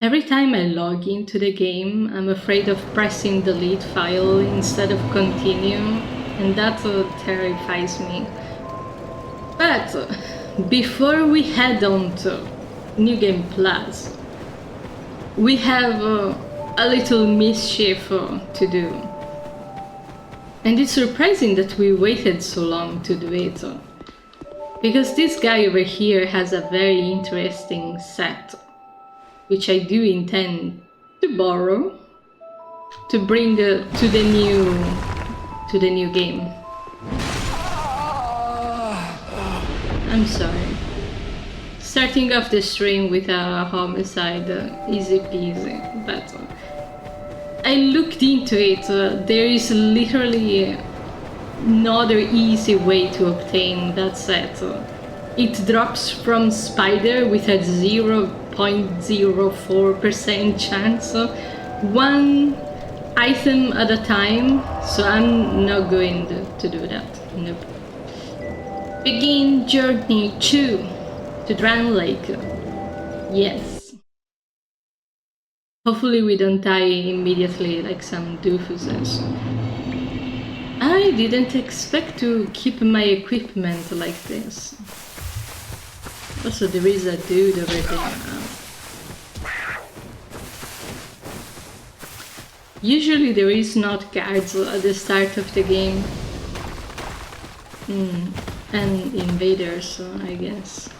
Every time I log into the game, I'm afraid of pressing delete file instead of continue, and that terrifies me. But before we head on to New Game Plus, we have a little mischief to do. And it's surprising that we waited so long to do it. Because this guy over here has a very interesting set, which I do intend to borrow to bring to the new game. I'm sorry. Starting off the stream with a homicide, easy peasy, but I looked into it. There is literally no other easy way to obtain that set. It drops from Spider with a 0.04% chance, one item at a time, so I'm not going to do that. Nope. Begin journey 2 to Drown Lake. Yes. Hopefully we don't die immediately like some doofuses. I didn't expect to keep my equipment like this. Also, there is a dude over there. Usually there is not guards at the start of the game. And invaders, I guess.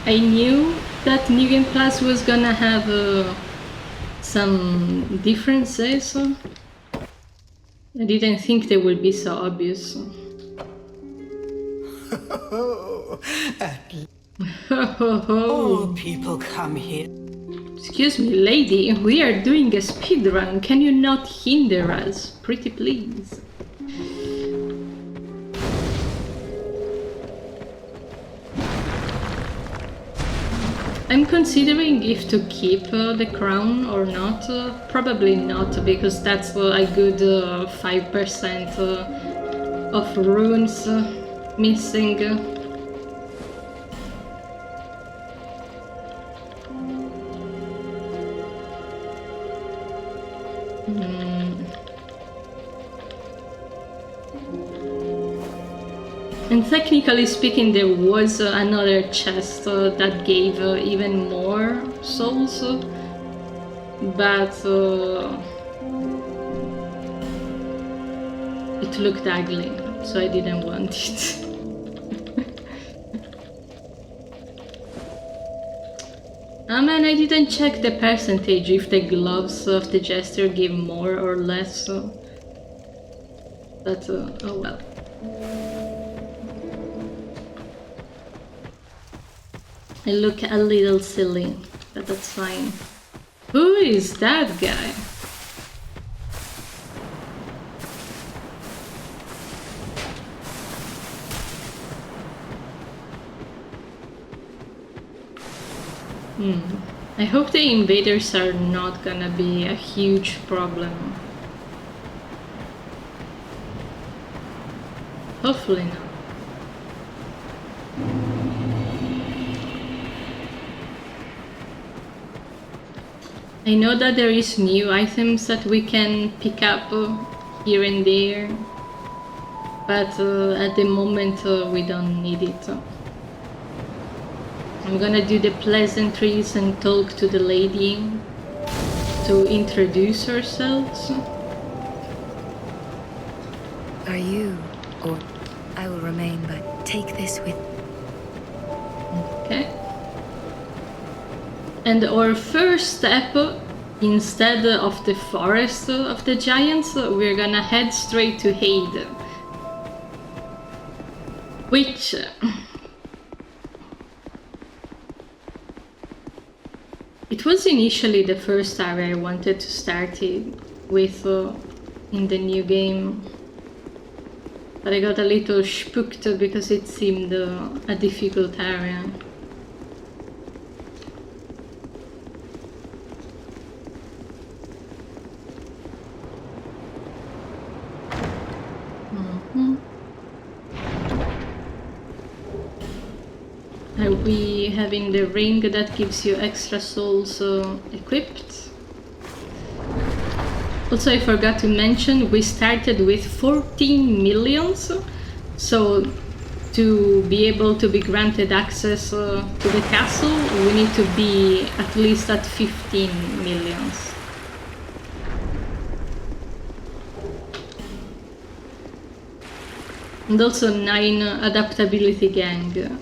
I knew that New Game Plus was gonna have some differences. I didn't think they would be so obvious. All people come here. Excuse me, lady, we are doing a speedrun. Can you not hinder us? Pretty please. I'm considering if to keep the crown or not. Probably not, because that's a good 5% of runes missing. And technically speaking, there was another chest that gave even more souls, but it looked ugly, so I didn't want it. Oh man, I didn't check the percentage if the gloves of the jester give more or less, but oh well. I look a little silly, but that's fine. Who is that guy? I hope the invaders are not gonna be a huge problem. Hopefully not. I know that there is new items that we can pick up here and there, but at the moment we don't need it. I'm gonna do the pleasantries and talk to the lady to introduce ourselves. Are you, or I will remain, but take this with... Okay. And our first step, instead of the forest of the giants, we're gonna head straight to Hade. Which... it was initially the first area I wanted to start with in the new game. But I got a little spooked because it seemed a difficult area. We having the ring that gives you extra souls equipped. Also, I forgot to mention, we started with 14 millions, so to be able to be granted access to the castle, we need to be at least at 15 millions. And also 9 adaptability gang.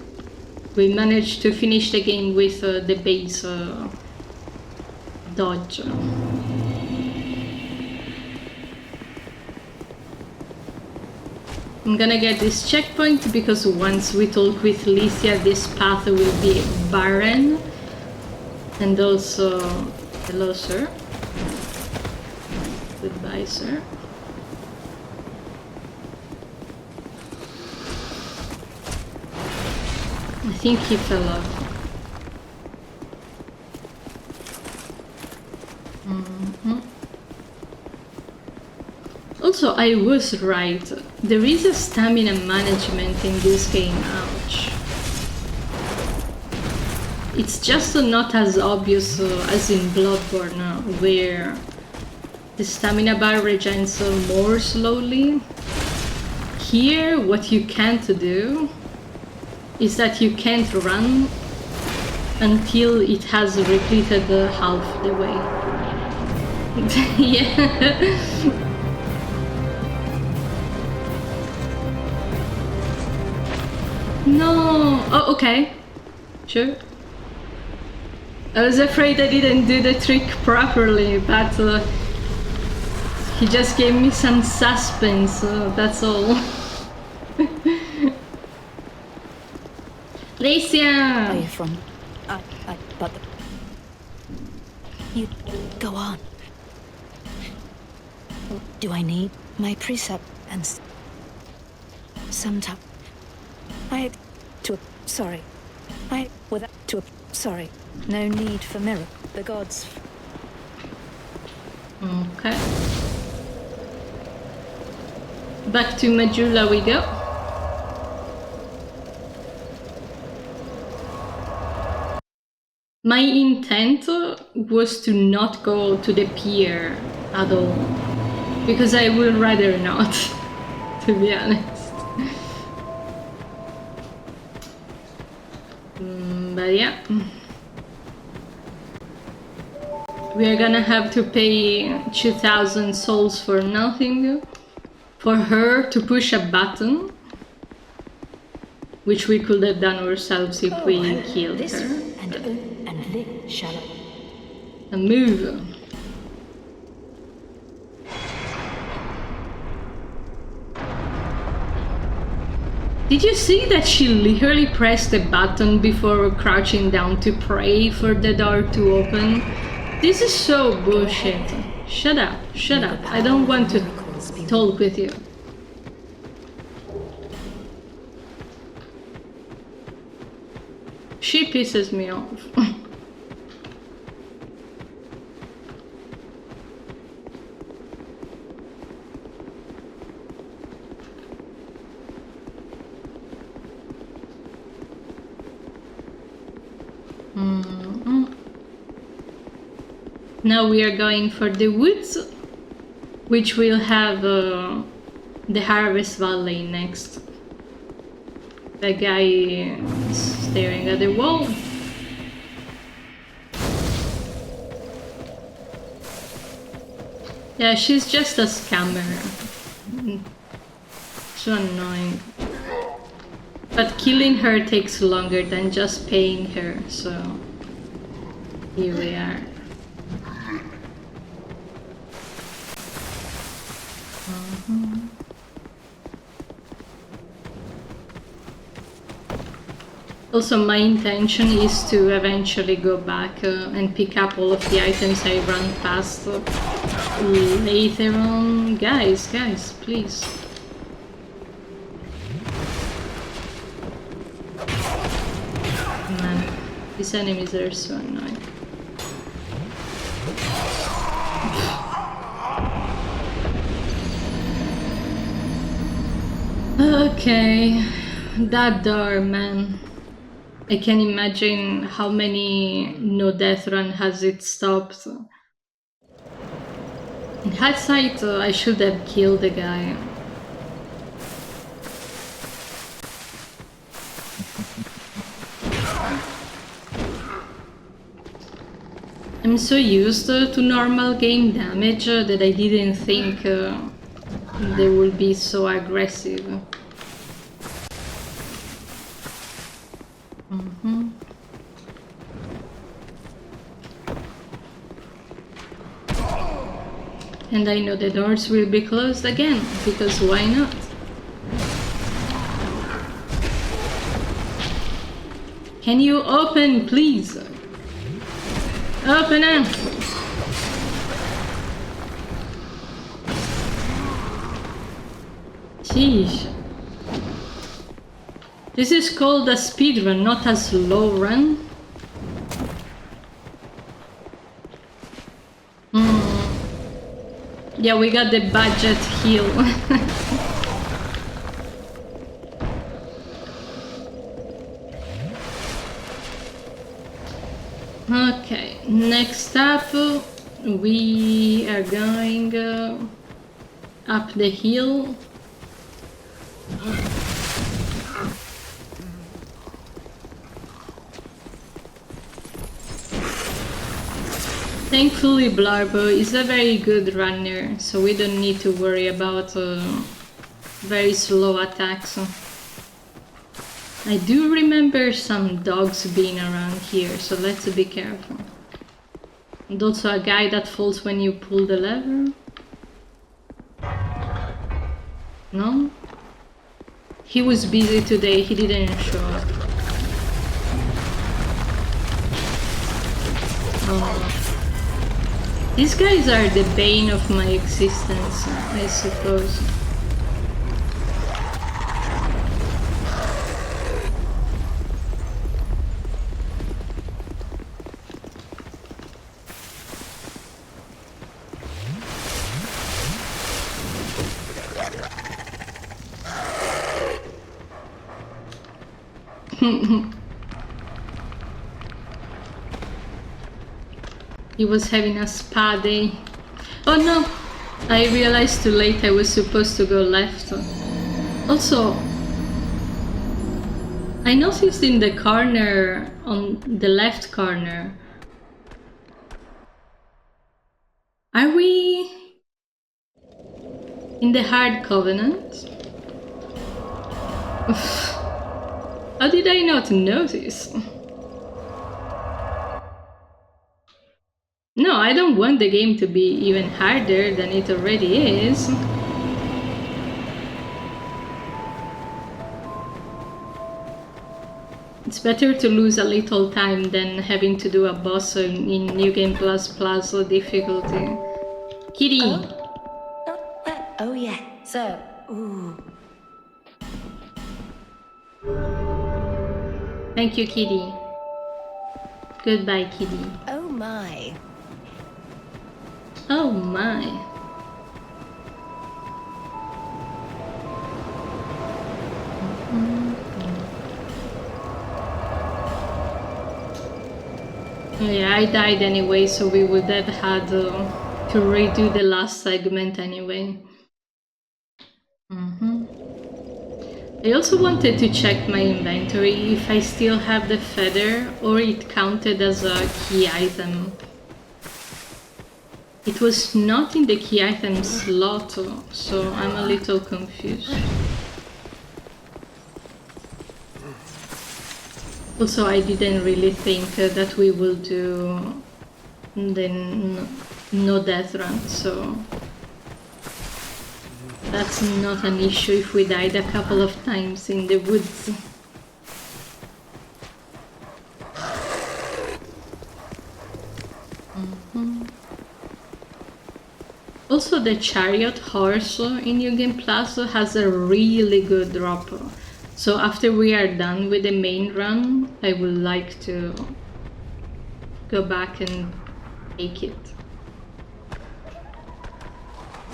We managed to finish the game with the base dodge. I'm gonna get this checkpoint because once we talk with Licia, this path will be barren. And also, hello sir. Goodbye sir. I think he fell off. Also, I was right. There is a stamina management in this game, ouch. It's just not as obvious as in Bloodborne, where the stamina bar regenerates more slowly. Here, what you can't do is that you can't run until it has repleted half the way. Yeah. No! Oh, okay. Sure. I was afraid I didn't do the trick properly, but he just gave me some suspense, that's all. Licia! Are you from? But you go on. Do I need my precept and sometime? Sorry. No need for mirror. The gods. Okay. Back to Majula we go. My intent was to not go to the pier at all, because I would rather not, to be honest. But yeah. We are gonna have to pay 2,000 souls for nothing, for her to push a button, which we could have done ourselves if we killed her. A move. Did you see that she literally pressed the button before crouching down to pray for the door to open? This is so bullshit. Shut up, shut up. I don't want to talk with you. She pisses me off. Now we are going for the woods, which will have the Harvest Valley next. The guy is staring at the wall. Yeah, she's just a scammer. So annoying. But killing her takes longer than just paying her, so here we are. Also, my intention is to eventually go back and pick up all of the items I ran past later on. Guys, please. Man, these enemies are so annoying. Okay, that door, man. I can imagine how many no death run has it stopped. In hindsight, I should have killed the guy. I'm so used to normal game damage that I didn't think they would be so aggressive. And I know the doors will be closed again, because why not? Can you open, please? Open up! Sheesh. This is called a speedrun, not a slow run. Yeah, we got the budget heal. Okay, next up we are going up the hill. Thankfully, Blarbo is a very good runner, so we don't need to worry about very slow attacks. I do remember some dogs being around here, so let's be careful. And also a guy that falls when you pull the lever. No? He was busy today, he didn't show up. Oh. These guys are the bane of my existence, I suppose. He was having a spa day. Oh no! I realized too late I was supposed to go left. Also, I noticed in the corner, on the left corner, are we in the Hard Covenant? How did I not notice? No, I don't want the game to be even harder than it already is. It's better to lose a little time than having to do a boss in New Game Plus Plus difficulty. Kitty! Oh yeah, so, ooh. Thank you, Kitty. Goodbye, Kitty. Oh my. Oh my. Yeah, I died anyway, so we would have had to redo the last segment anyway. I also wanted to check my inventory if I still have the feather or it counted as a key item. It was not in the key item slot, so I'm a little confused. Also, I didn't really think that we will do the no death run, so that's not an issue if we died a couple of times in the woods. Also, the chariot horse in New Game Plus has a really good drop. So after we are done with the main run, I would like to go back and take it.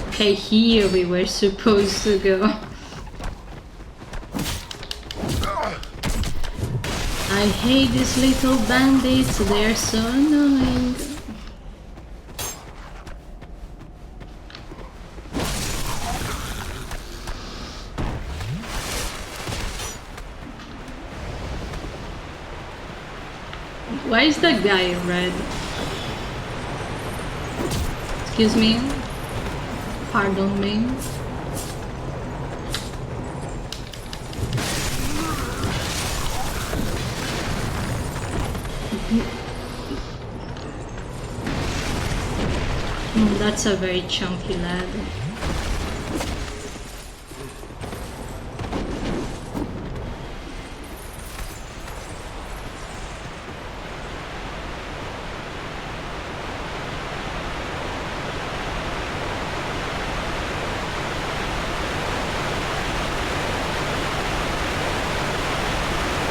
Okay, here we were supposed to go. I hate these little bandits, they're so annoying. Why is that guy red? Excuse me? Pardon me? That's a very chunky lad.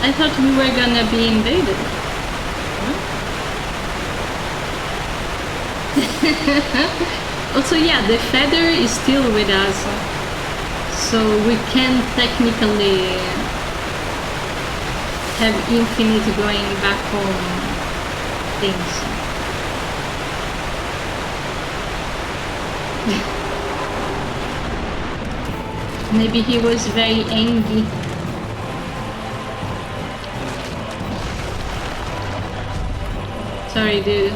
I thought we were gonna be invaded. Also, yeah, the feather is still with us, so we can technically have infinite going back home things. Maybe he was very angry. Sorry, dude.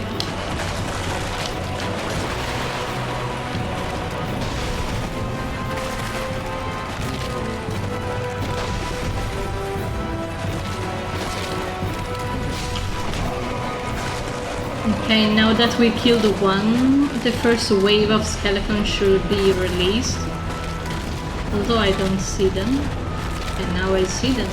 Okay, now that we killed one, the first wave of skeletons should be released. Although I don't see them. And now I see them.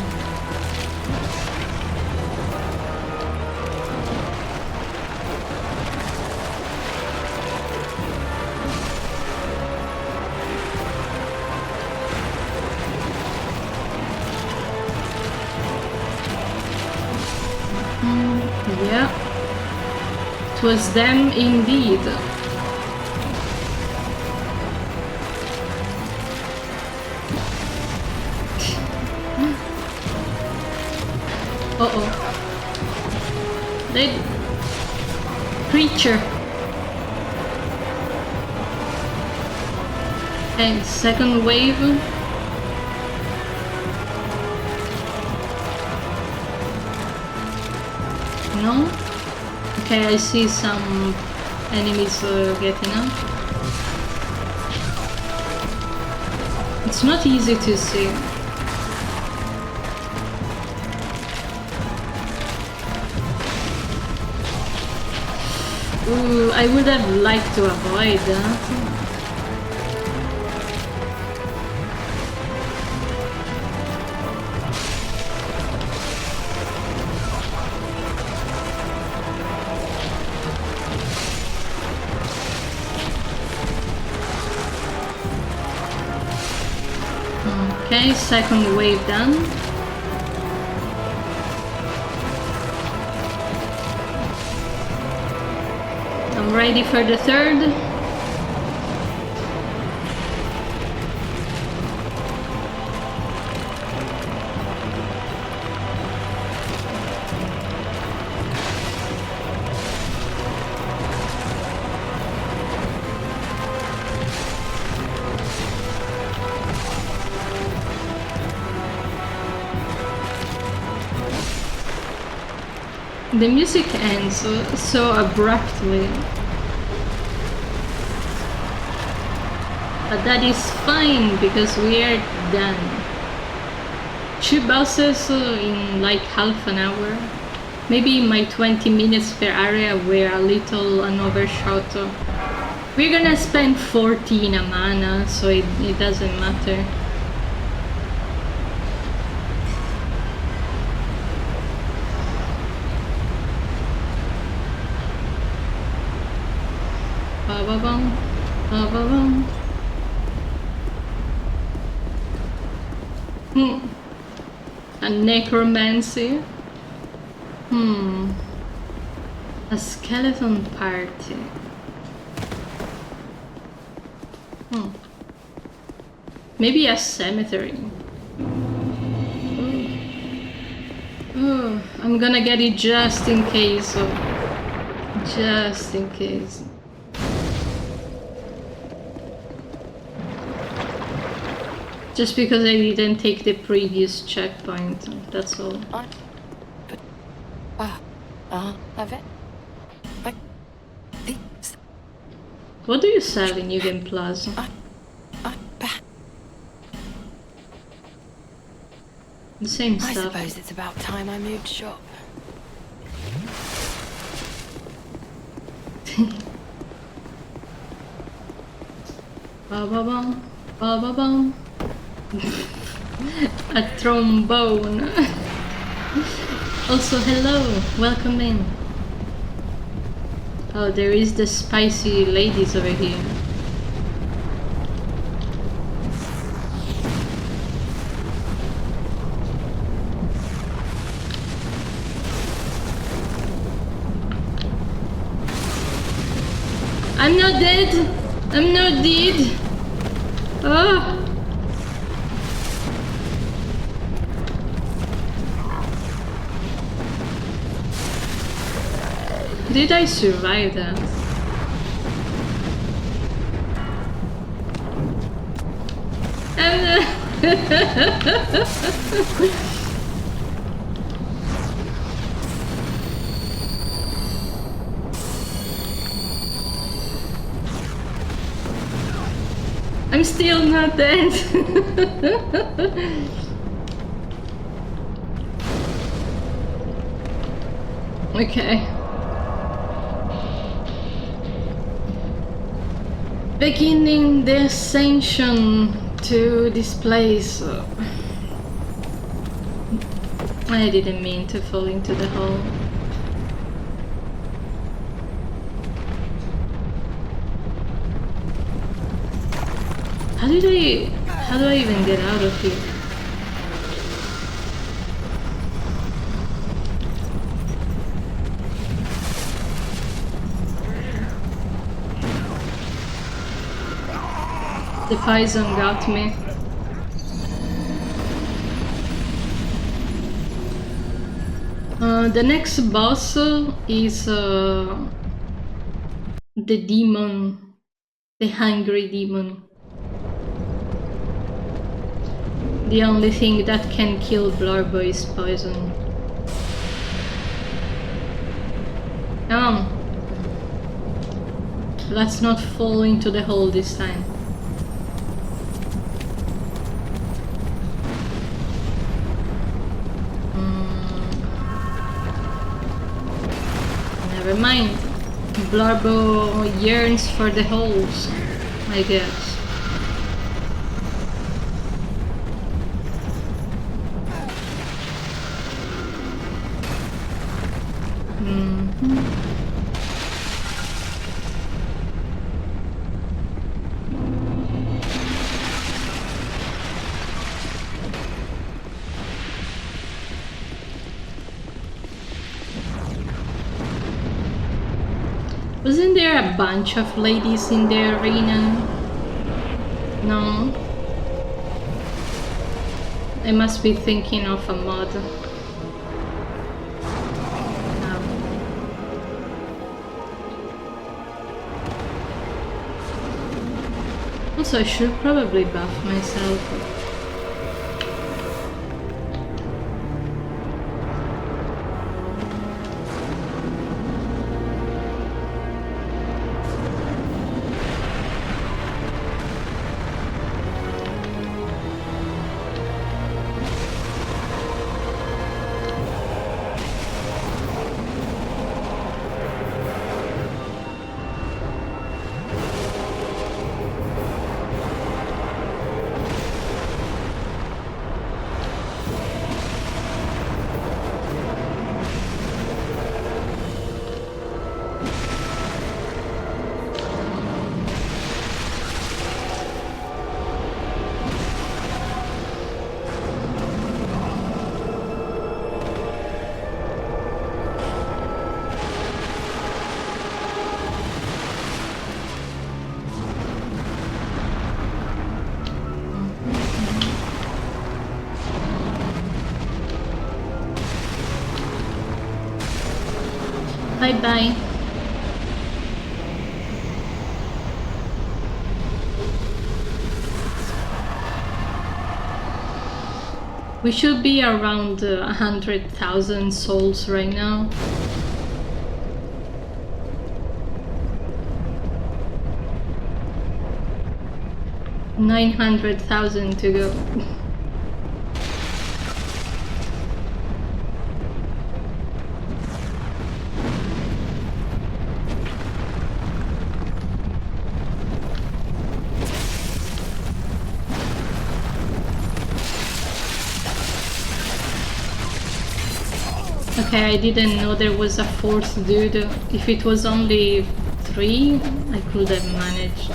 Yeah. It was them indeed. Uh-oh. They... Creature. Okay, second wave. No? Okay, I see some enemies getting up. It's not easy to see. Ooh, I would have liked to avoid that. Okay, second wave done. I'm ready for the third. The music ends so abruptly. But that is fine because we are done. 2 bosses in like half an hour. Maybe my 20 minutes per area were a little an overshot. We're gonna spend 14 mana, so it doesn't matter. Ba-ba-bum, ba-ba-bum. A necromancy. A skeleton party. Maybe a cemetery. Oh, I'm gonna get it just in case. Just in case. Just because I didn't take the previous checkpoint, that's all. What do you sell in New Game Plus? The same stuff. I suppose it's about time I moved shop. Ba ba bum, ba ba bum. A trombone. Also, hello, welcome in. Oh, there is the spicy ladies over here. I'm not dead! I'm not dead! Oh! Did I survive that? I'm still not dead. Okay. Beginning the ascension to this place. I didn't mean to fall into the hole. How do I even get out of here? The poison got me. The next boss is the demon, the hungry demon. The only thing that can kill Blarbo is poison. Come on. Let's not fall into the hole this time. Never mind. Blarbo yearns for the holes, I guess. Wasn't there a bunch of ladies in the arena? No? I must be thinking of a mod. No. Also, I should probably buff myself. Bye bye. We should be around 100,000 souls right now. $900,000 to go. Okay, I didn't know there was a fourth dude. If it was only 3, I could have managed.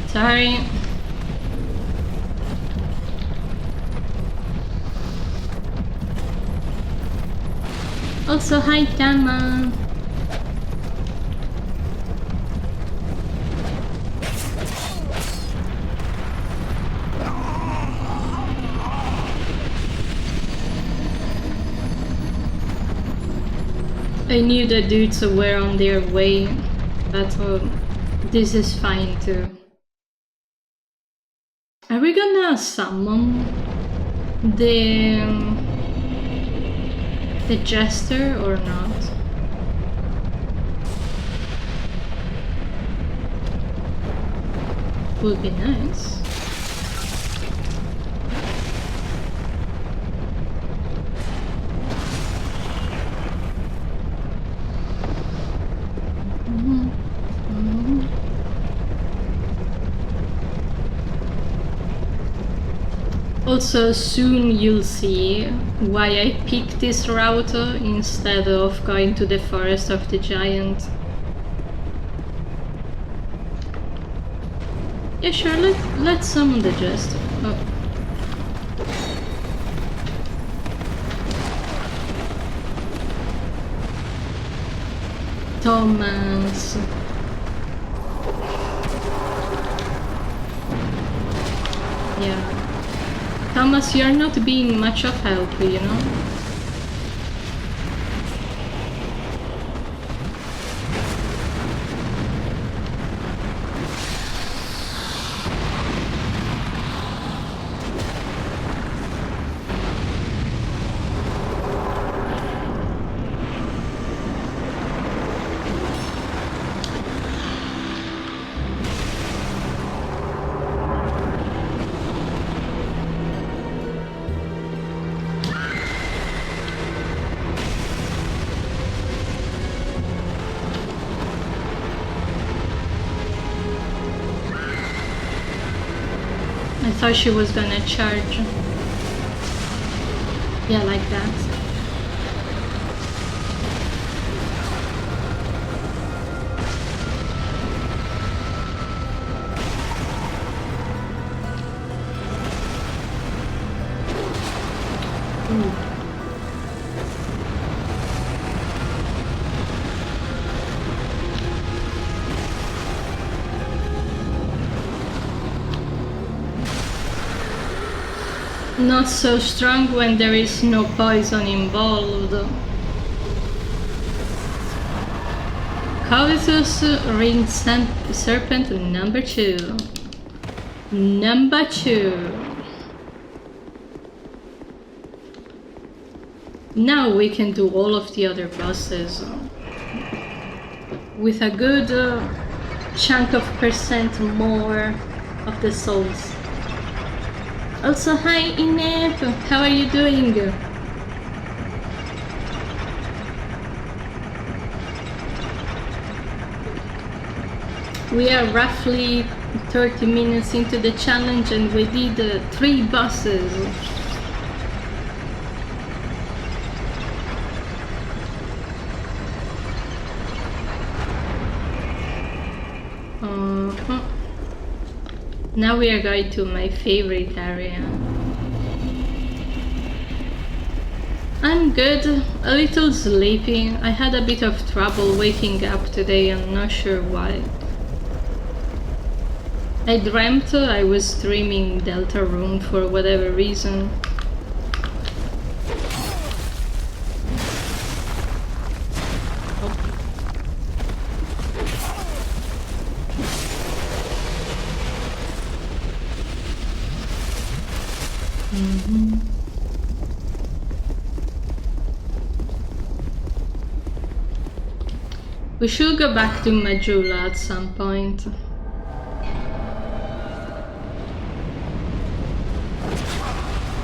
Sorry. Also, hi Tama. I knew the dudes were on their way, but this is fine too. Are we gonna summon the jester or not? Would be nice. Also, soon you'll see why I picked this route instead of going to the Forest of the Giant. Yeah, sure, let's summon the Jester. Oh. Thomas. Yeah. Thomas, you're not being much of help, you know? I thought she was gonna charge. Yeah, like that. Ooh. Not so strong when there is no poison involved. Covetous Ringed Serpent number 2. Number 2. Now we can do all of the other bosses with a good chunk of percent more of the souls. Also, hi Inep, how are you doing? We are roughly 30 minutes into the challenge and we did 3 bosses. Now we are going to my favorite area. I'm good, a little sleepy. I had a bit of trouble waking up today, I'm not sure why. I dreamt I was streaming Deltarune for whatever reason. We should go back to Majula at some point.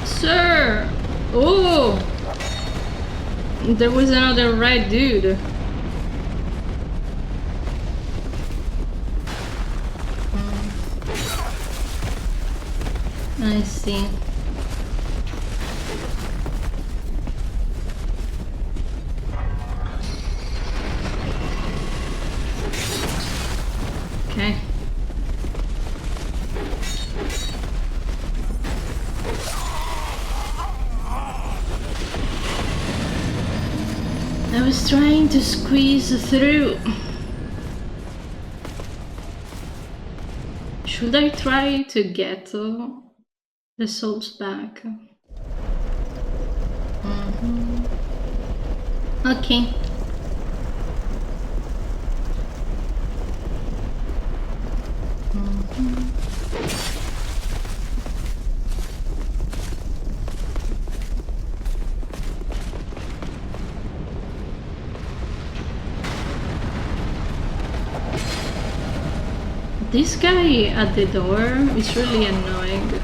Sir! Oh! There was another red dude. I see. Okay. I was trying to squeeze through. Should I try to get the souls back? Okay. This guy at the door is really annoying.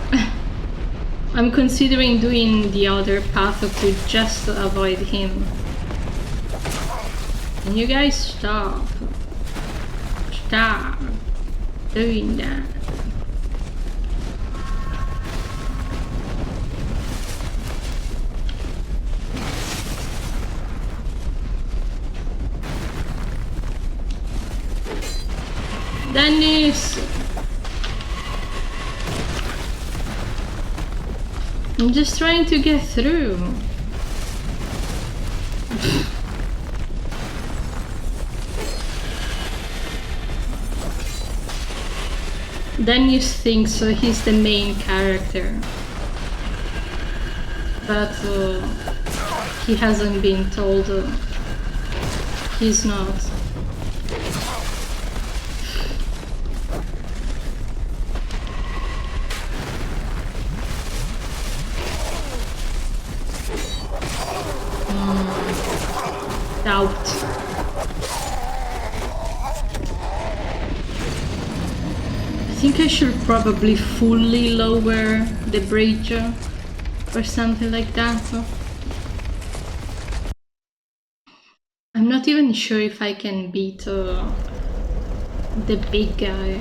I'm considering doing the other path to just avoid him. Can you guys stop? Stop doing that. Dennis! I'm just trying to get through. Dennis thinks he's the main character. But he hasn't been told he's not. Doubt. I think I should probably fully lower the bridge or something like that. I'm not even sure if I can beat the big guy.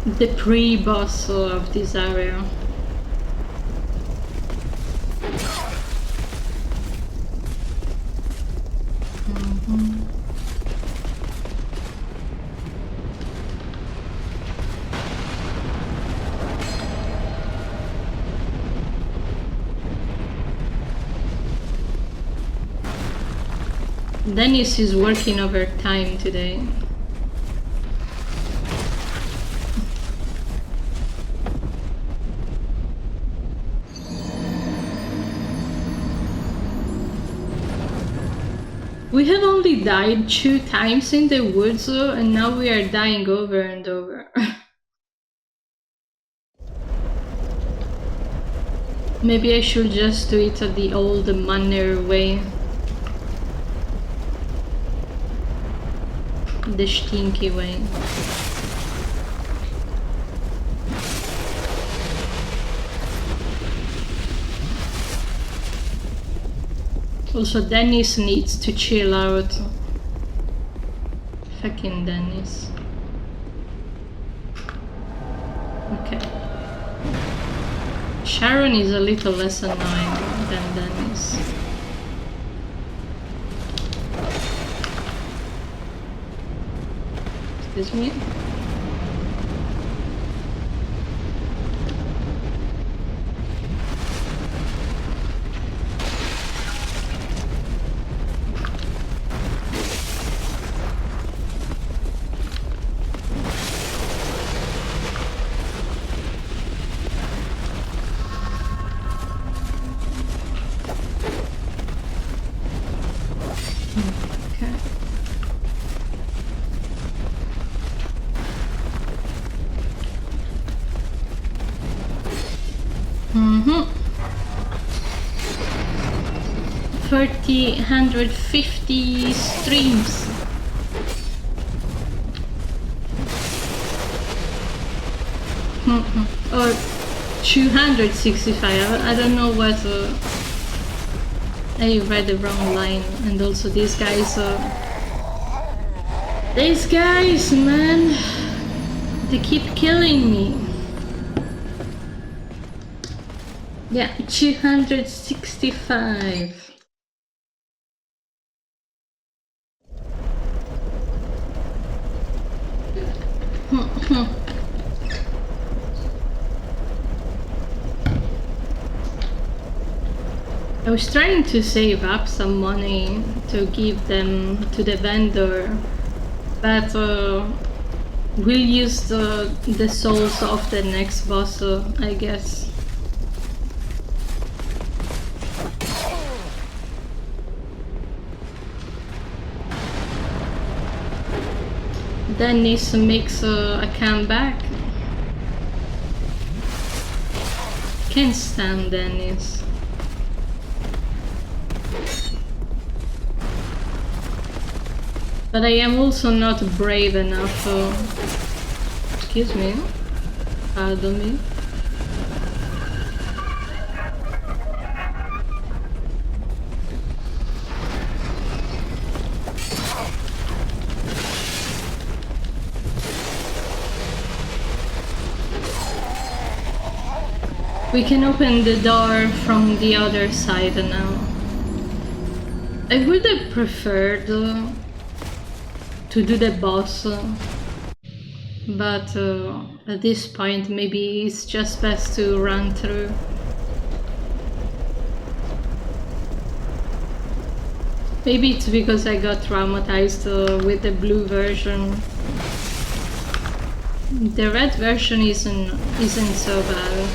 The pre-boss of this area. Dennis is working overtime today. We have only died 2 times in the woods and now we are dying over and over. Maybe I should just do it the old manner way. The stinky way. Also, Dennis needs to chill out. Fucking Dennis. Okay. Sharon is a little less annoying than Dennis. Excuse me? Okay. Mm-hmm. 150 streams. Or 265. I don't know what. I read the wrong line, and also these guys. These guys, man, they keep killing me. Yeah, 265. I was trying to save up some money to give them to the vendor, but we'll use the souls of the next boss, I guess. Dennis makes a comeback. Can't stand Dennis. But I am also not brave enough. Excuse me. Pardon me. We can open the door from the other side now. I would have preferred to do the boss, but at this point maybe it's just best to run through. Maybe it's because I got traumatized with the blue version. The red version isn't so bad.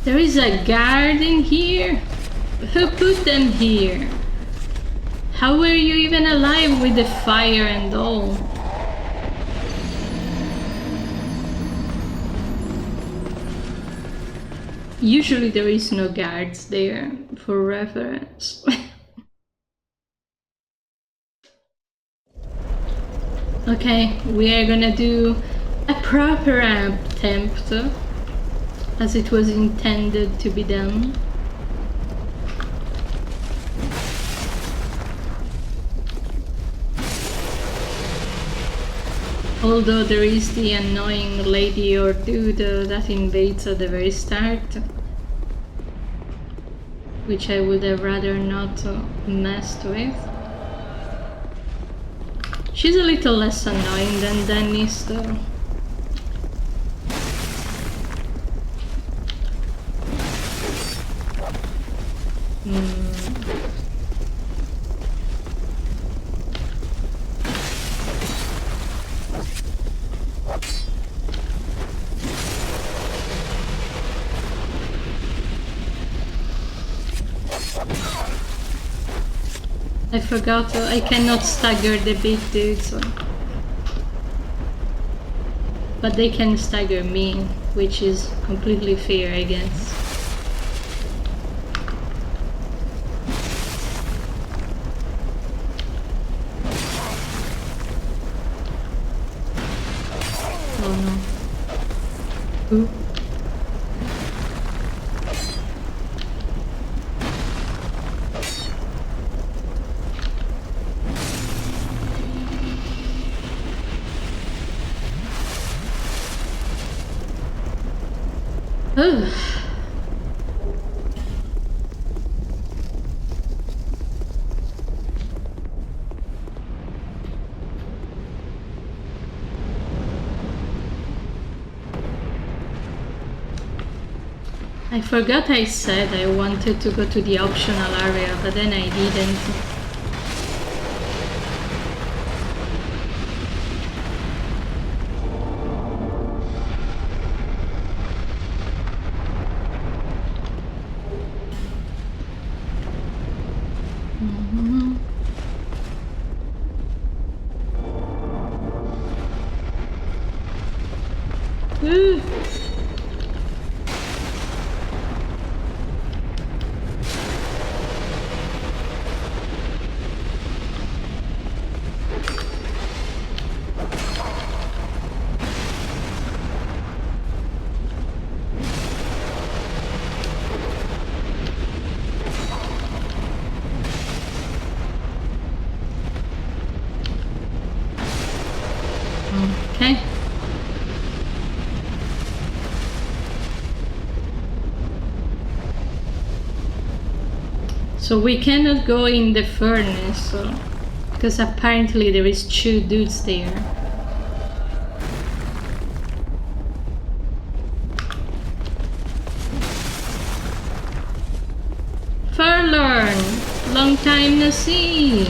There is a guard in here? Who put them here? How were you even alive with the fire and all? Usually there is no guards there, for reference. Okay, we are gonna do a proper attempt, as it was intended to be done. Although there is the annoying lady or dude that invades at the very start, which I would have rather not messed with. She's a little less annoying than Dennis though. I forgot, I cannot stagger the big dudes. But they can stagger me, which is completely fair, I guess. Oh no. Ooh. I forgot I said I wanted to go to the optional area, but then I didn't. Ooh. Okay. So we cannot go in the furnace, because apparently there is 2 dudes there. Furlorn! Long time no see!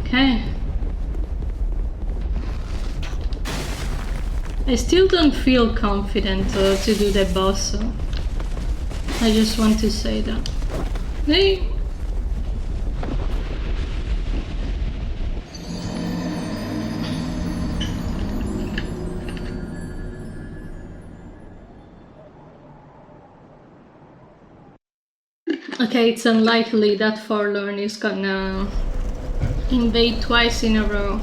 Okay. I still don't feel confident to do the boss. I just want to say that. Hey. Okay, it's unlikely that Forlorn is gonna invade twice in a row.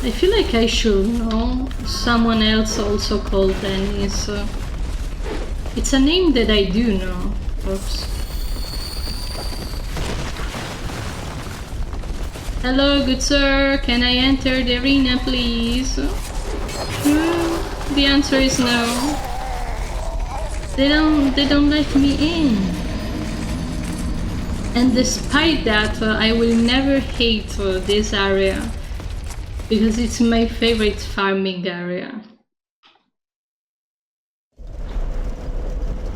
I feel like I should know someone else also called Dennis. It's a name that I do know. Oops. Hello, good sir. Can I enter the arena, please? The answer is no. They don't let me in. And despite that, I will never hate this area. Because it's my favorite farming area.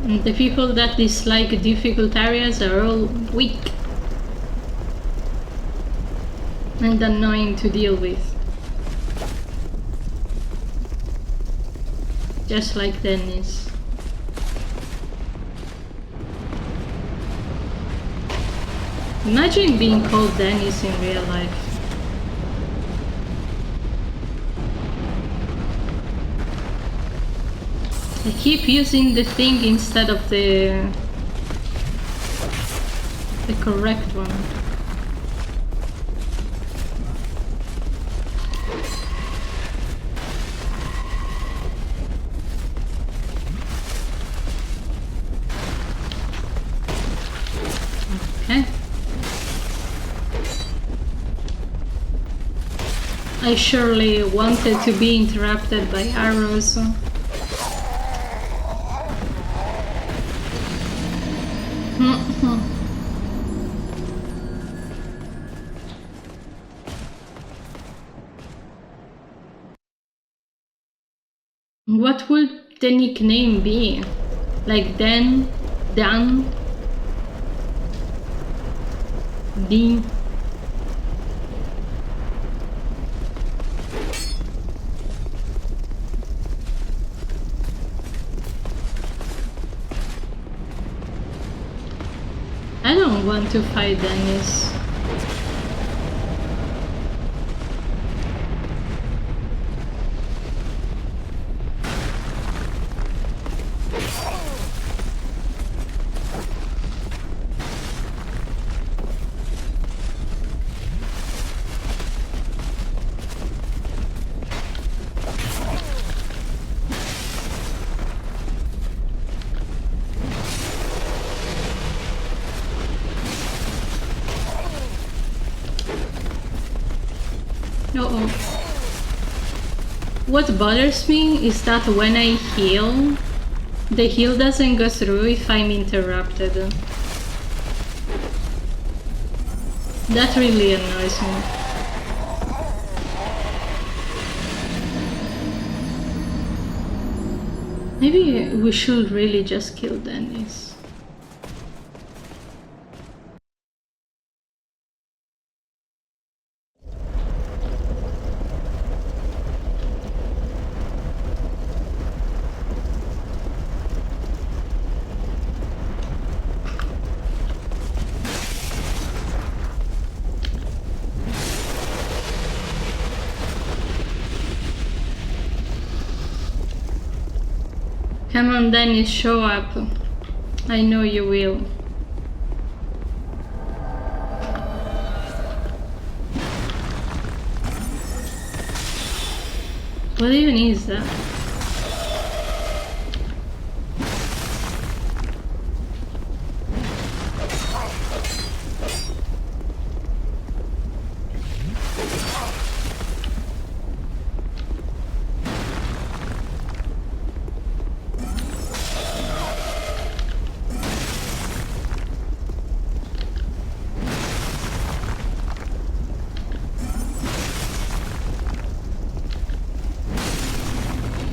And the people that dislike difficult areas are all weak and annoying to deal with. Just like Dennis. Imagine being called Dennis in real life. I keep using the thing instead of the correct one. Okay. I surely wanted to be interrupted by arrows. What would the nickname be? Like Dan? Dan? Dean? I don't want to fight Dennis. Uh-oh. What bothers me is that when I heal, the heal doesn't go through if I'm interrupted. That really annoys me. Maybe we should really just kill Dennis. Come on, Dennis, show up. I know you will. What even is that?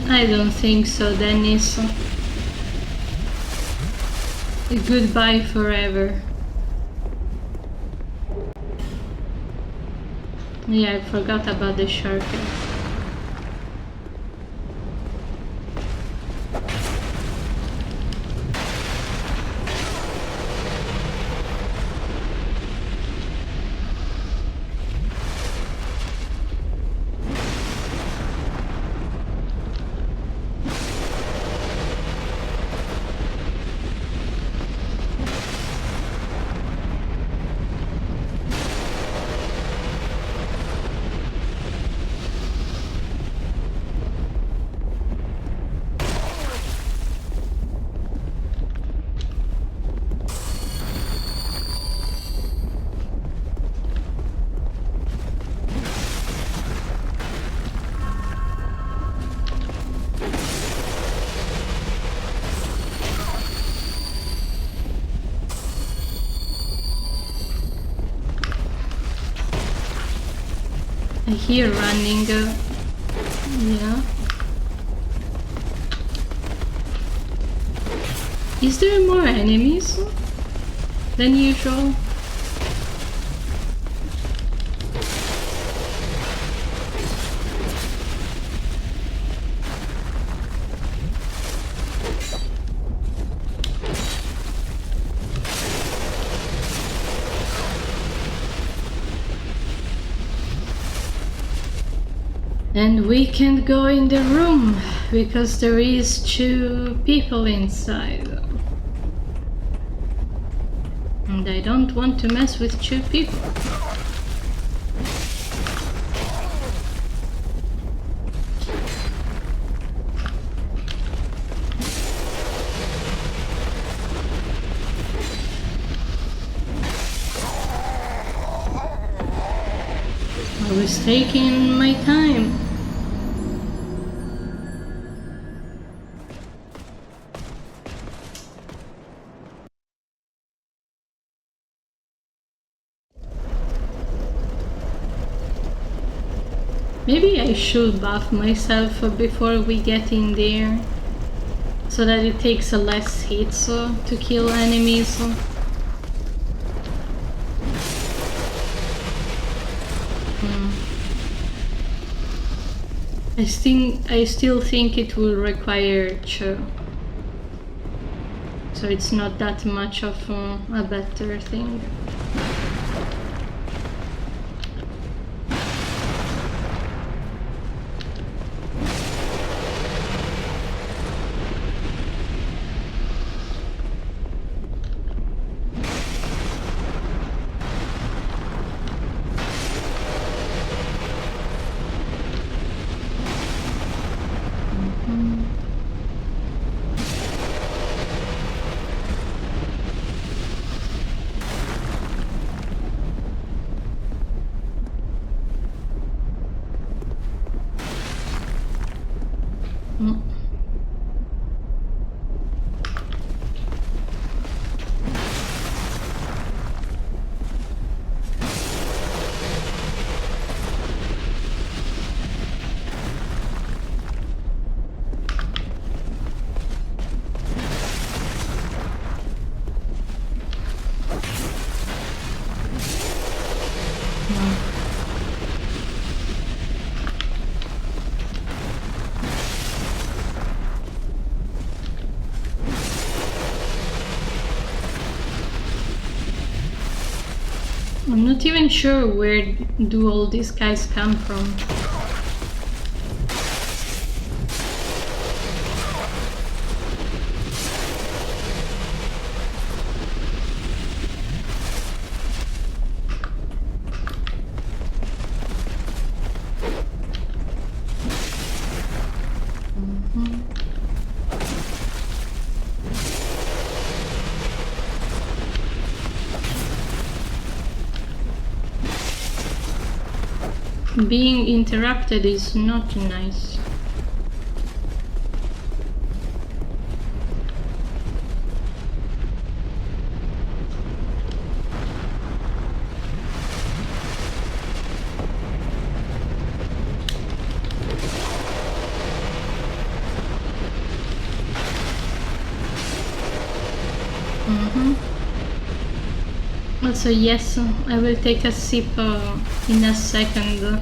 I don't think so, Dennis. Goodbye forever. Yeah, I forgot about the shark. I hear running. Yeah. Is there more enemies than usual? And we can't go in the room because there is 2 people inside. And I don't want to mess with 2 people. Are we just taking my time. Maybe I should buff myself before we get in there, so that it takes less hits to kill enemies. I still think it will require Cho, so it's not that much of a better thing. I'm not even sure where do all these guys come from. Being interrupted is not nice. Also, yes, I will take a sip in a second.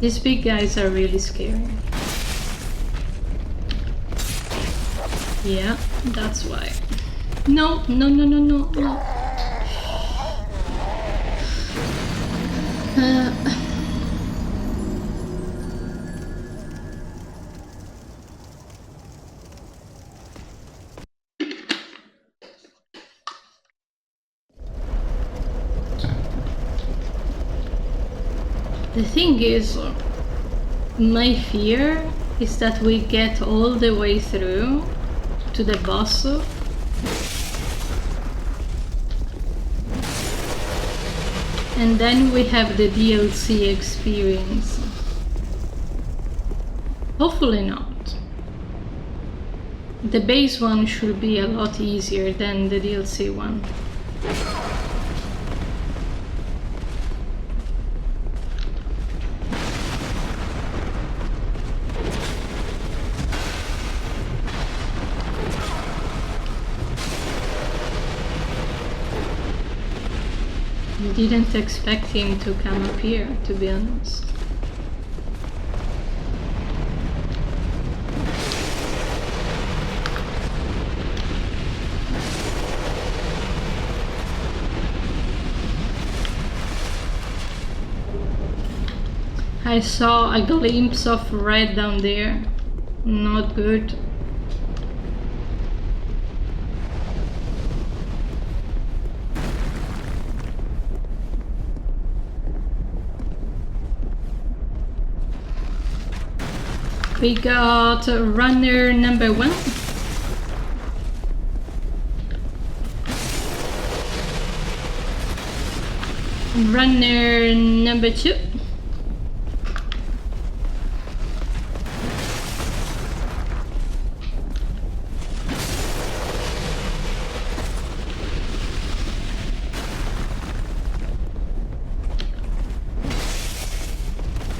These big guys are really scary. Yeah, that's why. No, no, no, no, no, no. The thing is, my fear is that we get all the way through to the boss and then we have the DLC experience. Hopefully not. The base one should be a lot easier than the DLC one. I didn't expect him to come up here, to be honest. I saw a glimpse of red down there. Not good. We got runner number 1. Runner number 2.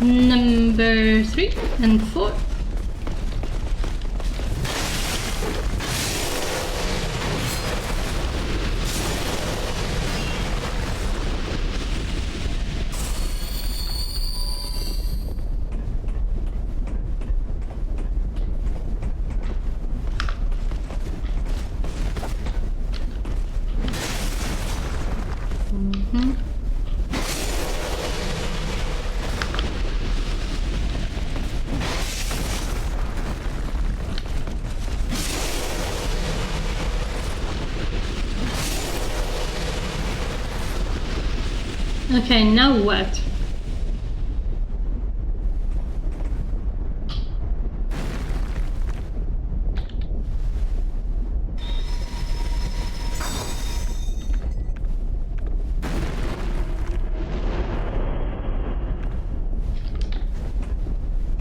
Number 3 and 4. Okay, now what?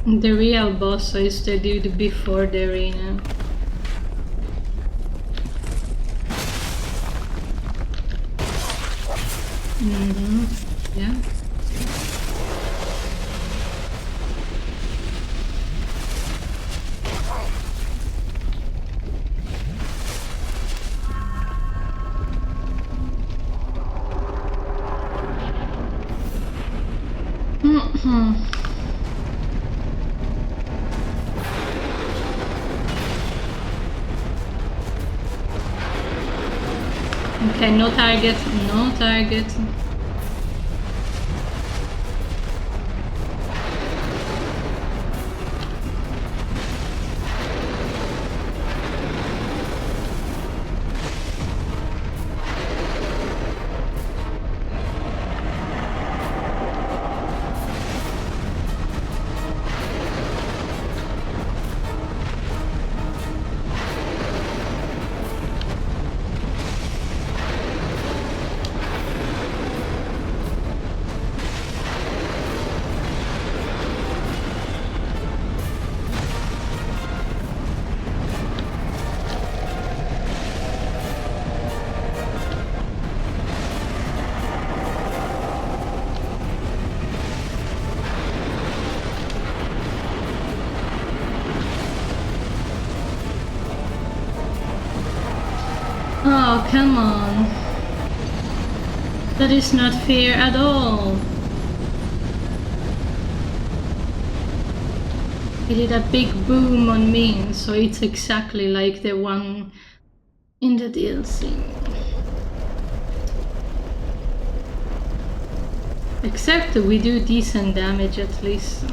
The real boss is the dude before the arena. Yeah. Okay, no target, no target. Oh, come on. That is not fair at all. It did a big boom on me, so it's exactly like the one in the DLC. Except we do decent damage at least.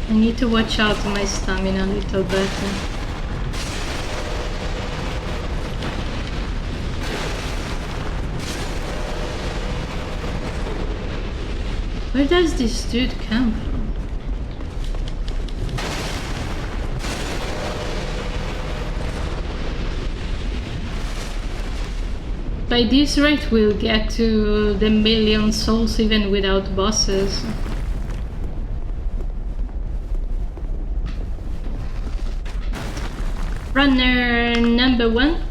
I need to watch out for my stamina a little better. Where does this dude come from? By this rate we'll get to the million souls even without bosses. Runner number 1.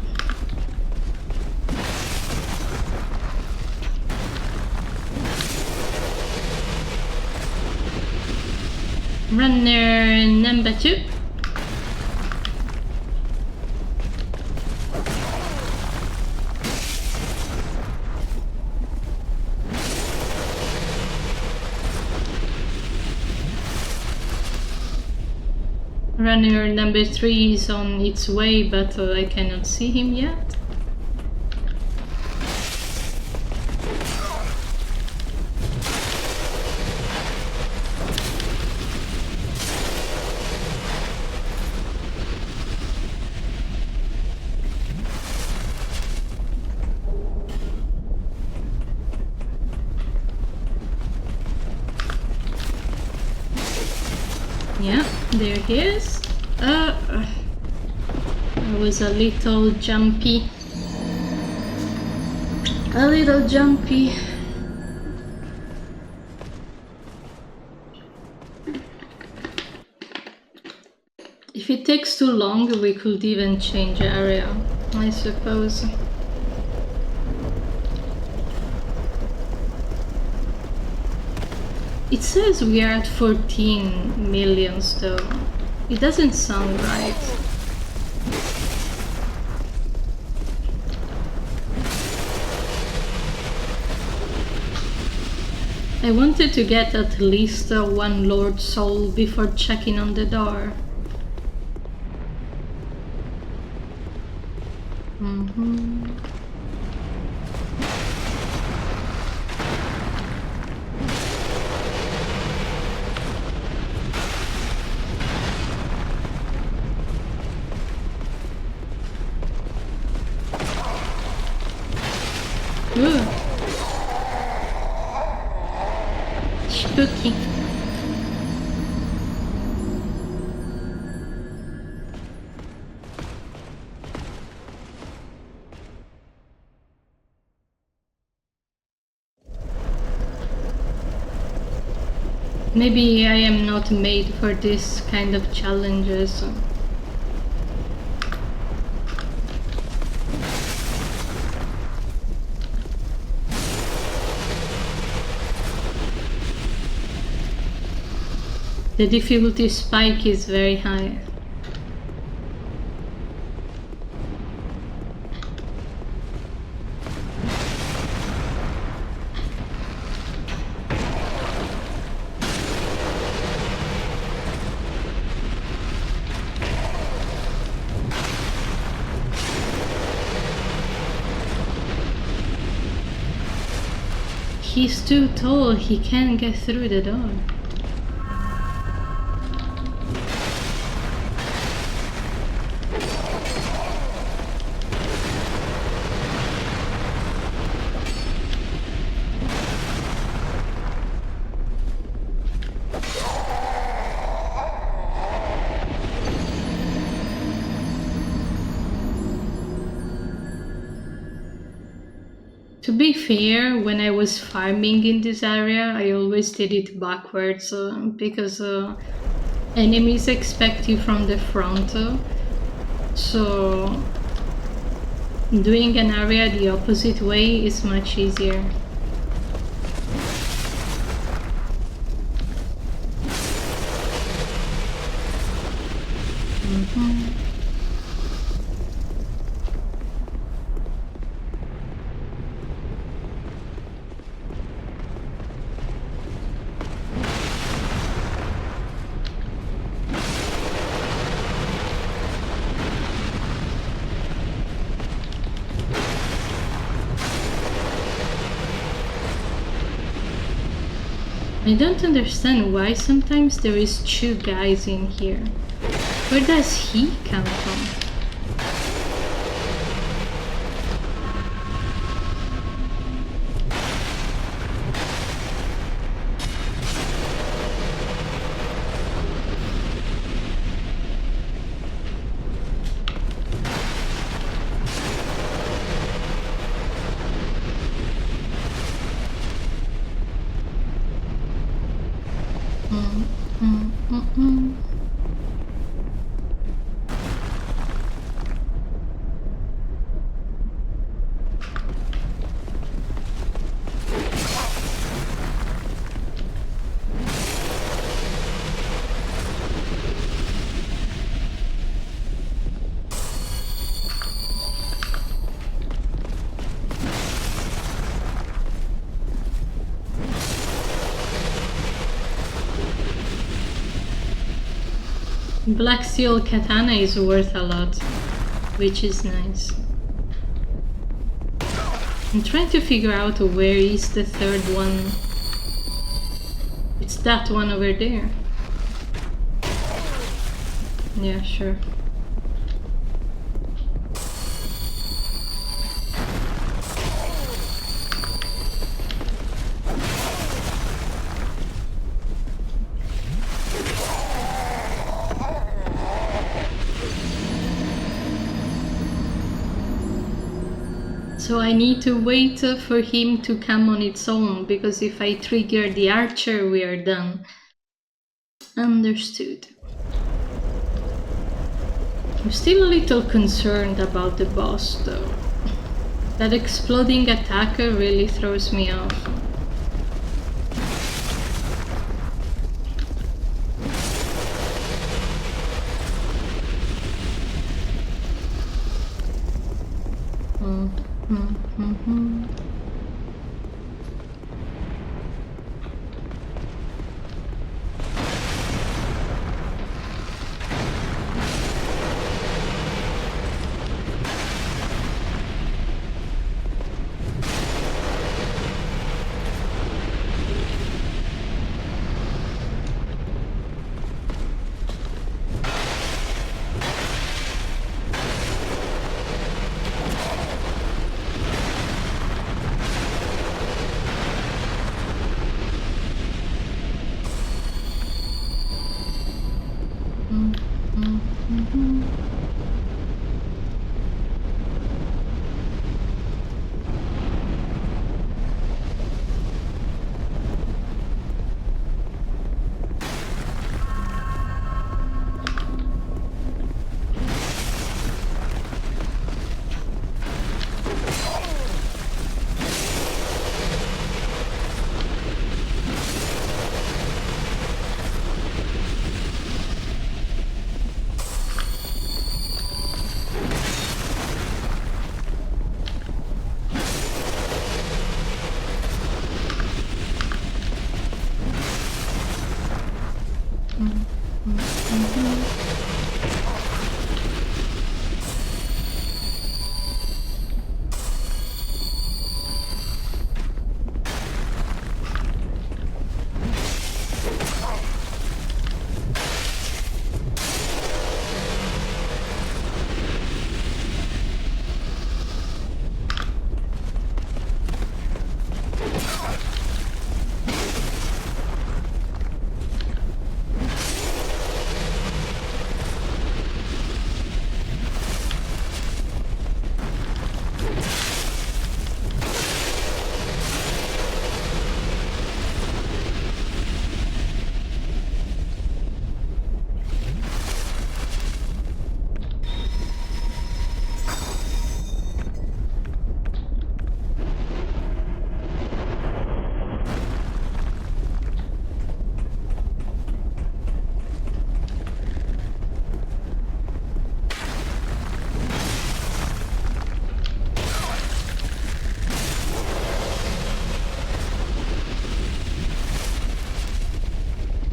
Runner number 2. Runner number 3 is on its way, but I cannot see him yet. Yeah, there he is. I was a little jumpy. A little jumpy. If it takes too long, we could even change area, I suppose. It says we are at 14 millions though. It doesn't sound right. I wanted to get at least one Lord Soul before checking on the door. Ooh. Spooky. Maybe I am not made for this kind of challenges. The difficulty spike is very high. He's too tall, he can't get through the door. To be fair, when I was farming in this area, I always did it backwards because enemies expect you from the front. So doing an area the opposite way is much easier. I don't understand why sometimes there is 2 guys in here. Where does he come from? Black steel katana is worth a lot, which is nice. I'm trying to figure out where is the third one. It's that one over there. Yeah, sure. So I need to wait for him to come on its own, because if I trigger the archer, we are done. Understood. I'm still a little concerned about the boss, though. That exploding attack really throws me off.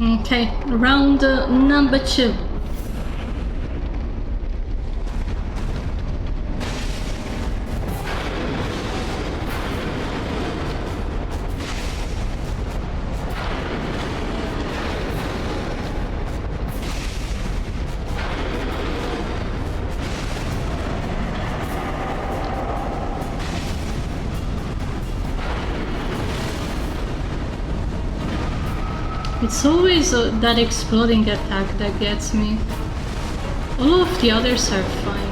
Okay, round number 2. It's always that exploding attack that gets me. All of the others are fine.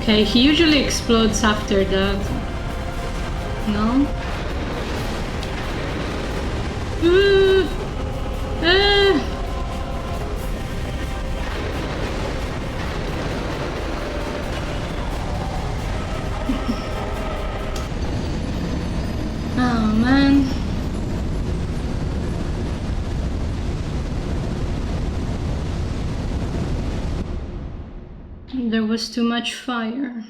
Okay, he usually explodes after that. No? Ah. Oh man. There was too much fire.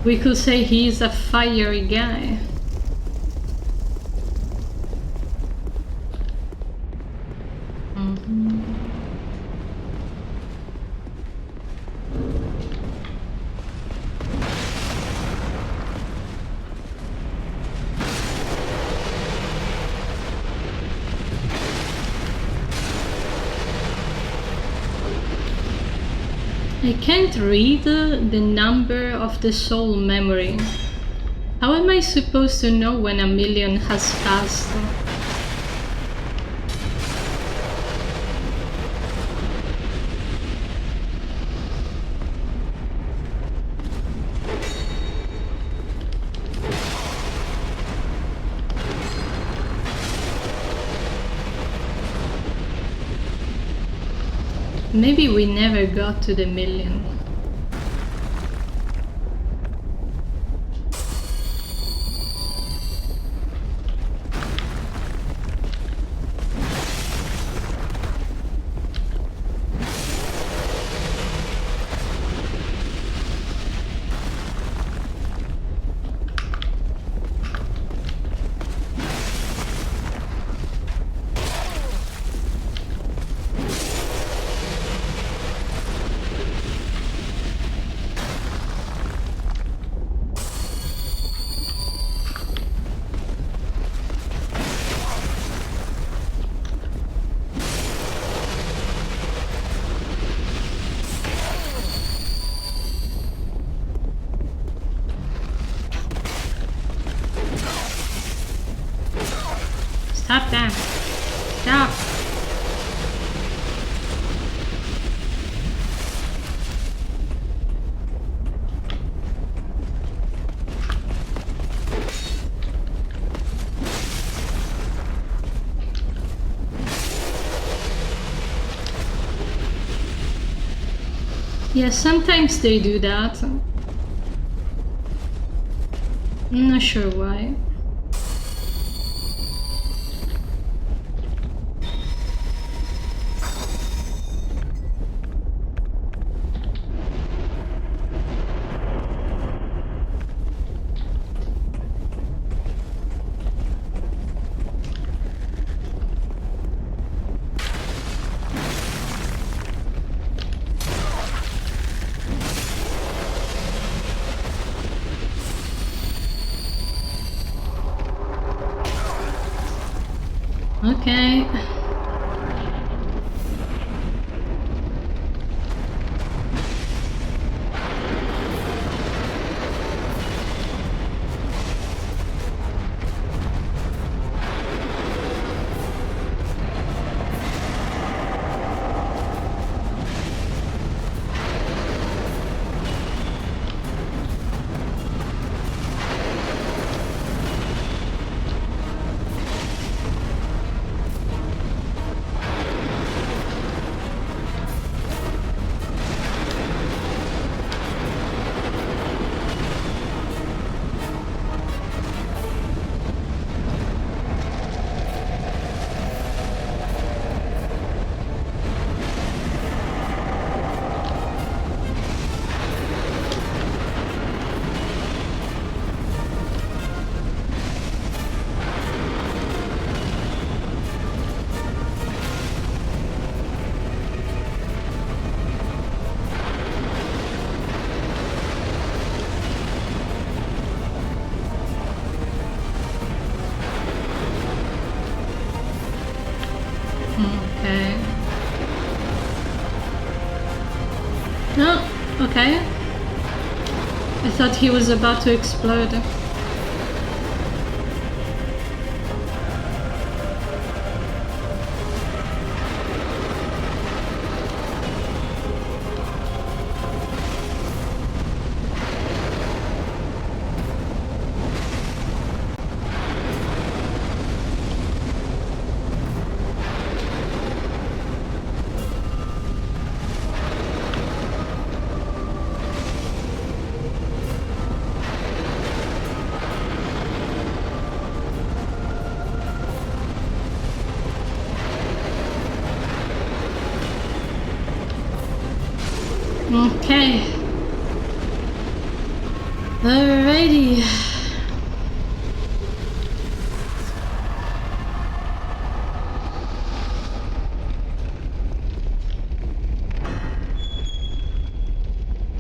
We could say he's a fiery guy. I can't read the number of the soul memory. How am I supposed to know when a million has passed? Maybe we never got to the million. Stop that. Stop. Yeah, sometimes they do that. I'm not sure why. Okay. Okay. No, okay. I thought he was about to explode. Okay. Alrighty.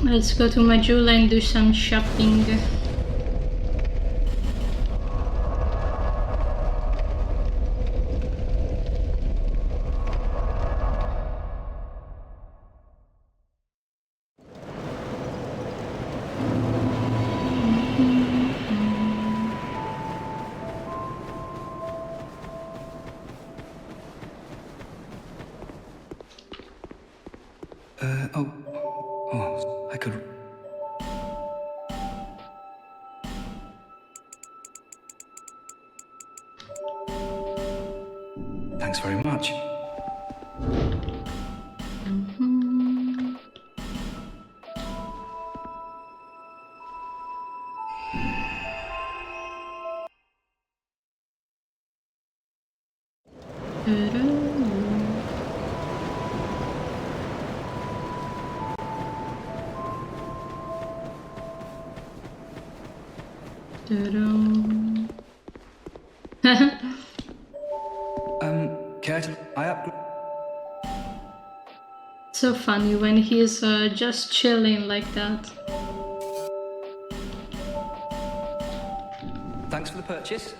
Let's go to Majula and do some shopping. I could... Thanks very much. Care to... So funny when he's just chilling like that. Thanks for the purchase.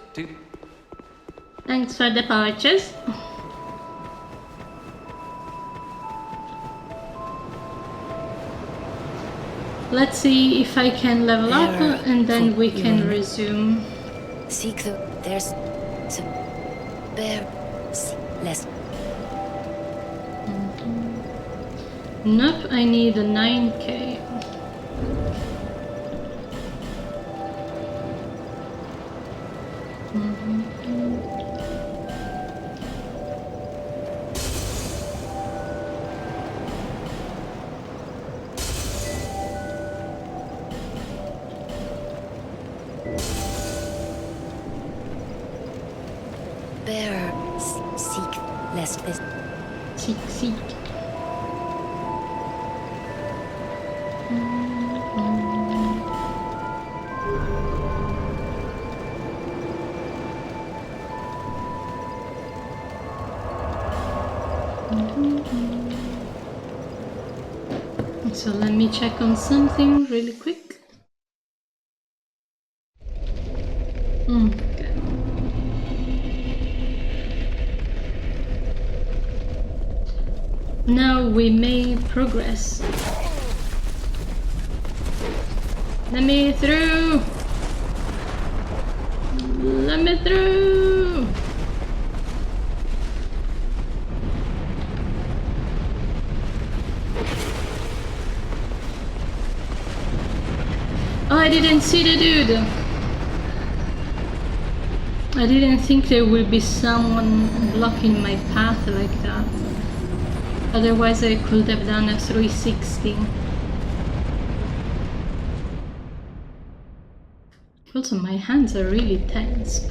Thanks for the purchase. Let's see if I can level up and then we can resume. Seek the... There's... some... There... less... Nope, I need a 9k. Bearer... seek... lest this... Seek. So let me check on something really quick. Okay. Now we may progress. Let me through! Let me through! Oh, I didn't see the dude! I didn't think there would be someone blocking my path like that. Otherwise I could have done a 360. Also, my hands are really tense.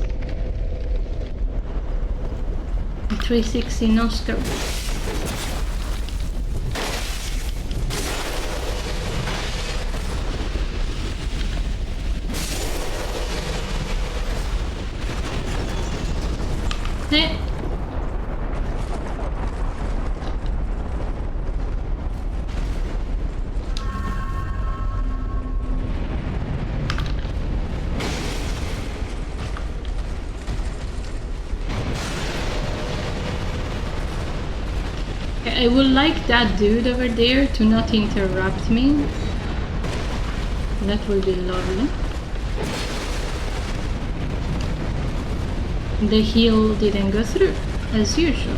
A 360 no scope. Hey. I would like that dude over there to not interrupt me. That would be lovely. The heal didn't go through, as usual.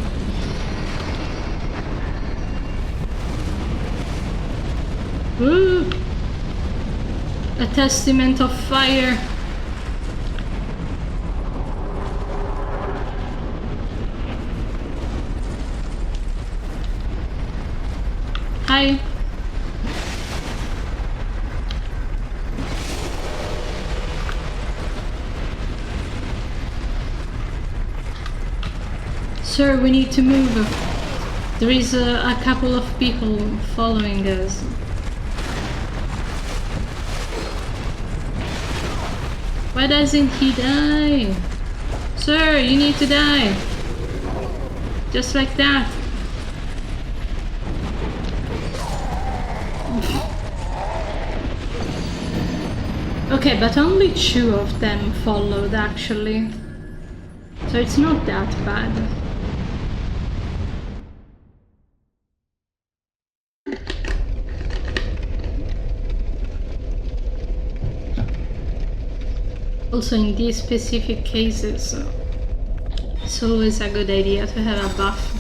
Ooh! A testament of fire. Hi. Sir, we need to move. There is a couple of people following us. Why doesn't he die? Sir, you need to die. Just like that. Okay, but only 2 of them followed actually. So it's not that bad. Also in these specific cases, it's always a good idea to have a buff.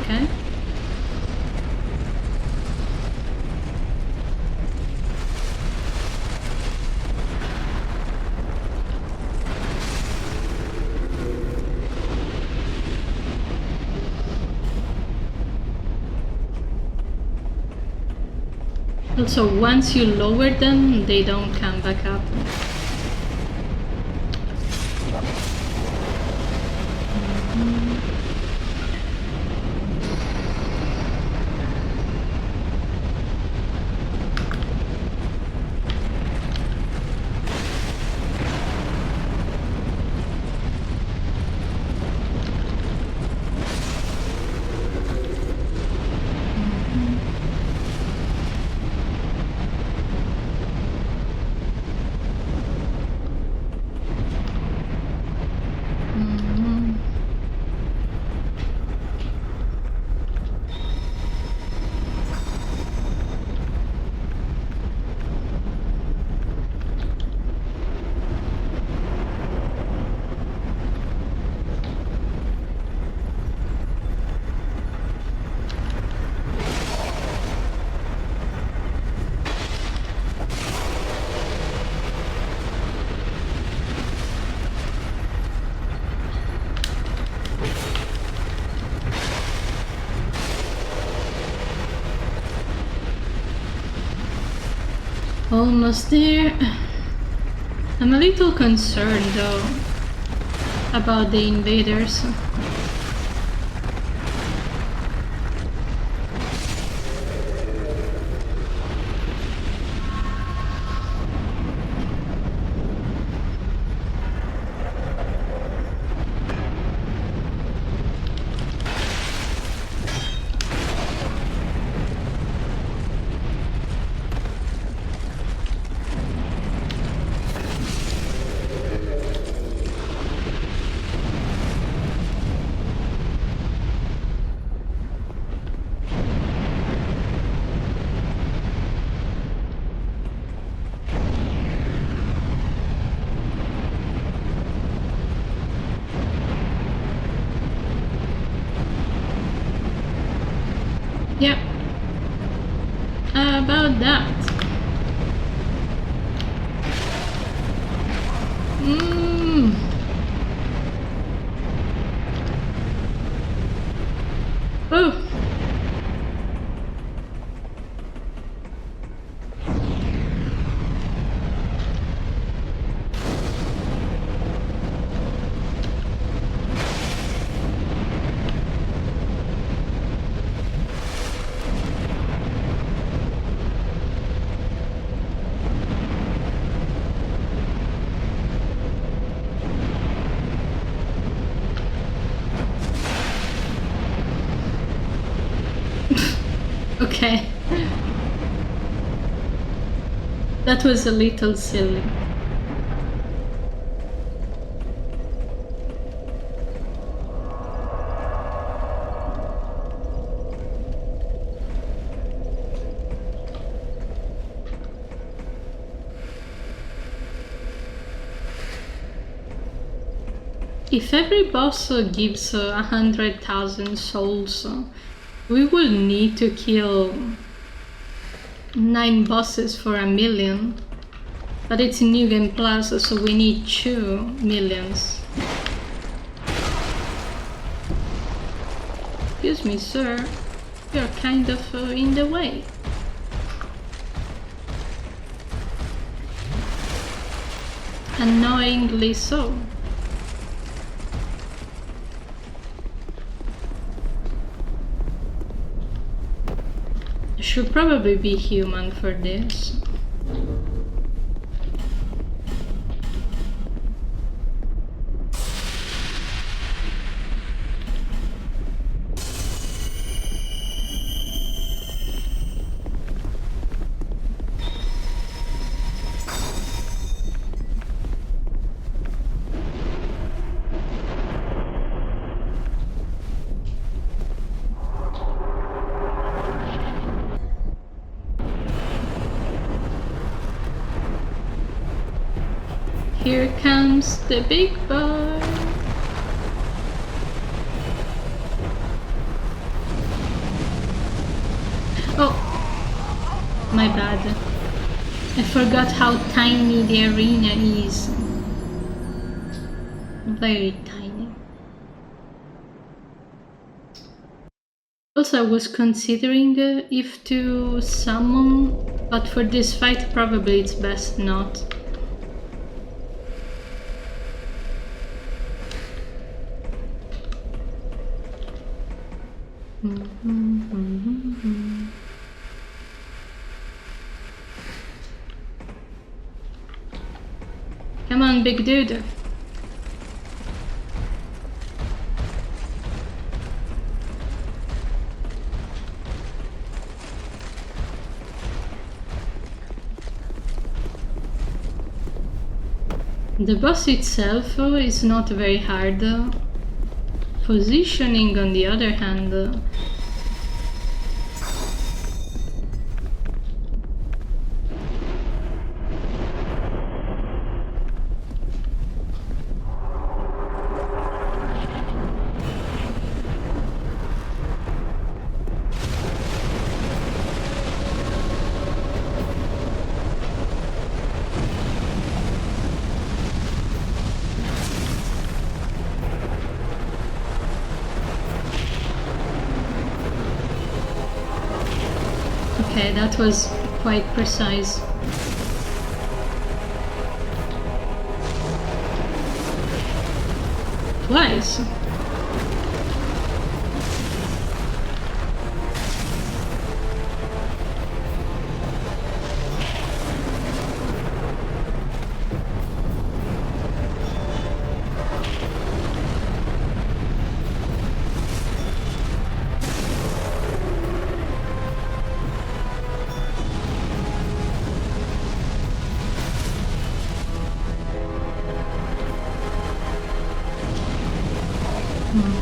Okay. Also, once you lower them, they don't come back up. Almost there. I'm a little concerned though about the invaders. Yep. About that. Oh. Okay. That was a little silly. If every boss gives 100,000 souls, we will need to kill 9 bosses for 1,000,000. But it's New Game Plus, so we need 2 millions. Excuse me, sir. You're kind of in the way. Annoyingly so. Should probably be human for this. Here comes the big boy. Oh, my bad. I forgot how tiny the arena is. Very tiny. Also, I was considering if to summon, but for this fight probably it's best not. Come on, big dude. The boss itself is not very hard. Positioning, on the other hand, okay, that was quite precise. Twice.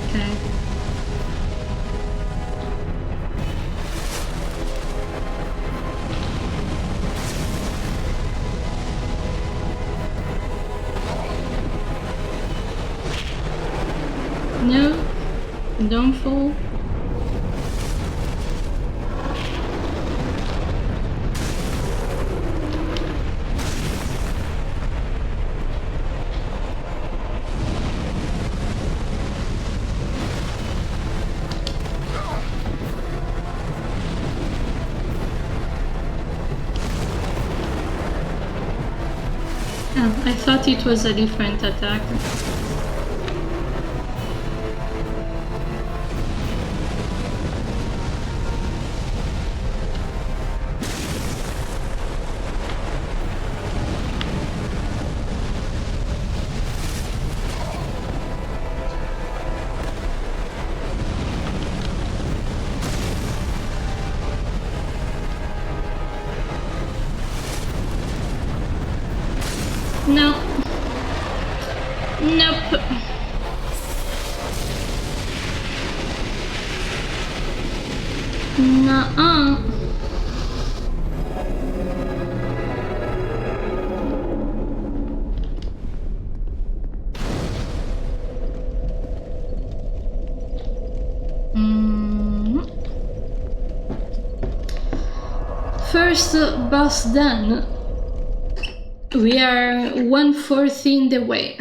Okay. No, don't fall. Oh, I thought it was a different attack. No. Nope. Nuh-uh. First boss done. We are 1/4 in the way.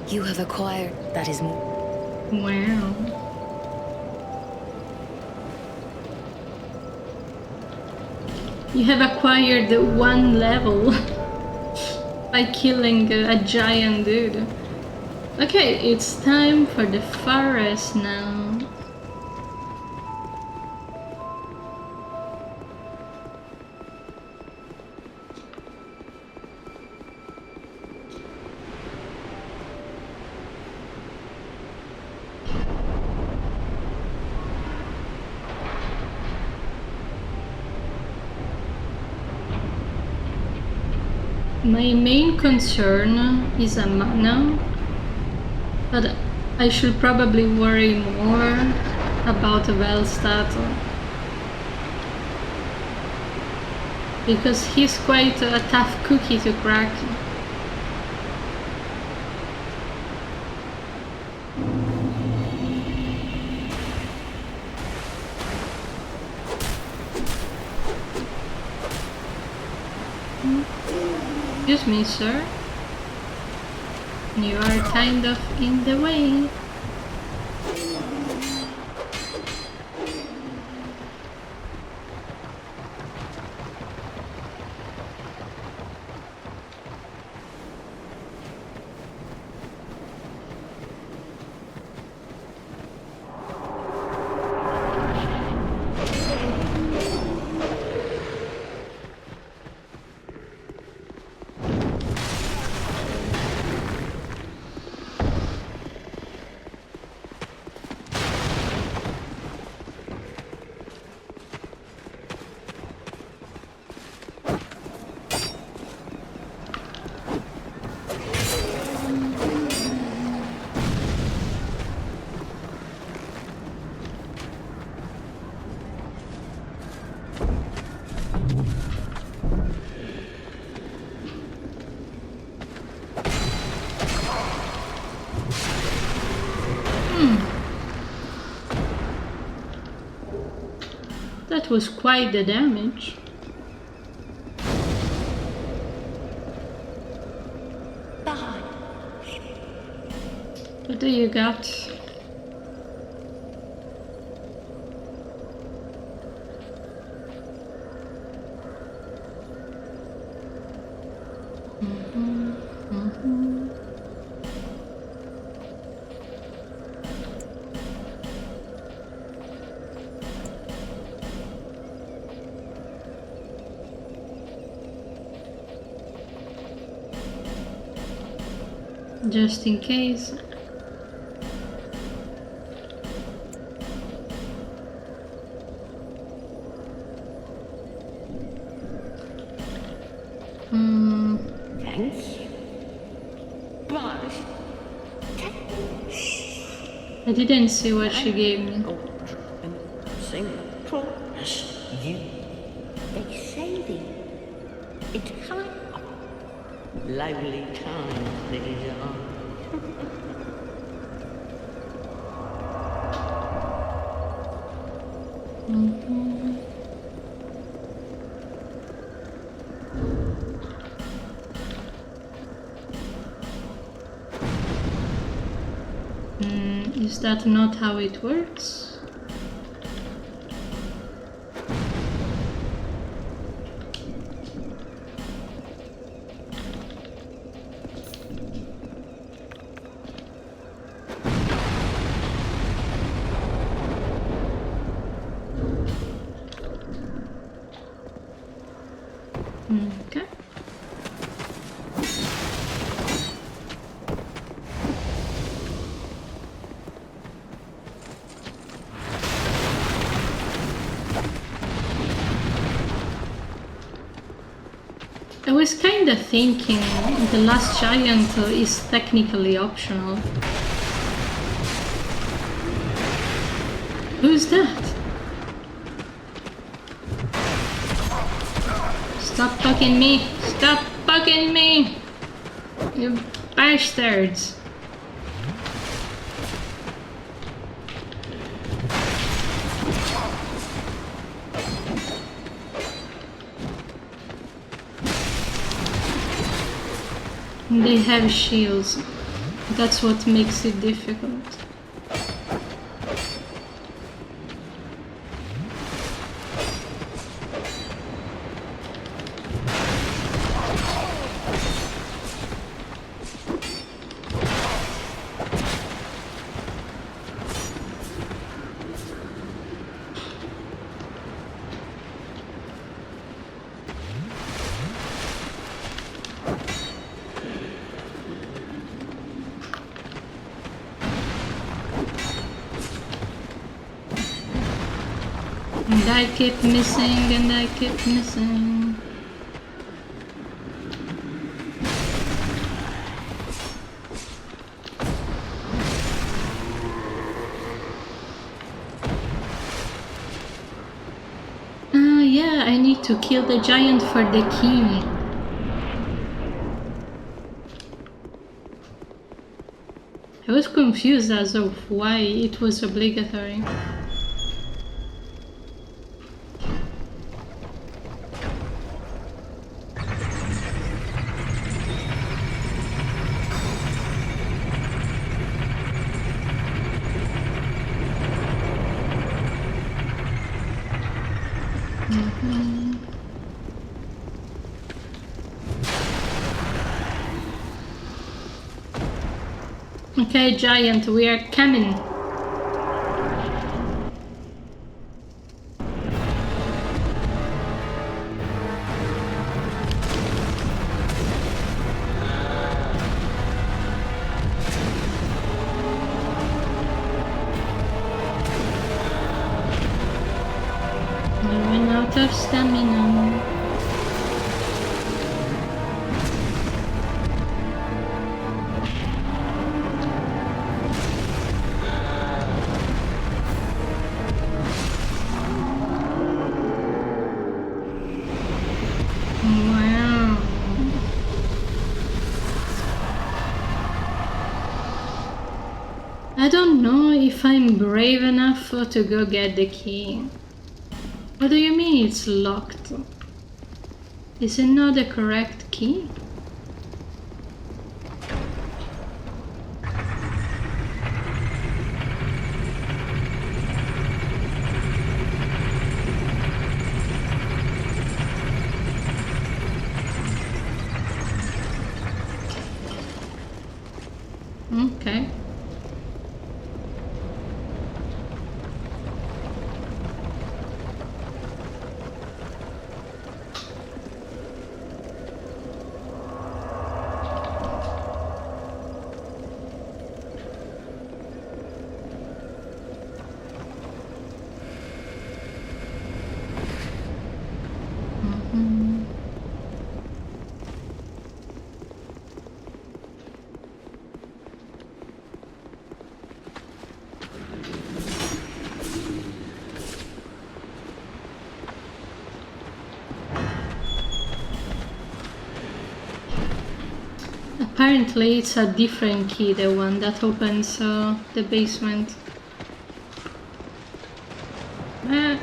You have acquired that is more. Wow. You have acquired 1 level by killing a giant dude. Okay, it's time for the forest now. My main concern is a mana, but I should probably worry more about Velstad, because he's quite a tough cookie to crack. Excuse me, sir. You are kind of in the way. That was quite the damage. What do you got? Just in case. Thanks. But I didn't see what she gave me. Singapore, you. They say the it's kind of lovely times these are. Is that not how it works? Okay. I was kinda thinking the last giant is technically optional. Who's that? Stop poking me! Stop poking me! You bastards! They have shields. That's what makes it difficult. And I keep missing, and I keep missing. Yeah, I need to kill the giant for the key. I was confused as of why it was obligatory. Okay, giant, we are coming. I ran out of stamina. Wow. I don't know if I'm brave enough to go get the key. What do you mean it's locked? Is it not the correct key? Okay. Apparently it's a different key, the one that opens the basement. Ah.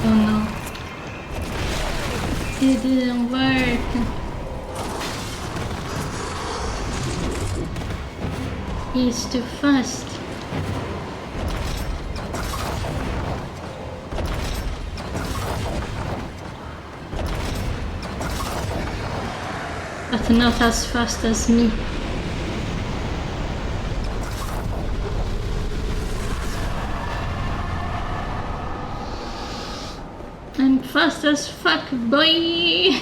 Oh no. It didn't work. He's too fast. But not as fast as me. I'm fast as fuck, boy!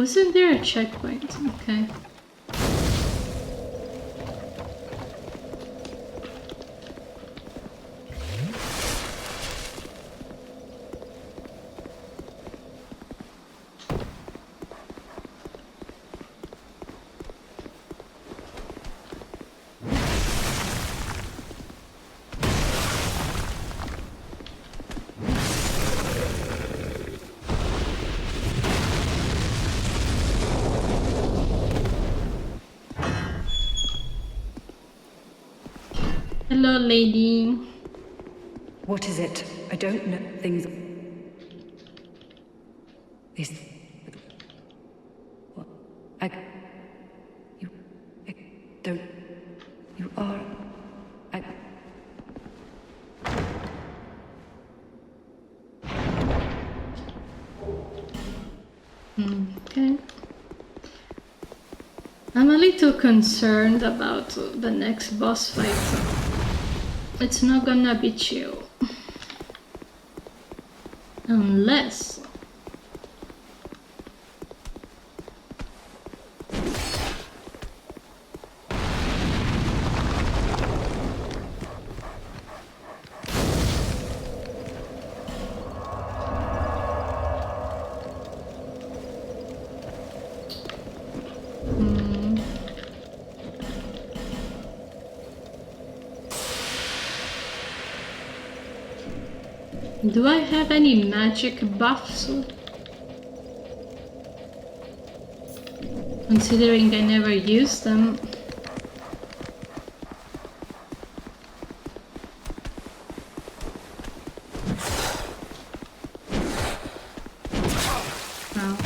Wasn't there a checkpoint? Okay. Hello, lady. What is it? I don't know things. Is. What? You. I don't. You are. I. Okay. I'm a little concerned about the next boss fight. It's not gonna be chill. Unless... Do I have any magic buffs? Considering I never used them. Wow.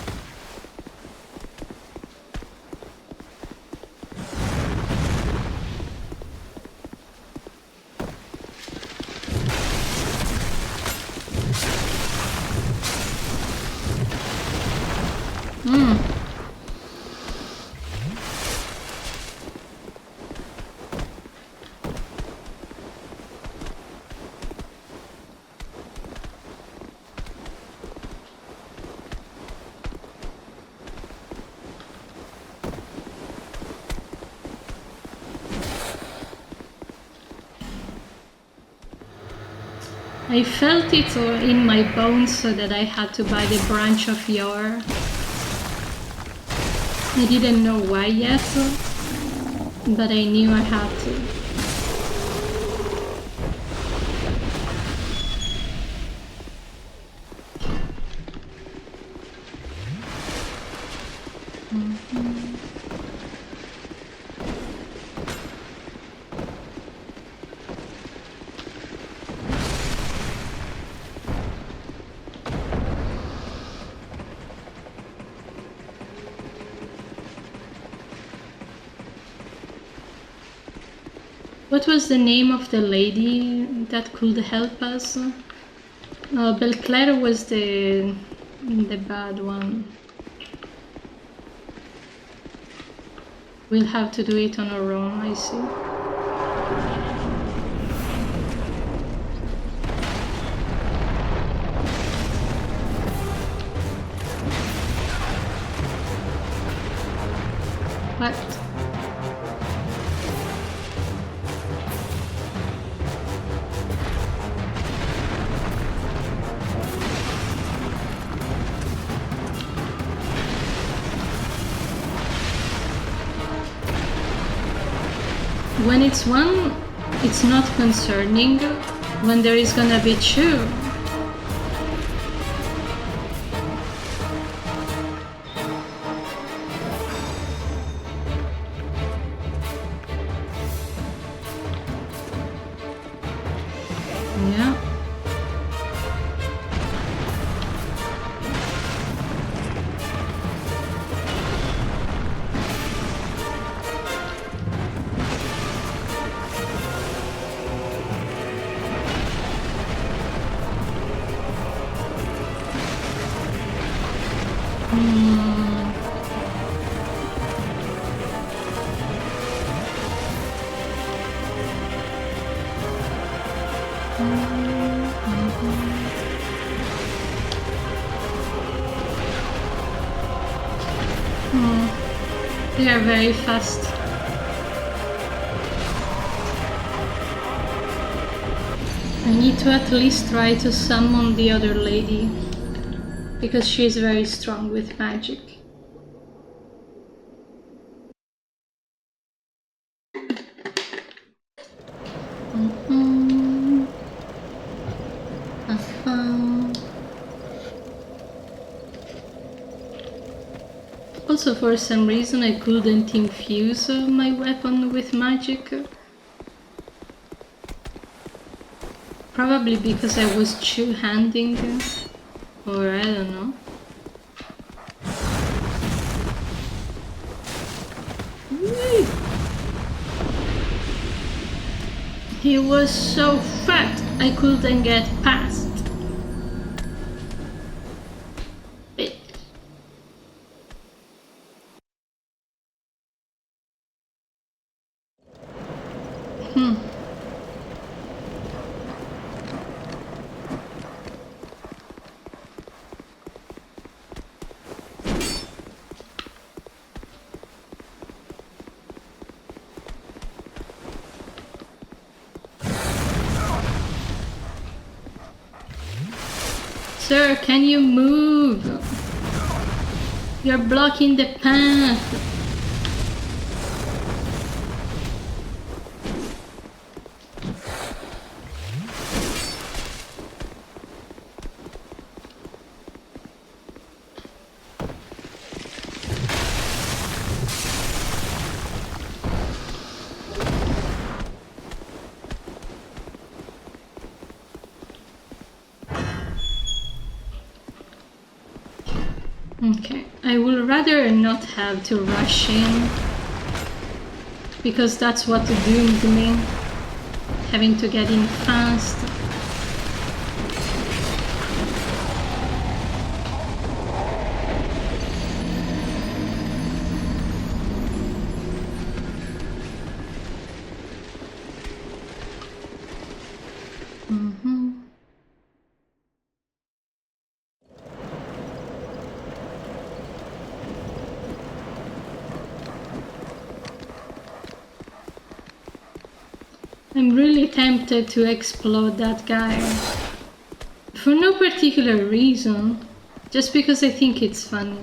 I felt it in my bones so that I had to buy the branch of yore. I didn't know why yet, but I knew I had to. What was the name of the lady that could help us? Belclaire was the bad one. We'll have to do it on our own, I see. What? When it's one, it's not concerning. When there is gonna be two. Yeah. They are very fast. I need to at least try to summon the other lady, because she is very strong with magic. Also, for some reason, I couldn't infuse my weapon with magic. Probably because I was two-handing, or I don't know. Whee! He was so fat, I couldn't get past. It. Sir, can you move? You're blocking the path. Okay, I would rather not have to rush in, because that's what doomed me, having to get in fast. I'm really tempted to explode that guy. For no particular reason, just because I think it's funny.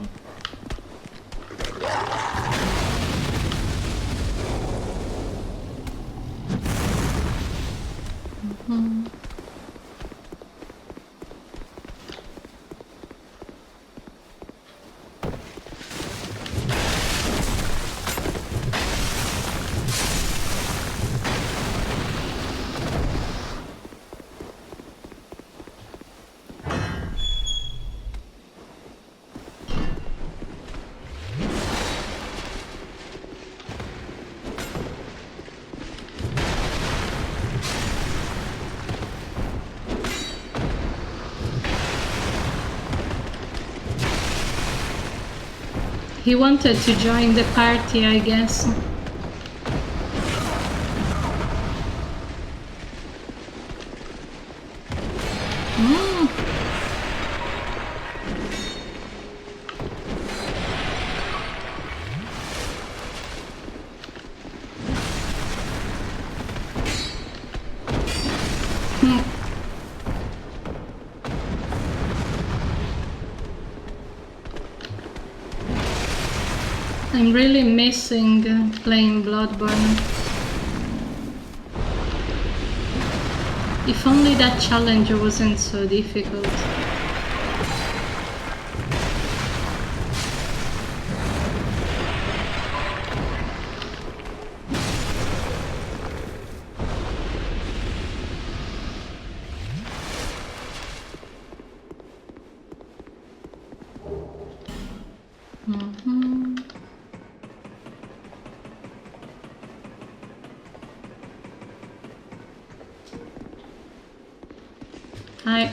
He wanted to join the party, I guess. I'm really missing playing Bloodborne. If only that challenge wasn't so difficult. Hi.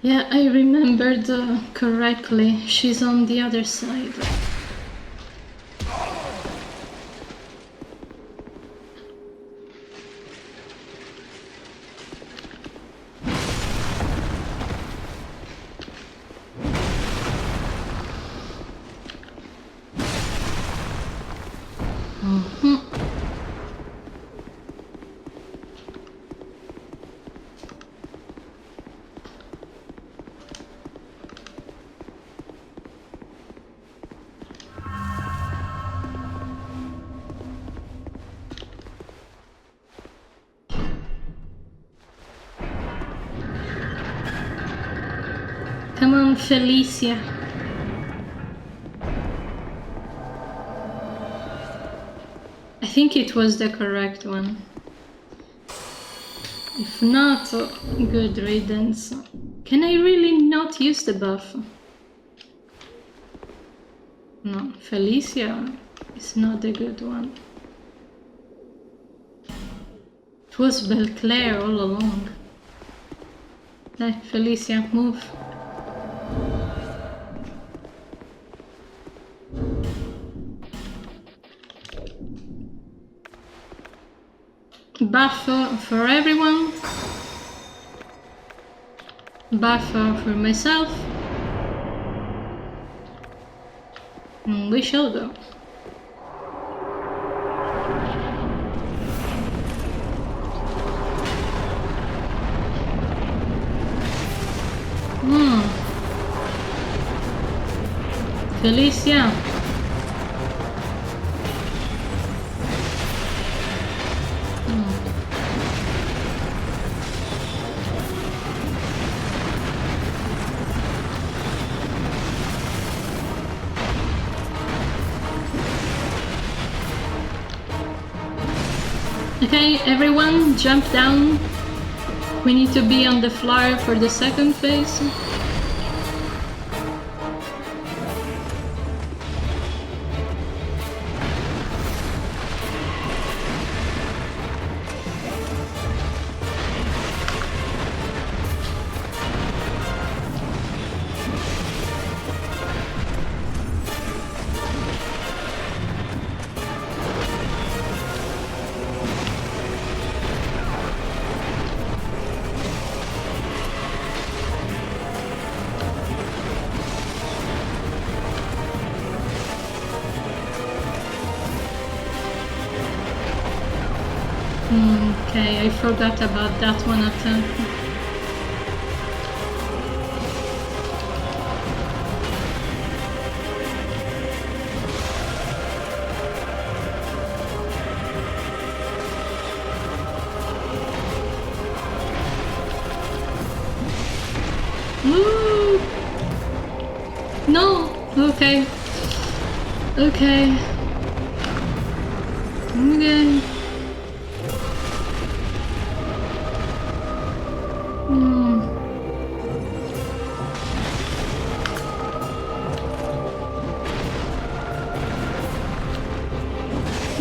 Yeah, I remembered correctly. She's on the other side. Come on, Felicia. I think it was the correct one. If not, good riddance. Can I really not use the buff? No, Felicia is not a good one. It was Belclair all along. Hey, Felicia, move. Buff for everyone. Buff for myself. We shall go. Felicia. Okay, everyone, jump down. We need to be on the floor for the second phase. Okay, I forgot about that one attack. Woo! No! Okay. Okay. Okay.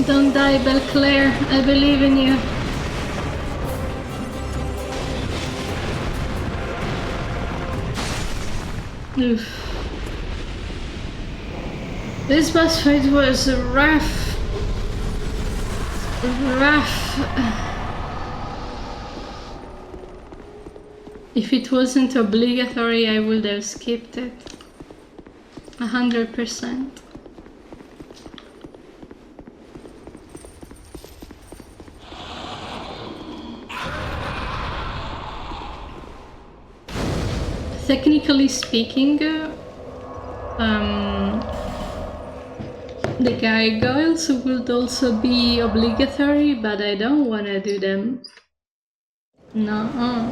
Don't die, Belclair. I believe in you. Oof. This boss fight was rough. If it wasn't obligatory, I would have skipped it. 100%. Technically speaking, the gargoyles would also be obligatory, but I don't want to do them. No.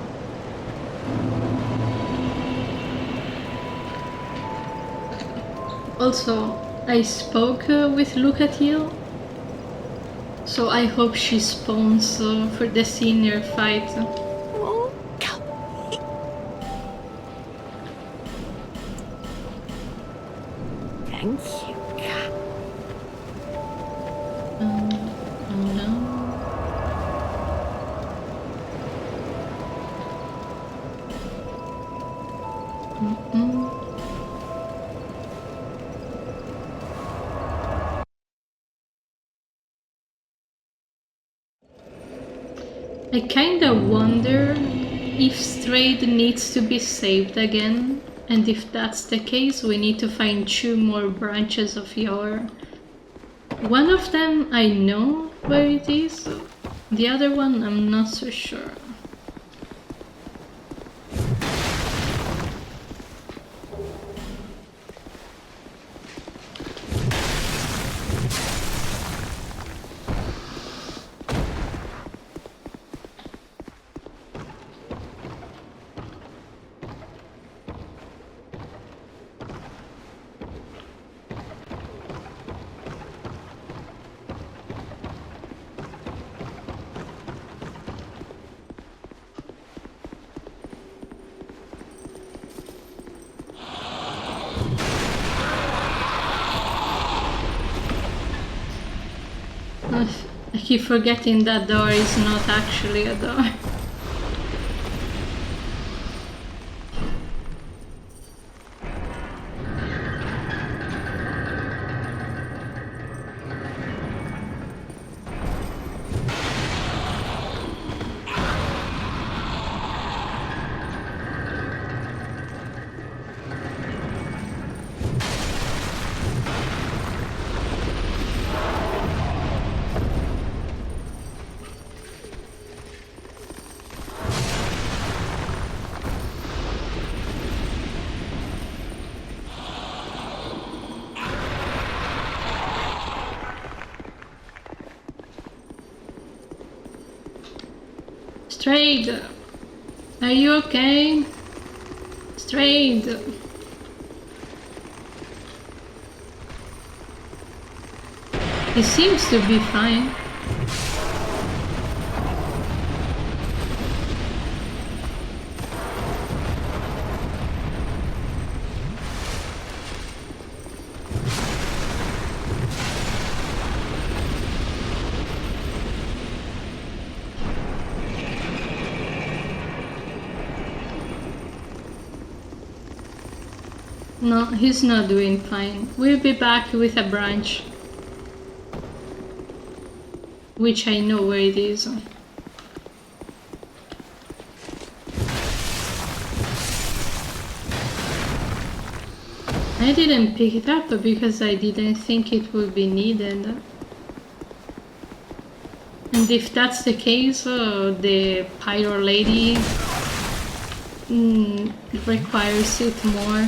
Also, I spoke with Lucatiel, so I hope she spawns for the senior fight. Oh, come. Thank you. Oh no. I kinda wonder if Strayed needs to be saved again, and if that's the case, we need to find 2 more branches of Yor. One of them I know where it is, the other one I'm not so sure. I keep forgetting that door is not actually a door. Strayed! Are you okay? Strayed! He seems to be fine. No, he's not doing fine. We'll be back with a branch. Which I know where it is. I didn't pick it up because I didn't think it would be needed. And if that's the case, the pyro lady requires it more.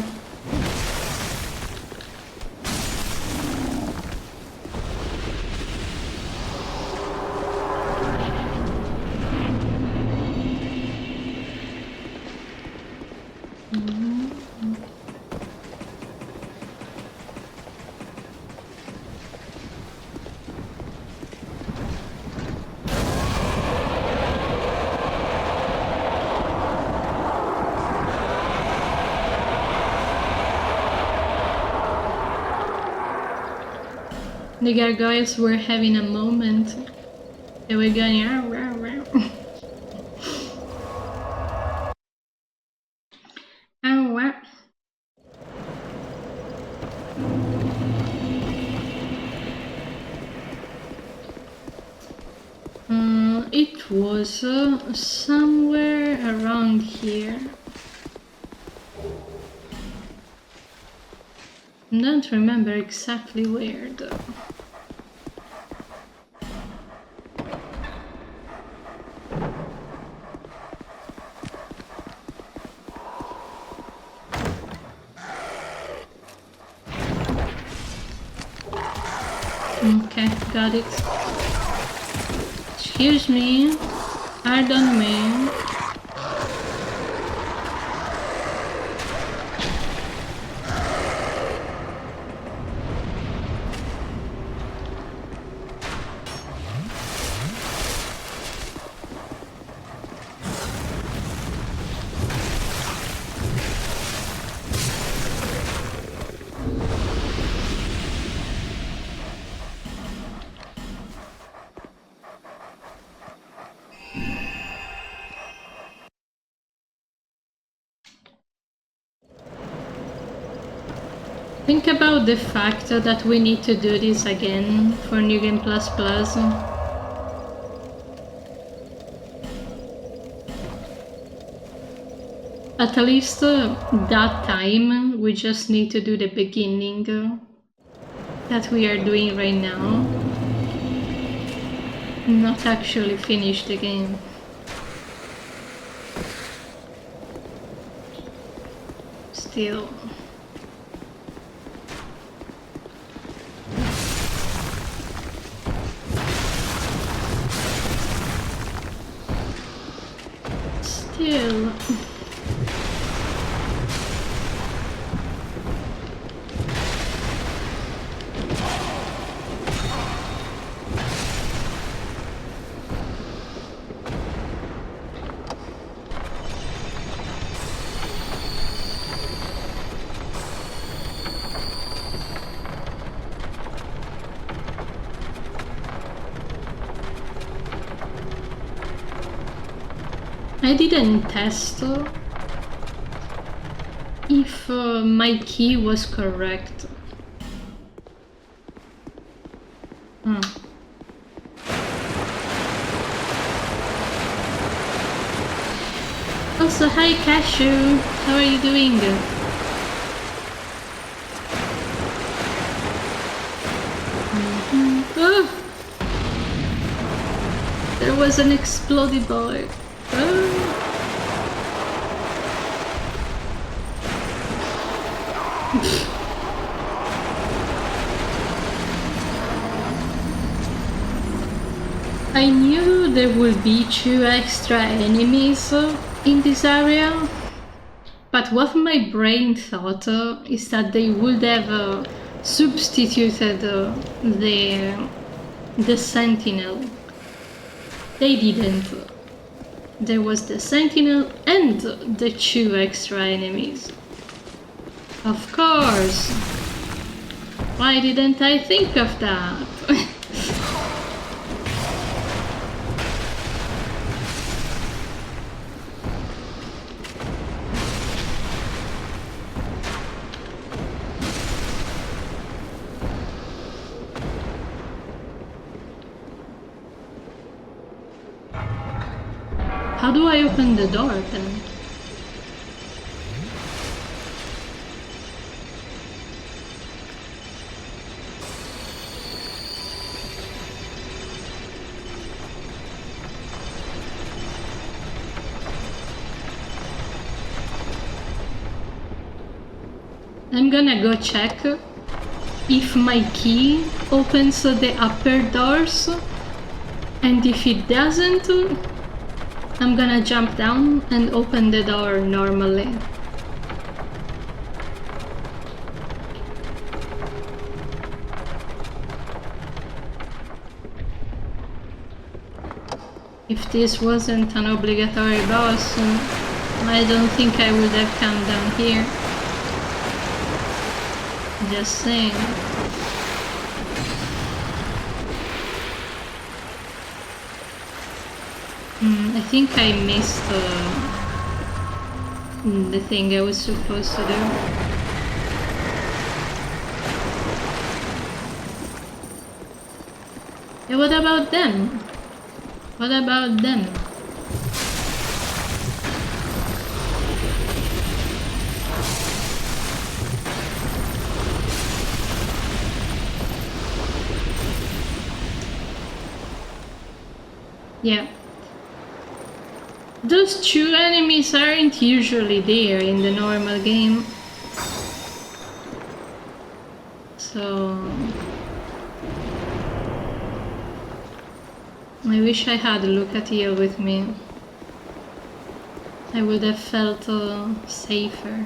The gargoyles were having a moment. They were going It was somewhere around here. I don't remember exactly where though. Okay, got it. Excuse me. Pardon me. Think about the fact that we need to do this again for New Game Plus Plus. At least that time, we just need to do the beginning that we are doing right now. Not actually finish the game. Still. Still. I didn't test if my key was correct. Also, hi Cashew, how are you doing? Oh! There was an exploded boy. Oh. I knew there would be 2 extra enemies in this area, but what my brain thought is that they would have substituted the sentinel. They didn't. There was the sentinel and the 2 extra enemies. Of course! Why didn't I think of that? How do I open the door then? I'm gonna go check if my key opens the upper doors, and if it doesn't, I'm gonna jump down and open the door normally. If this wasn't an obligatory boss, I don't think I would have come down here. Just saying. I think I missed the thing I was supposed to do. Yeah, what about them? What about them? Yeah. Those 2 enemies aren't usually there in the normal game. So I wish I had Lucatia with me. I would have felt safer.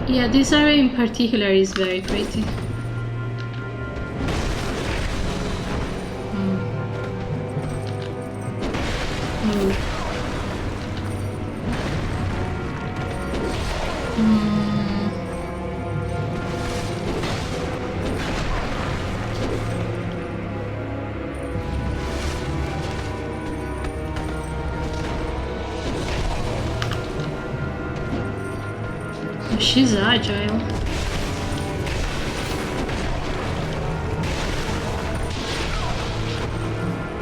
Yeah, this area in particular is very pretty. She's agile.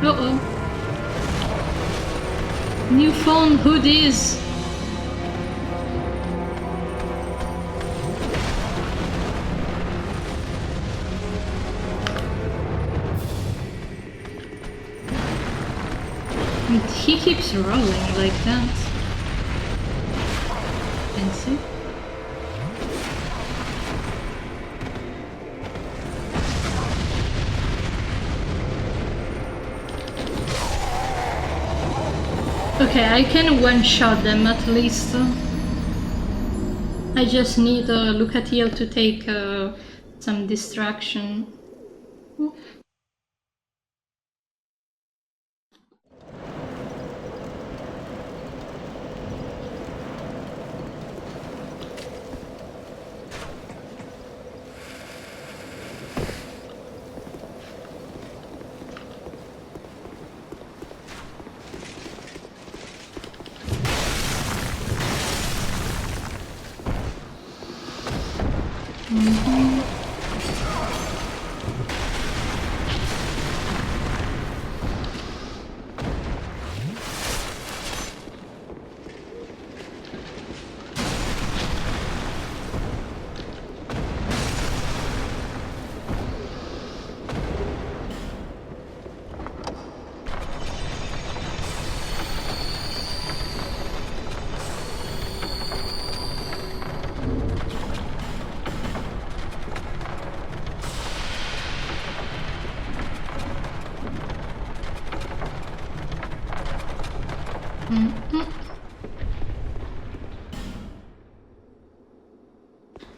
Uh-oh. New phone, who this? And he keeps rolling like that. Fancy. Okay, I can one-shot them at least. I just need Lucatiel to take some distraction.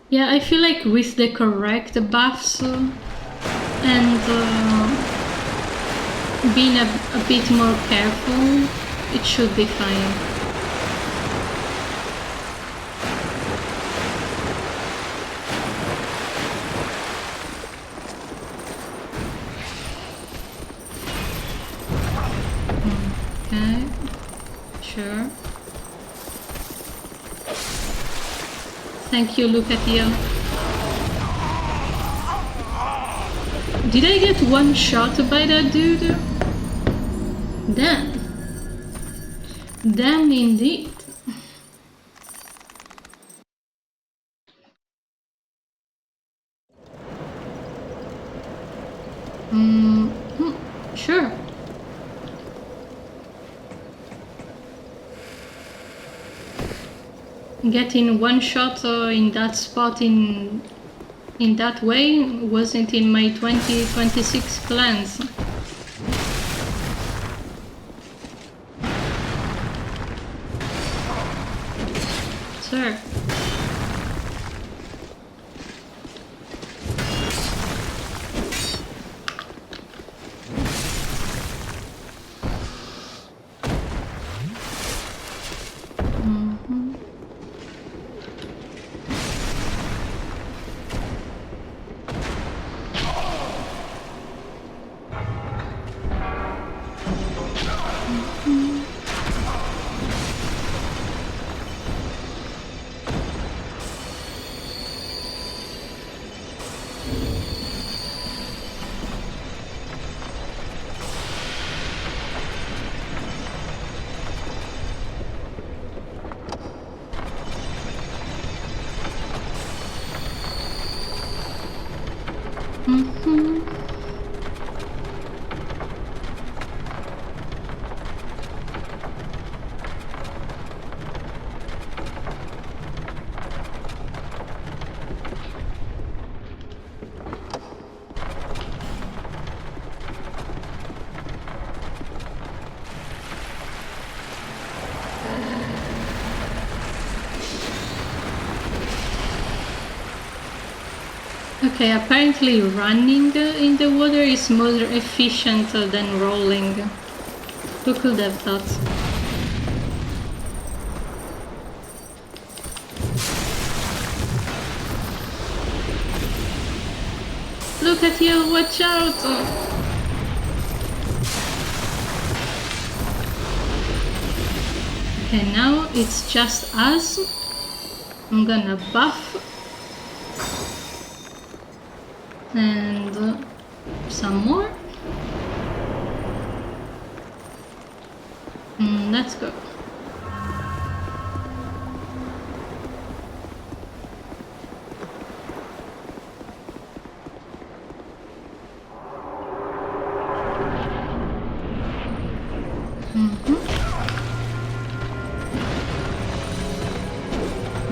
Yeah, I feel like with the correct buffs and being a bit more careful, it should be fine. Okay, sure. Thank you, Lucatiel. Did I get one shot by that dude? Damn. Damn indeed. Sure. Getting one shot in that spot in that way wasn't in my 2026 plans. Sir. Okay, apparently running in the water is more efficient than rolling. Who could have thought? Look at you, watch out! Okay, now it's just us. I'm gonna buff. And some more. Let's go.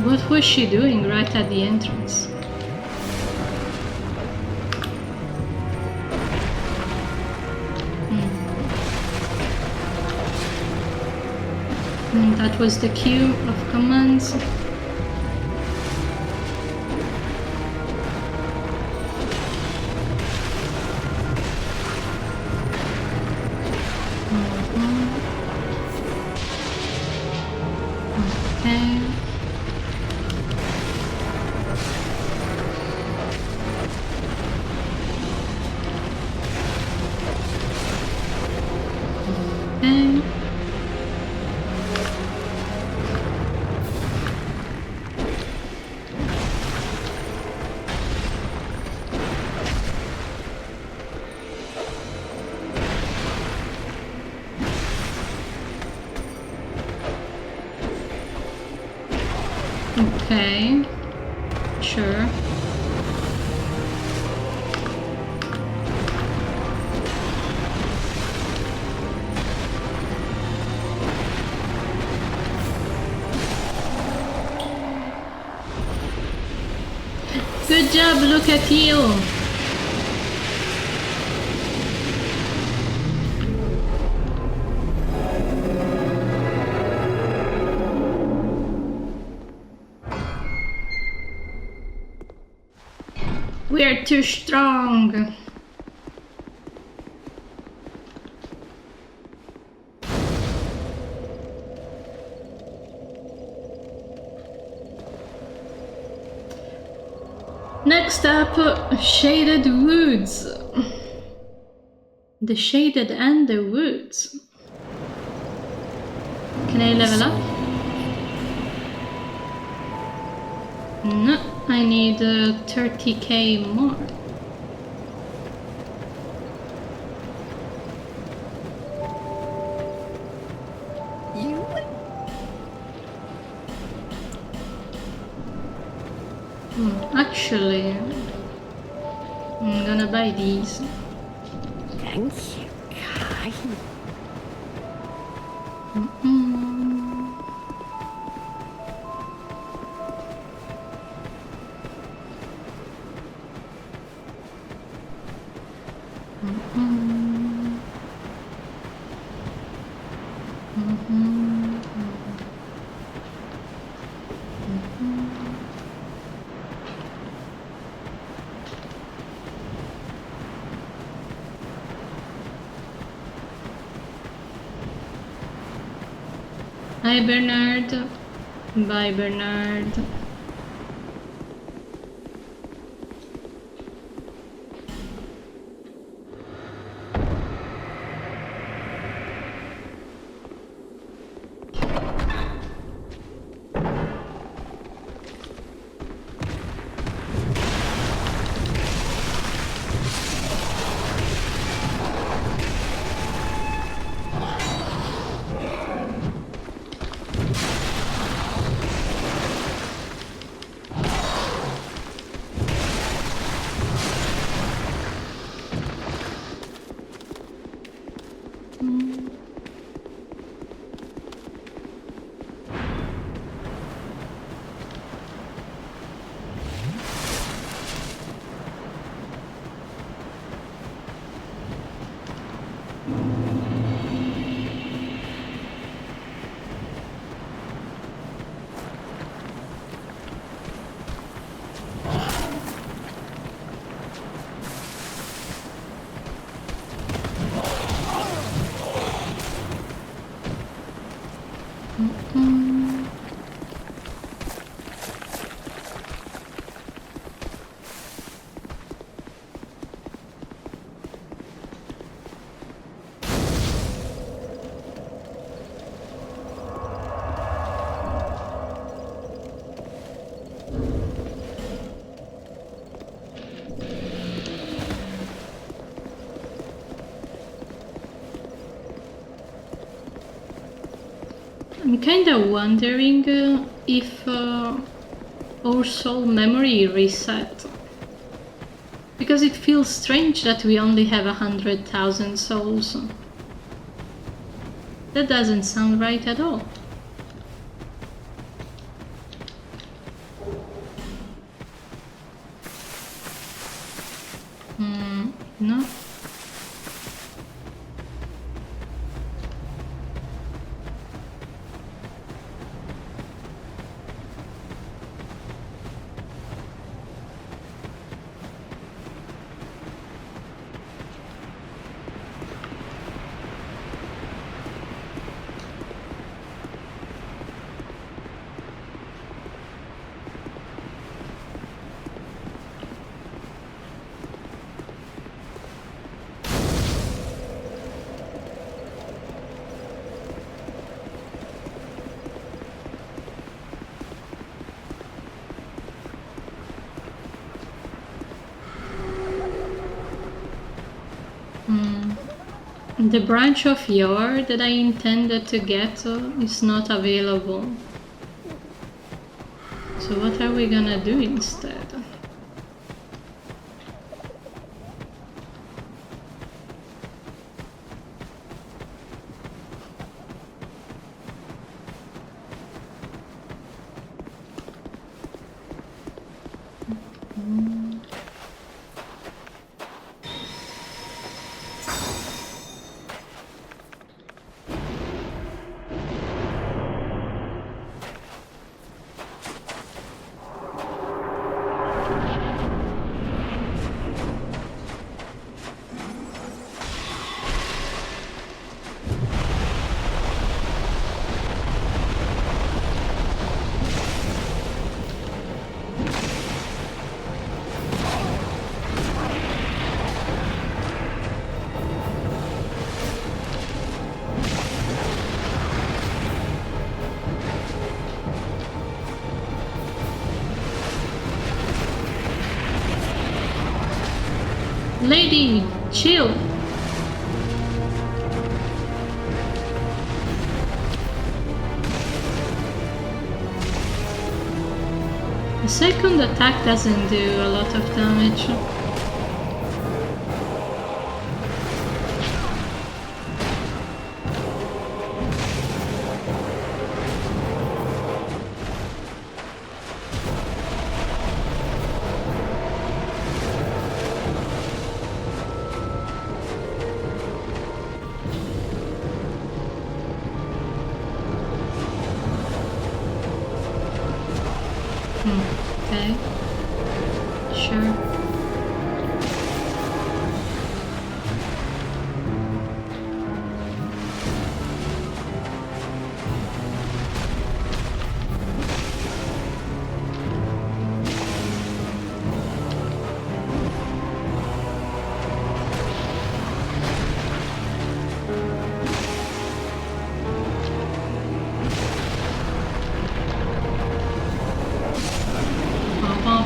What was she doing right at the entrance? That was the queue of commands. Okay. Okay. Okay, sure. Good job, look at you! We're too strong! Next up, Shaded Woods. The Shaded and the Woods. Can I level up? No, I need 30k more. You? Actually, I'm gonna buy these. Thank you, kind. Hi Bernard. Bye Bernard. I'm kinda wondering if our soul memory reset. Because it feels strange that we only have 100,000 souls. That doesn't sound right at all. No. The branch of Yor that I intended to get is not available. So what are we gonna do instead? Lady, chill! The second attack doesn't do a lot of damage. Okay. Sure.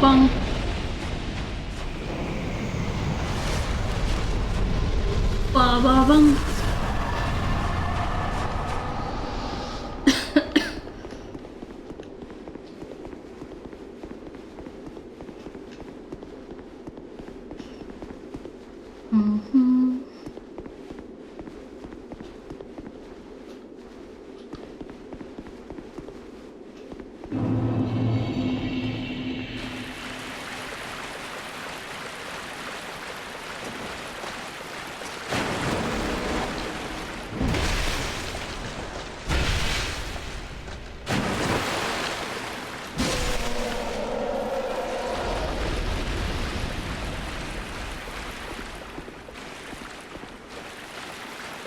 Bong. Ba ba bang.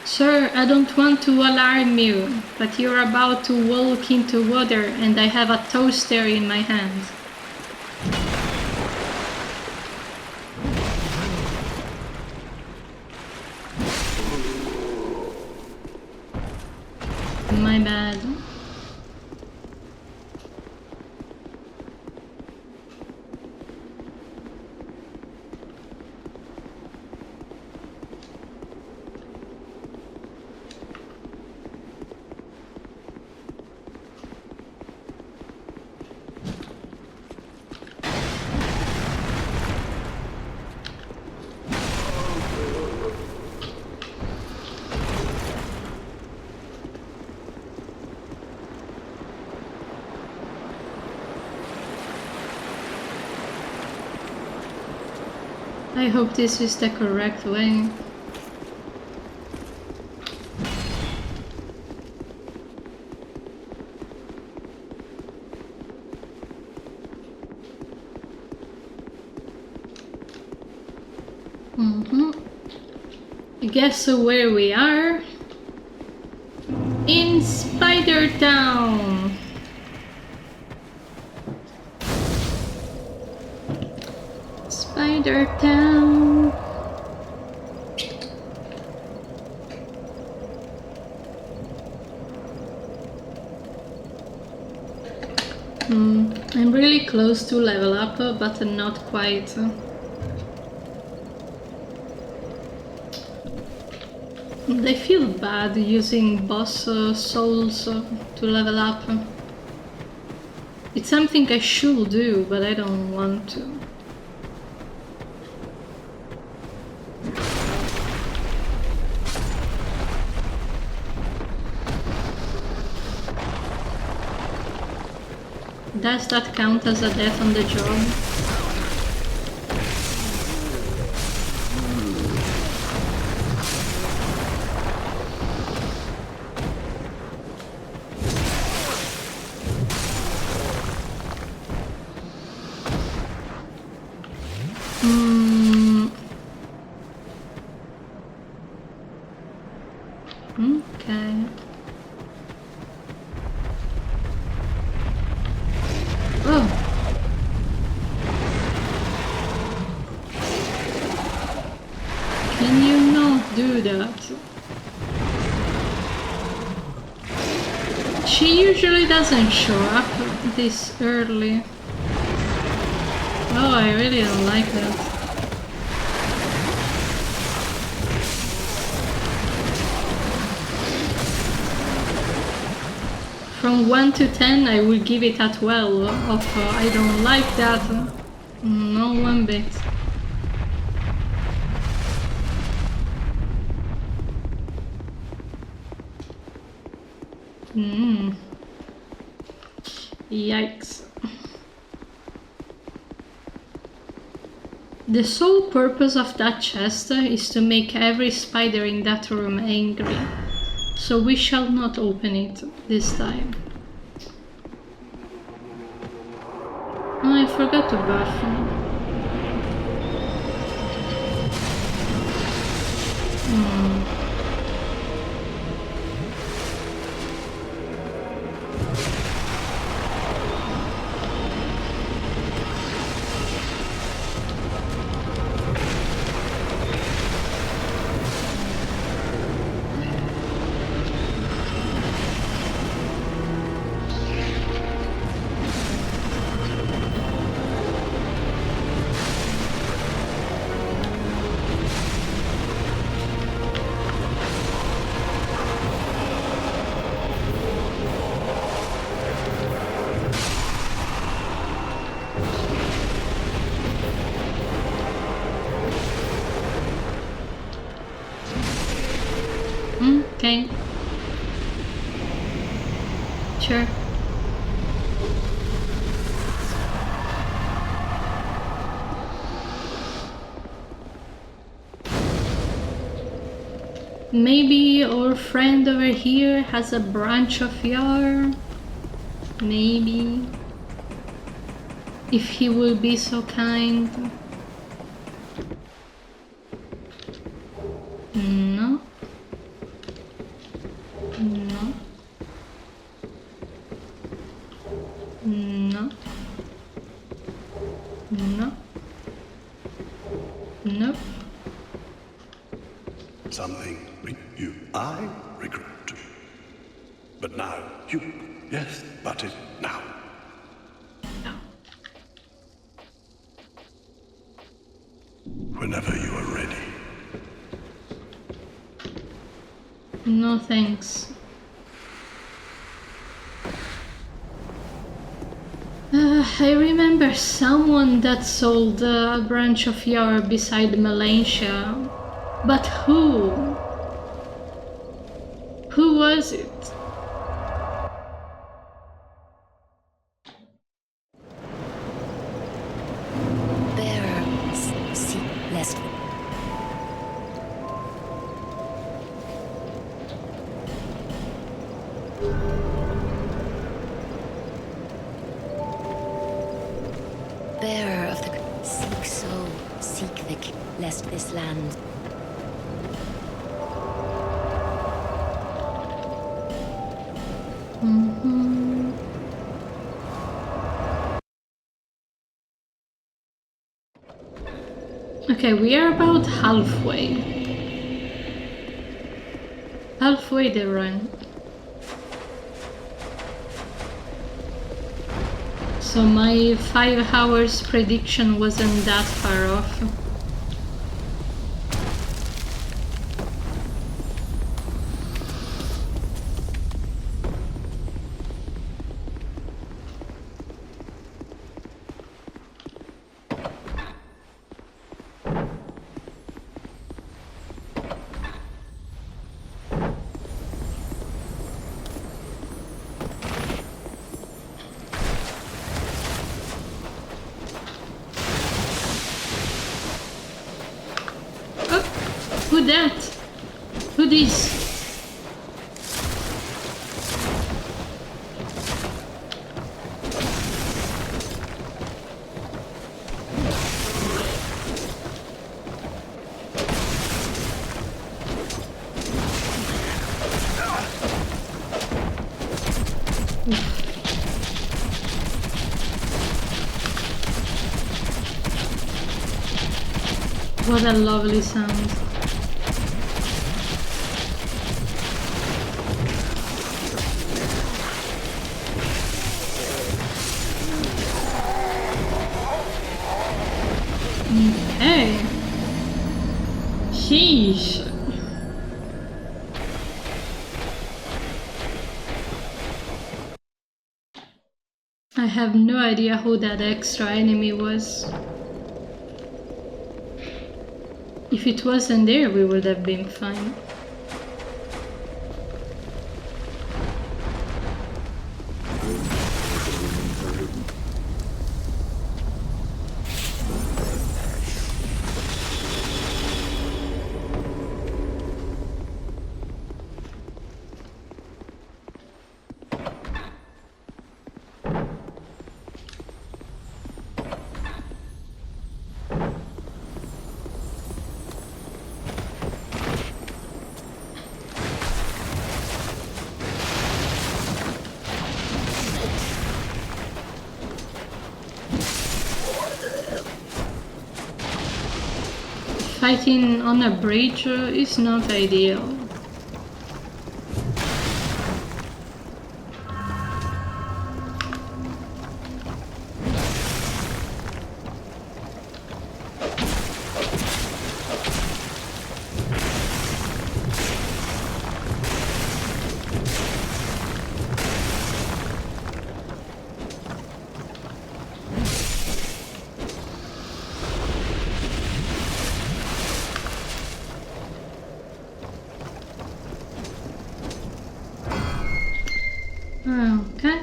Sir, I don't want to alarm you, but you're about to walk into water and I have a toaster in my hand. My bad. I hope this is the correct way. Guess where we are? In Spider Town! Spider Town! I'm really close to level up, but not quite. I feel bad using boss souls to level up. It's something I should do, but I don't want to. Does that count as a death on the job? Okay. Oh. Can you not do that? She usually doesn't show up this early. Oh, I really don't like that. From 1 to 10, I will give it a 12 of I don't like that. No one bit. Yikes. The sole purpose of that chest is to make every spider in that room angry. So we shall not open it this time. Oh, I forgot to bathroom. Okay. Sure. Maybe our friend over here has a branch of yar. Maybe. If he will be so kind. No. No. No. No. Nope. Something I regret. But now, you, yes, but it now. No. Whenever you are ready. No thanks. I remember someone that sold a branch of yar beside Malaysia. But who? Who was it? There are less Bearer of the seek soul, seek the lest this land. Okay, we are about halfway. Halfway the run. So my 5 hours prediction wasn't that far off. Who that? Who this? What a lovely sound. Okay. Sheesh. I have no idea who that extra enemy was. If it wasn't there, we would have been fine. Fighting on a bridge is not ideal. Okay.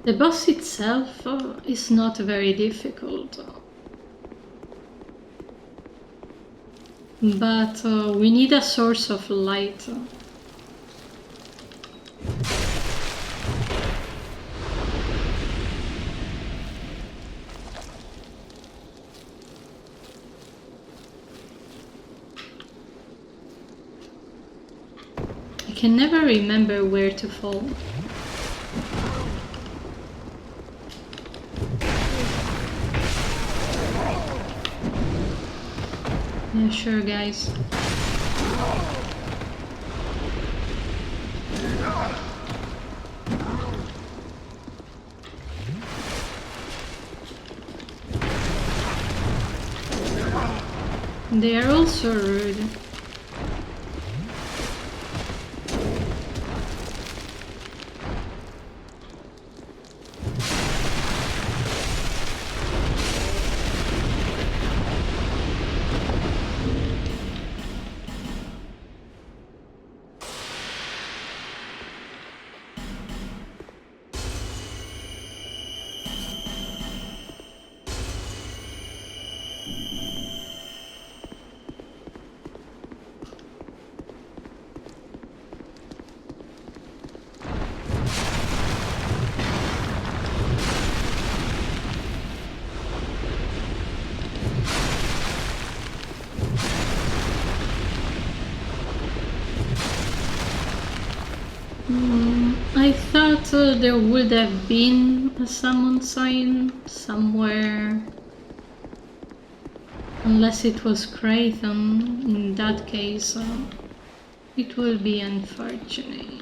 The boss itself is not very difficult, but we need a source of light. can never remember where to fall. Yeah, sure, guys. They are also rude. I thought there would have been a summon sign somewhere. Unless it was Krathon, in that case, it will be unfortunate.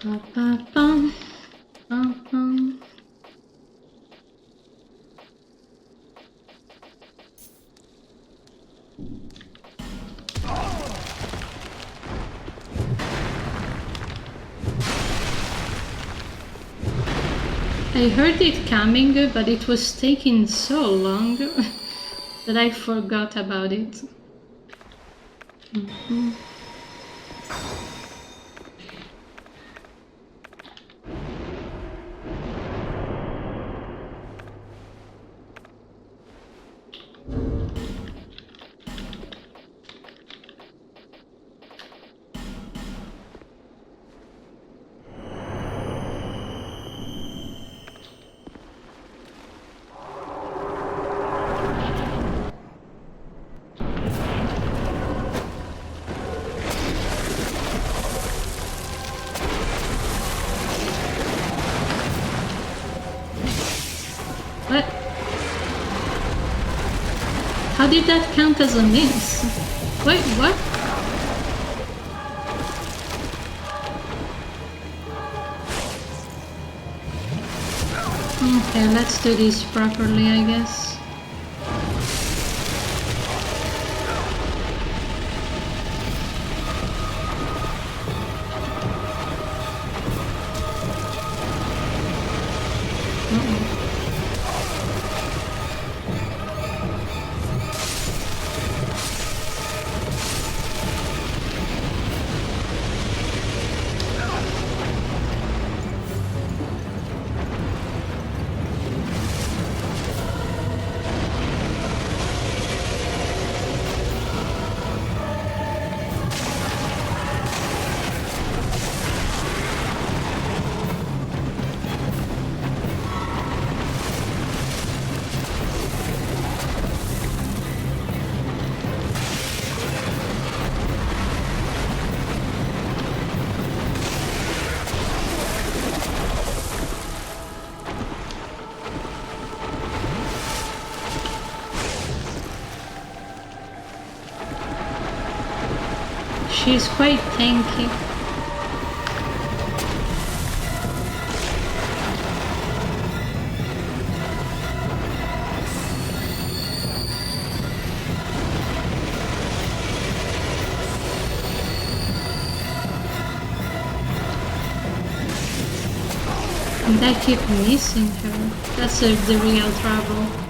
Ba-ba-bum, bum-bum. I heard it coming, but it was taking so long that I forgot about it. What? How did that count as a miss? Wait, what? Okay, let's do this properly, I guess. She's quite tanky. And I keep missing her. That's the real trouble.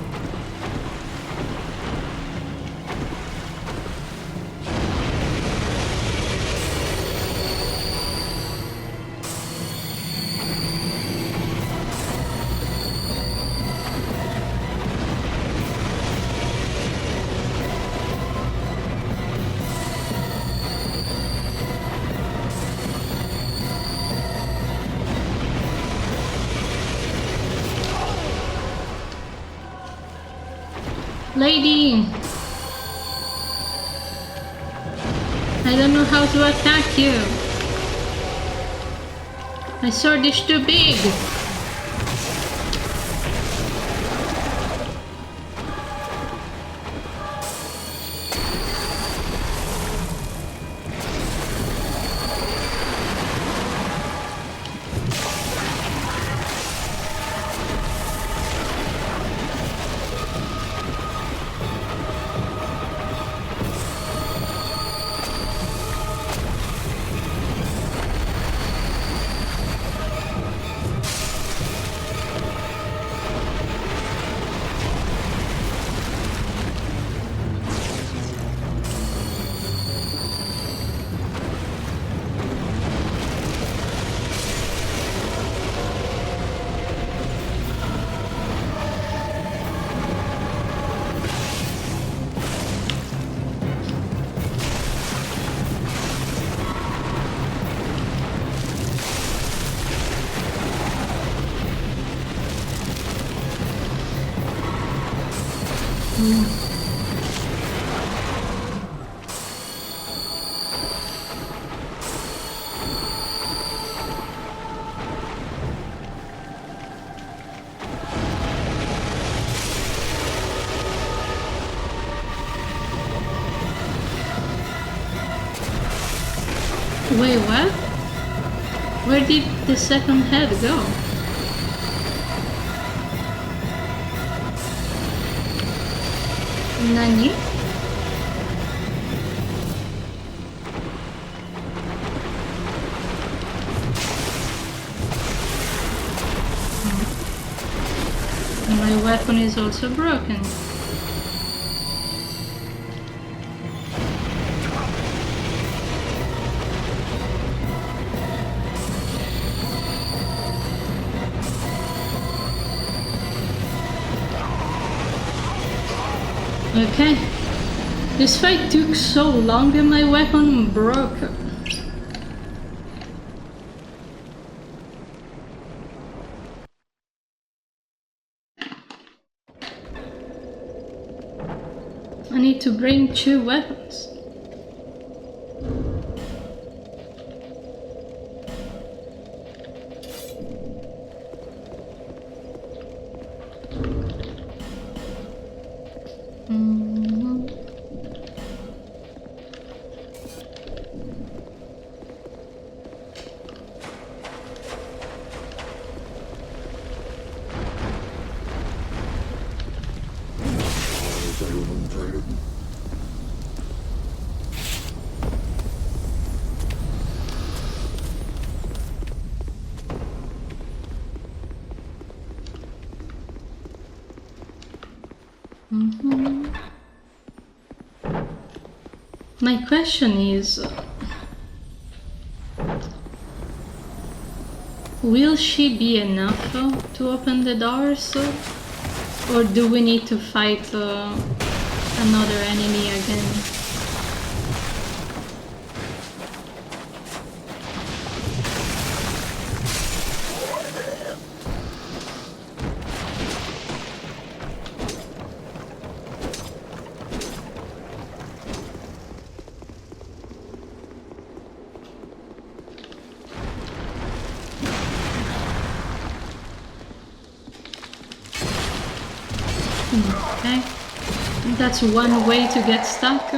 Lady! I don't know how to attack you. My sword is too big. Wait, what? Where did the second head go? Nani? My weapon is also broken. Okay. This fight took so long and my weapon broke. I need to bring 2 weapons. My question is, will she be enough to open the doors? Or do we need to fight another enemy again? Okay, that's one way to get stuck.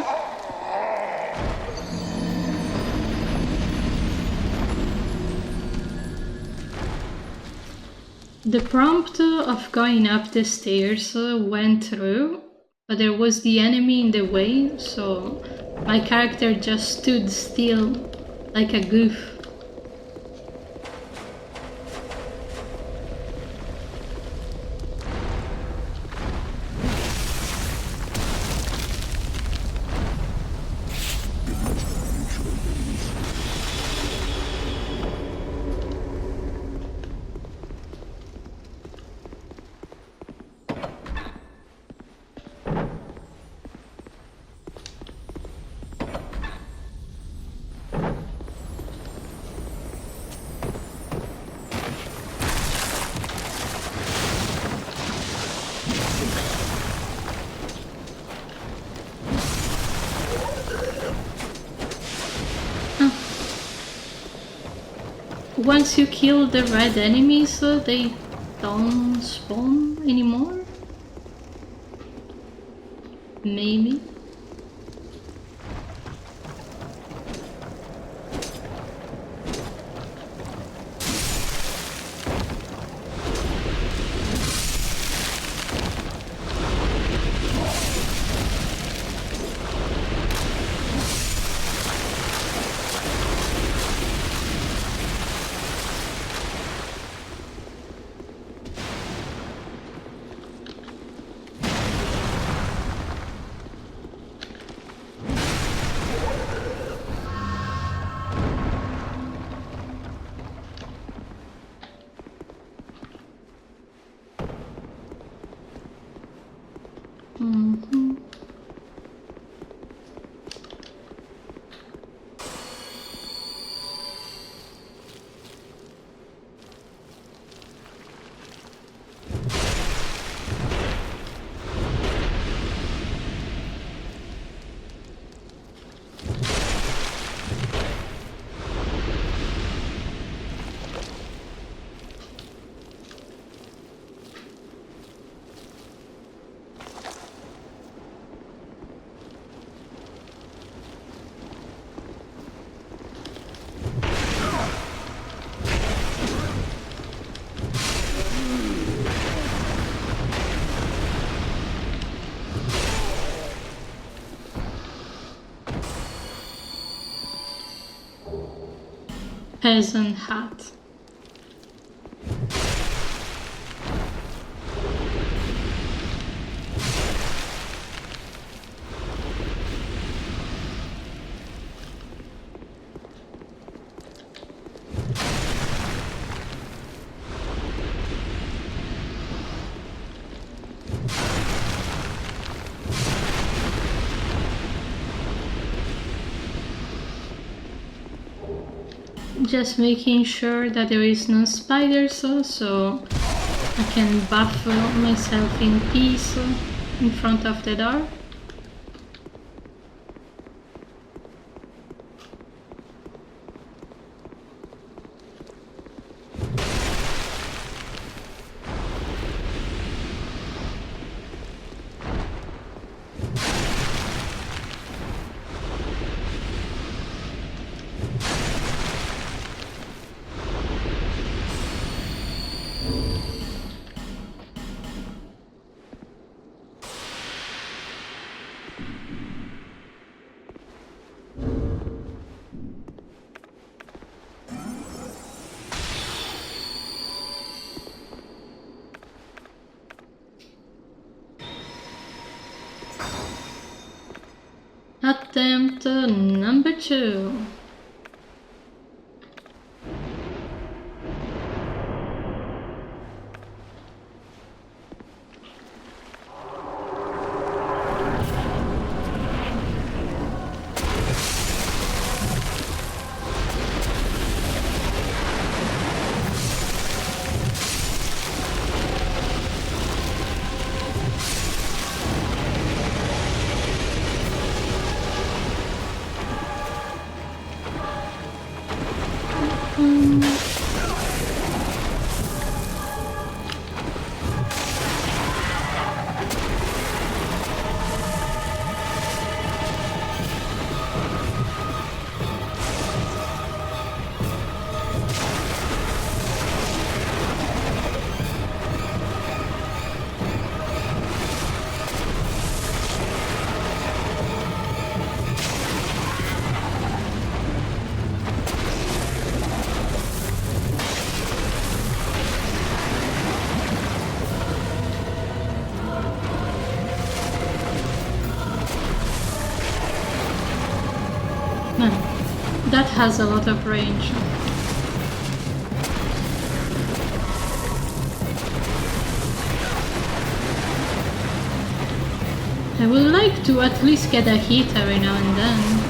The prompt of going up the stairs went through, but there was the enemy in the way, so my character just stood still like a goof. once you kill the red enemies, they don't spawn anymore? Maybe? Peasant hat. Just making sure that there is no spiders, so I can buff myself in peace in front of the door. Attempt number 2. That has a lot of range. I would like to at least get a hit every now and then.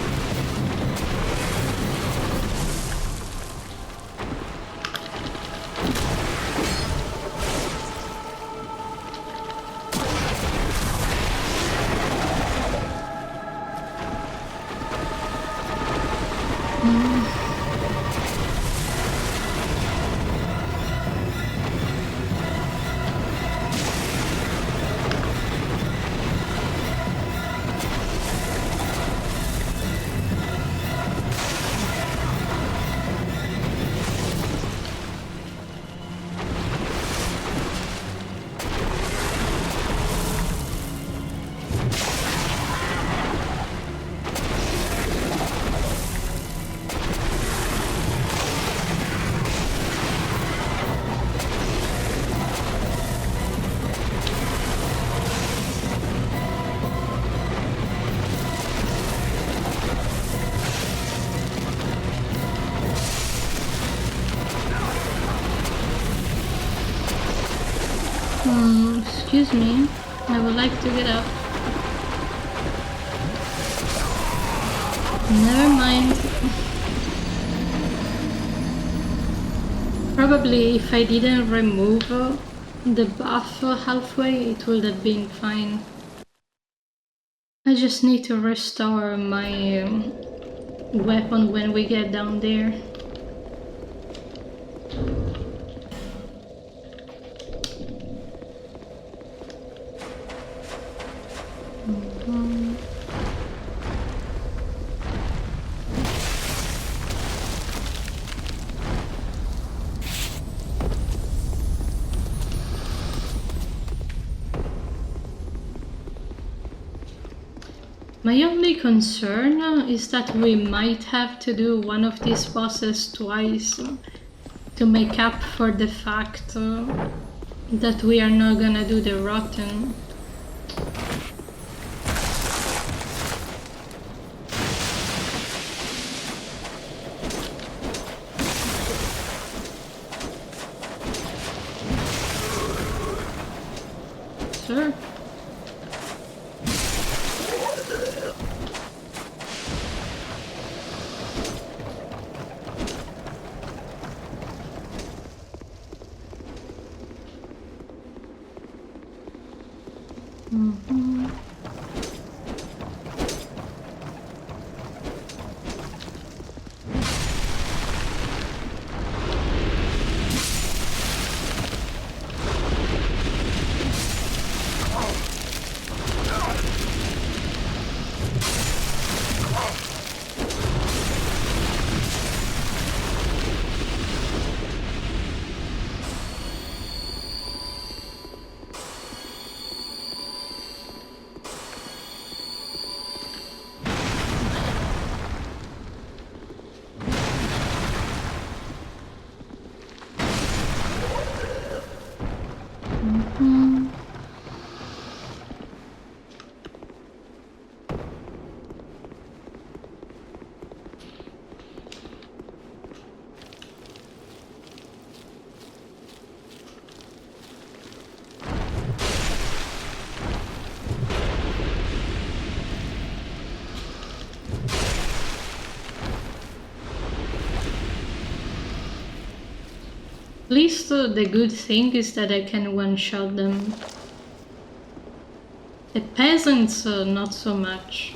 Excuse me, I would like to get up. Never mind. Probably if I didn't remove the buff halfway, it would have been fine. I just need to restore my weapon when we get down there. My only concern is that we might have to do one of these bosses twice to make up for the fact that we are not gonna do the rotten. Sure. At least the good thing is that I can one-shot them. The peasants, not so much.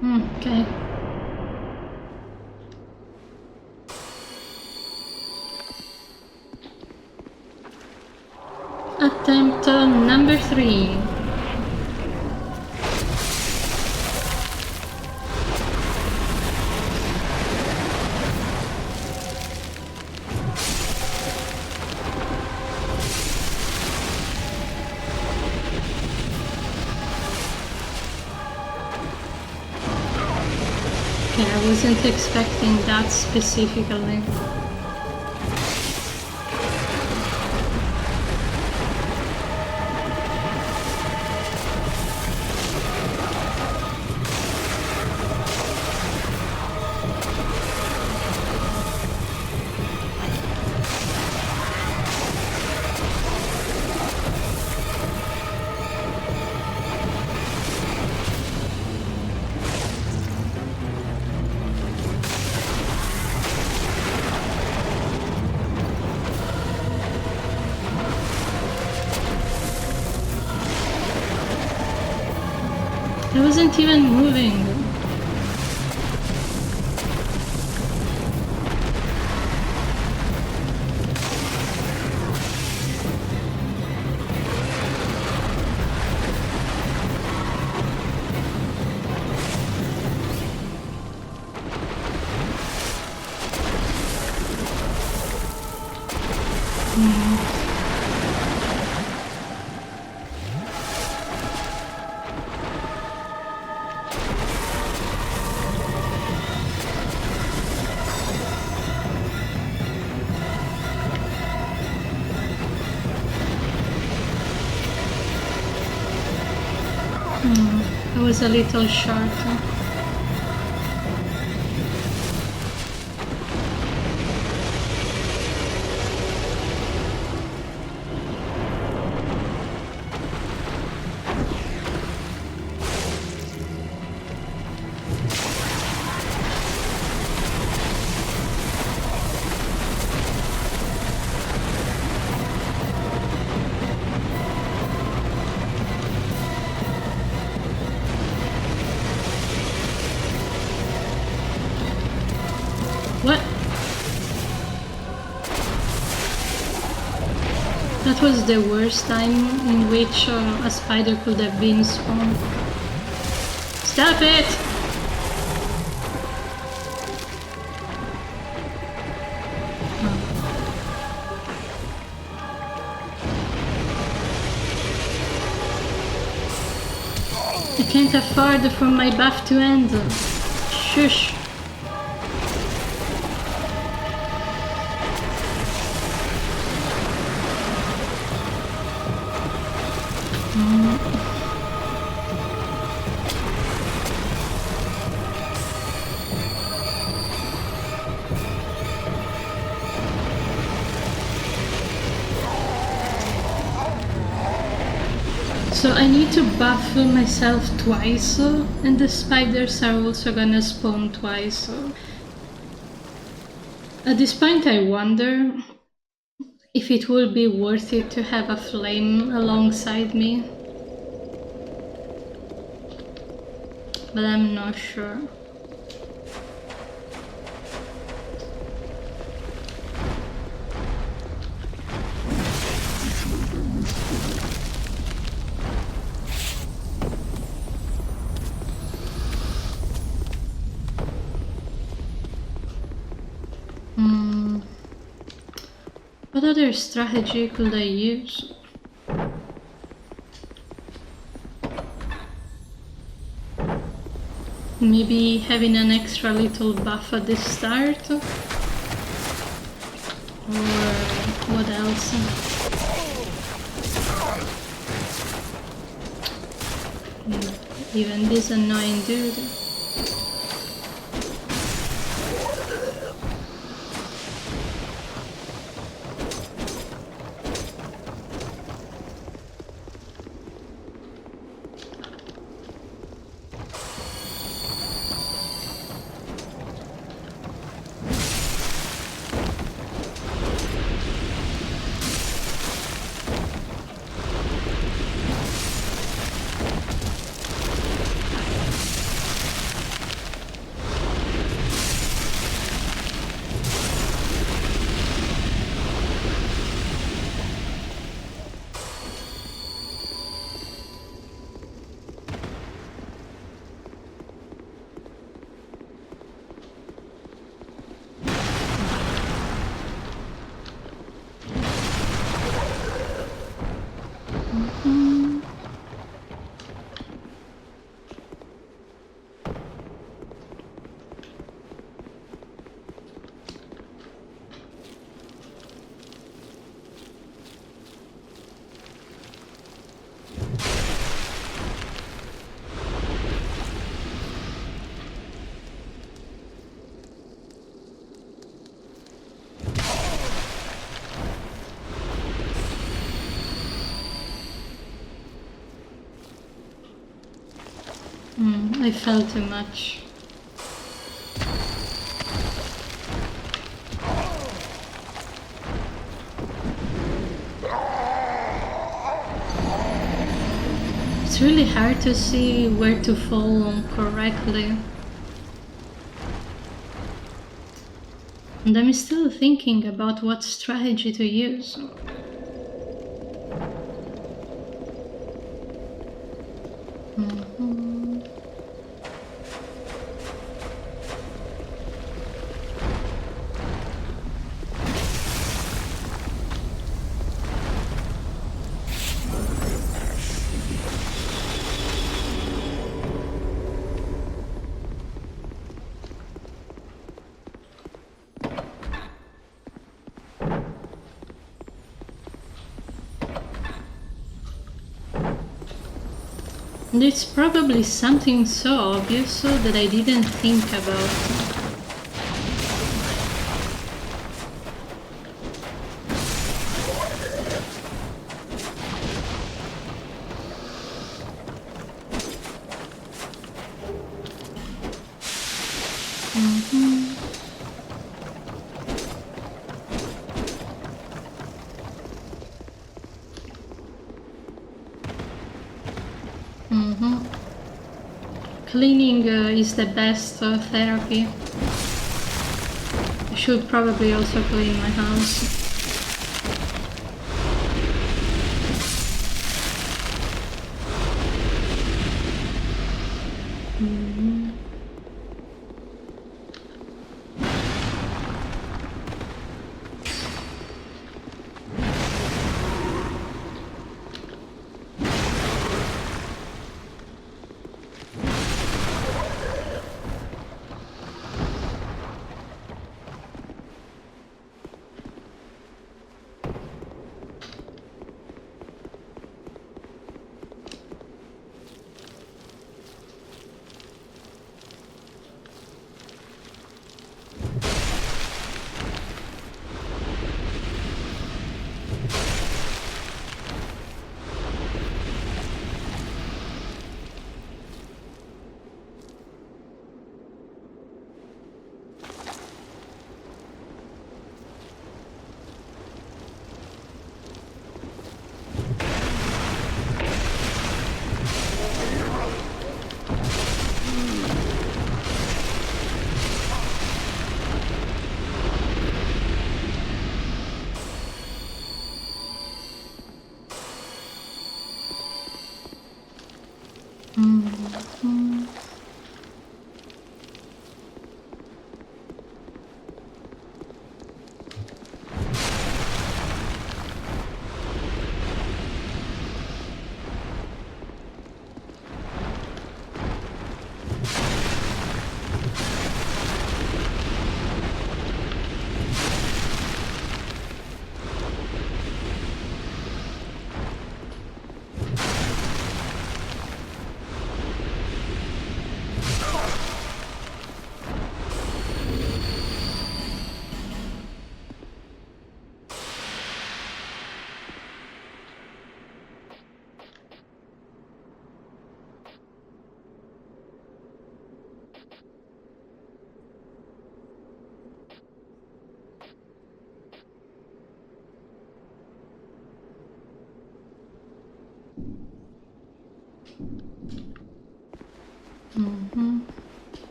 Okay. Attempt number 3. I wasn't expecting that specifically. I wasn't even moving. I was a little short. What? That was the worst time in which a spider could have been spawned. Stop it! I can't afford for my buff to end. Shush. So I need to buff myself twice, and the spiders are also gonna spawn twice. At this point I wonder if it will be worth it to have a flame alongside me. But I'm not sure. What other strategy could I use? Maybe having an extra little buff at the start? Or what else? Even this annoying dude. I fell too much. It's really hard to see where to fall correctly. And I'm still thinking about what strategy to use. And it's probably something so obvious that I didn't think about. Cleaning is the best therapy. I should probably also clean my house.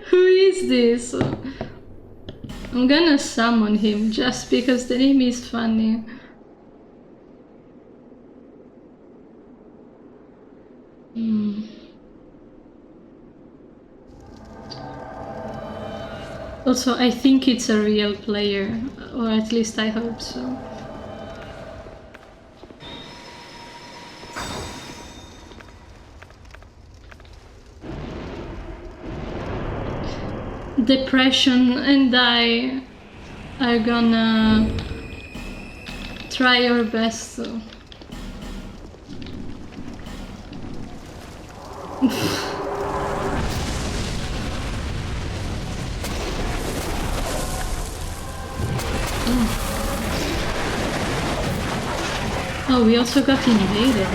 Who is this? I'm gonna summon him just because the name is funny. Also, I think it's a real player, or at least I hope so. Depression and I are gonna try our best. Oh, we also got invaded.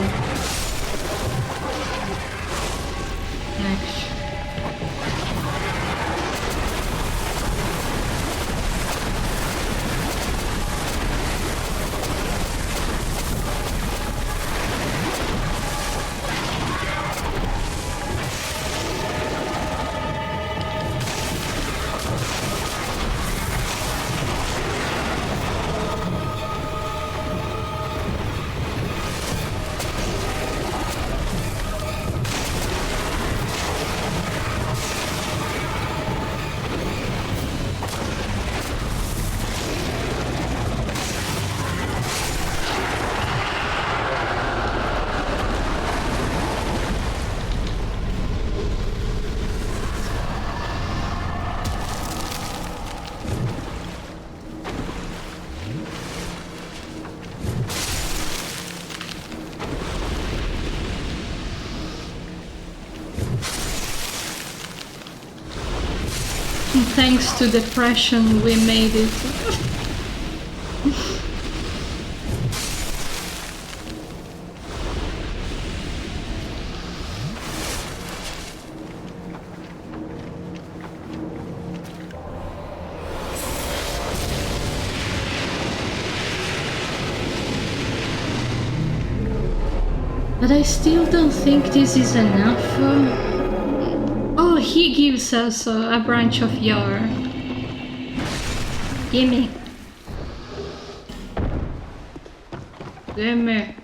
Thanks to depression, we made it. But I still don't think this is enough. Oh, he gives us a branch of yar. Gimme. Gimme.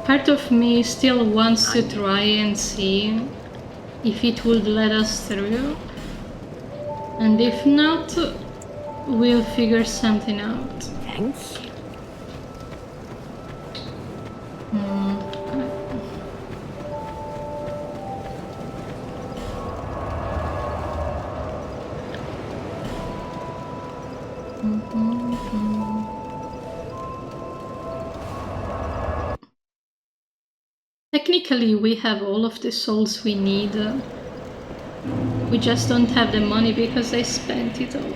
Part of me still wants to try and see if it would let us through, and if not, we'll figure something out. Thank you. Technically, we have all of the souls we need. We just don't have the money because I spent it all.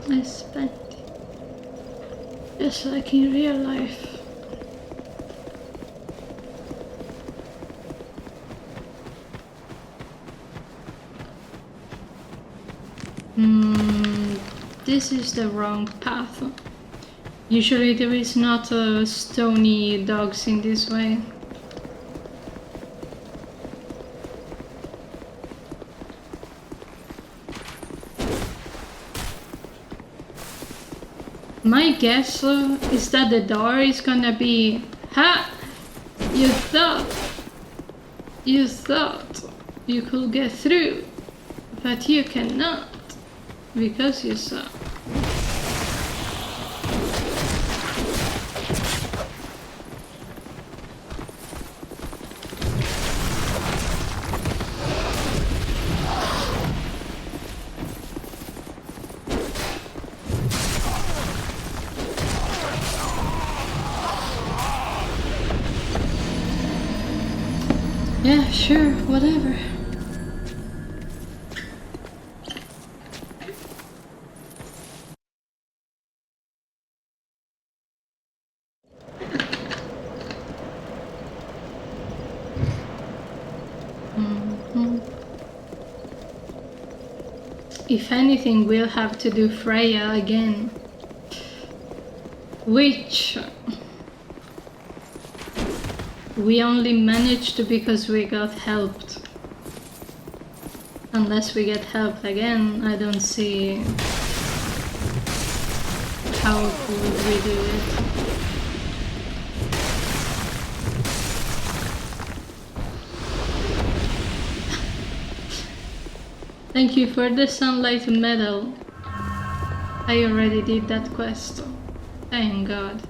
I spent it. Just like in real life. This is the wrong path. Usually there is not stony dogs in this way. My guess is that the door is gonna be, ha! You thought you could get through, but you cannot, because you saw. Yeah, sure, whatever. If anything, we'll have to do Freya again. Which we only managed because we got helped. Unless we get helped again, I don't see how would we do it. Thank you for the sunlight medal. I already did that quest. Thank God.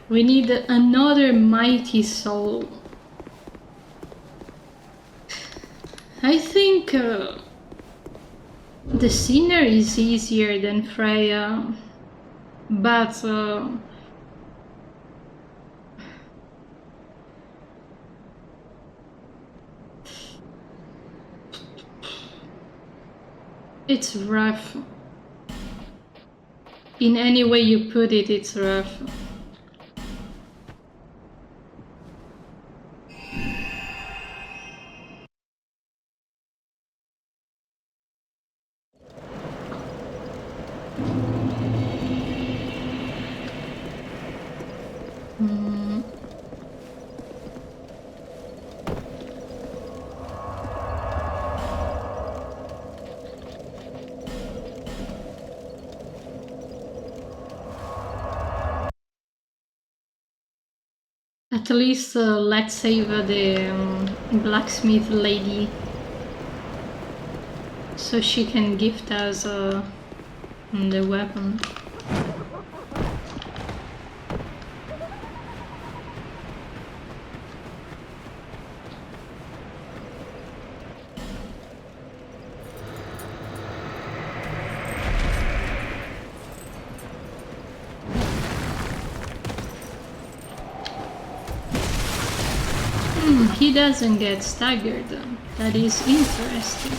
We need another mighty soul. I think the Sinner is easier than Freya, but it's rough. In any way you put it, it's rough. At least let's save the blacksmith lady so she can gift us the weapon. He doesn't get staggered. That is interesting.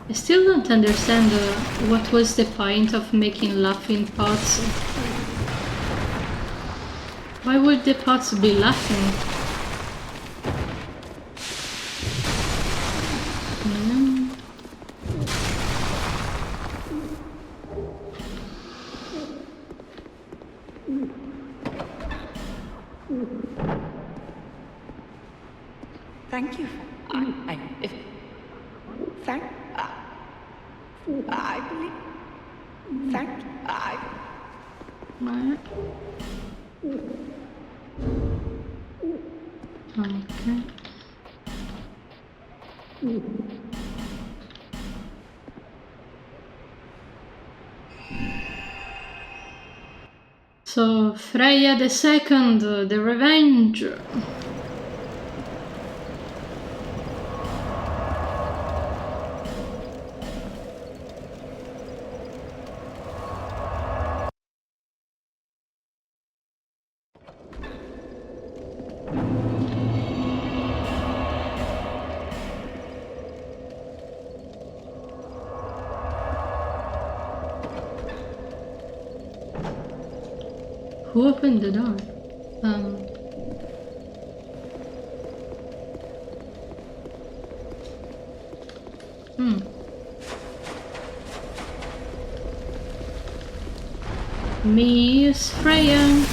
I still don't understand what was the point of making laughing pots. Why would the pots be laughing? Thank you. I believe. Okay. So Freya the Second, the Revenge. Who opened the door? Miss Freya,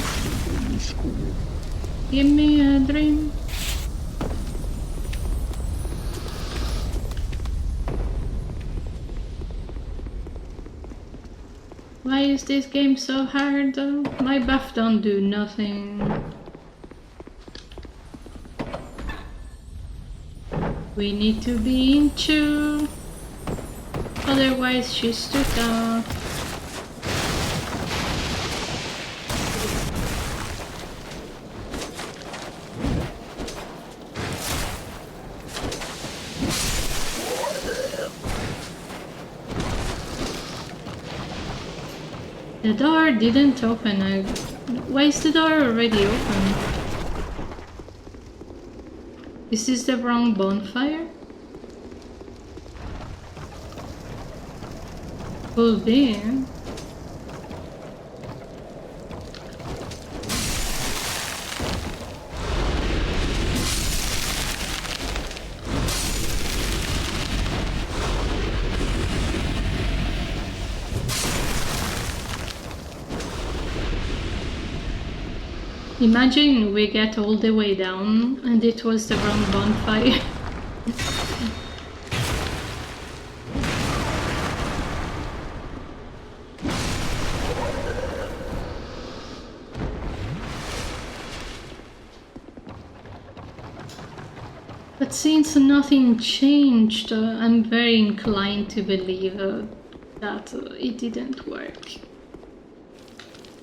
give me a dream. Why is this game so hard? My buff don't do nothing. We need to be in two, otherwise she's too tough. The door didn't open. Why is the door already open? Is this the wrong bonfire? Could be. Imagine we get all the way down and it was the wrong bonfire. But since nothing changed, I'm very inclined to believe that it didn't work.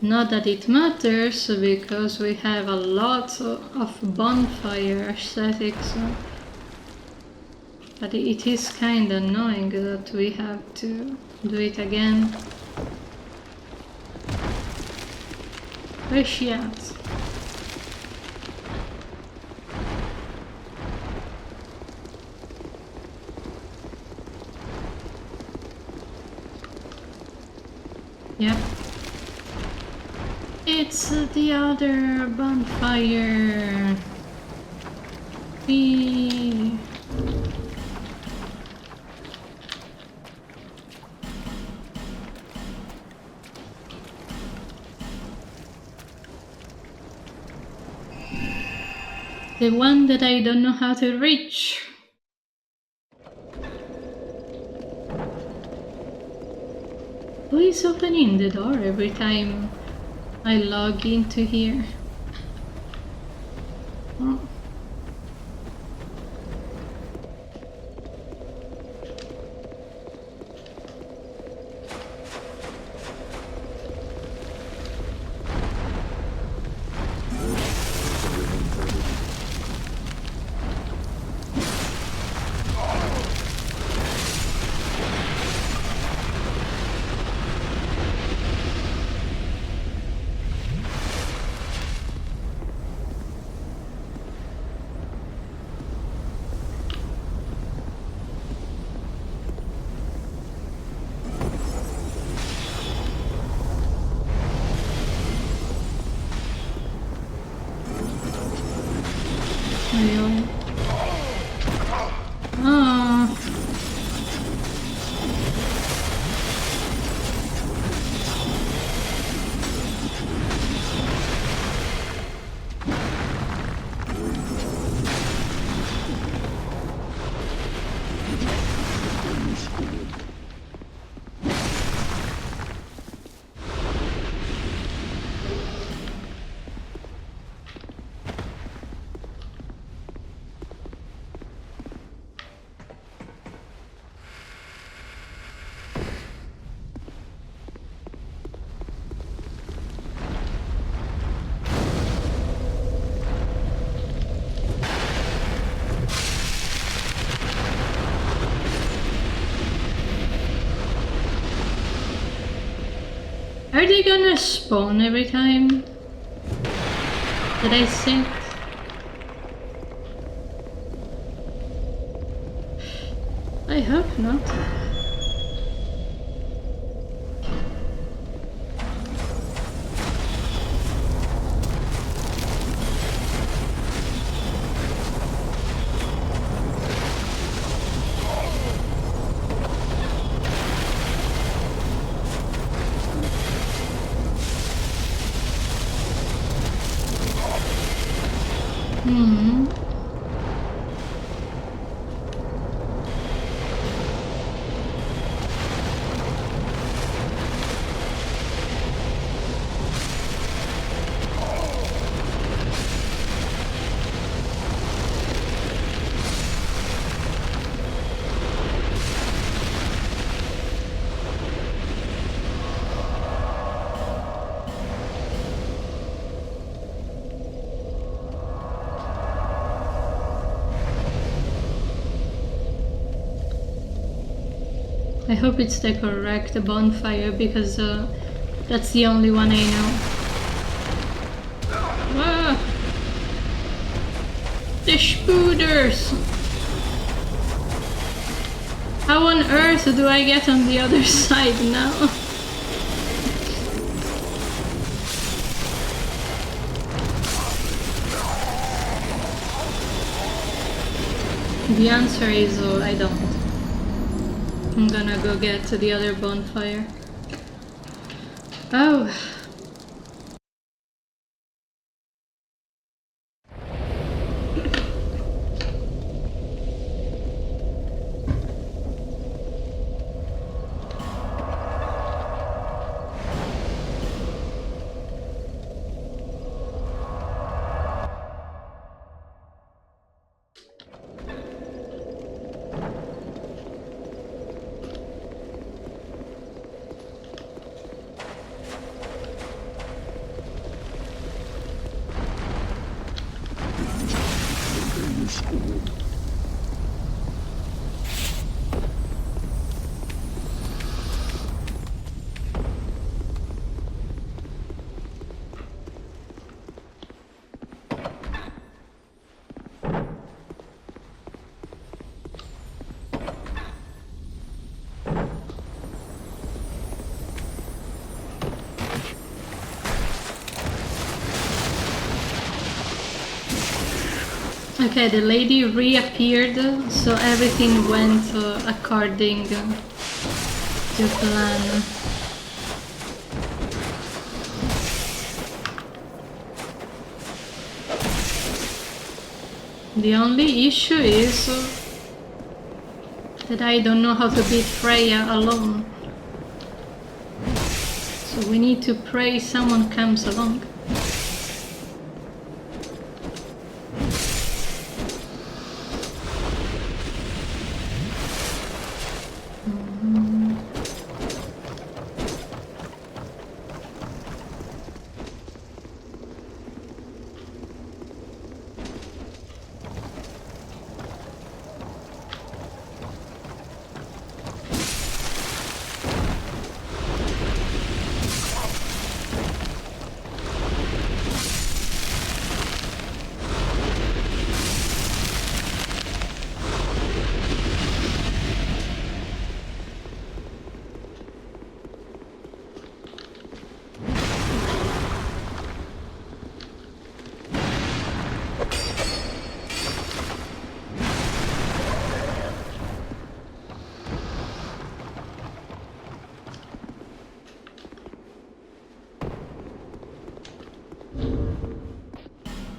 Not that it matters, because we have a lot of bonfire aesthetics, but it is kinda annoying that we have to do it again. Where's she at? Yep. It's the other bonfire. Whee! The one that I don't know how to reach. Who is opening the door every time I log into here? Oh. Really? Oh. Are they gonna spawn every time that I sit? I hope not. I hope it's the correct bonfire, because that's the only one I know. Ah! The spooders! How on earth do I get on the other side now? The answer is I don't. I'm gonna go get to the other bonfire. Oh. Okay, the lady reappeared, so everything went according to plan. The only issue is that I don't know how to beat Freya alone. So we need to pray someone comes along.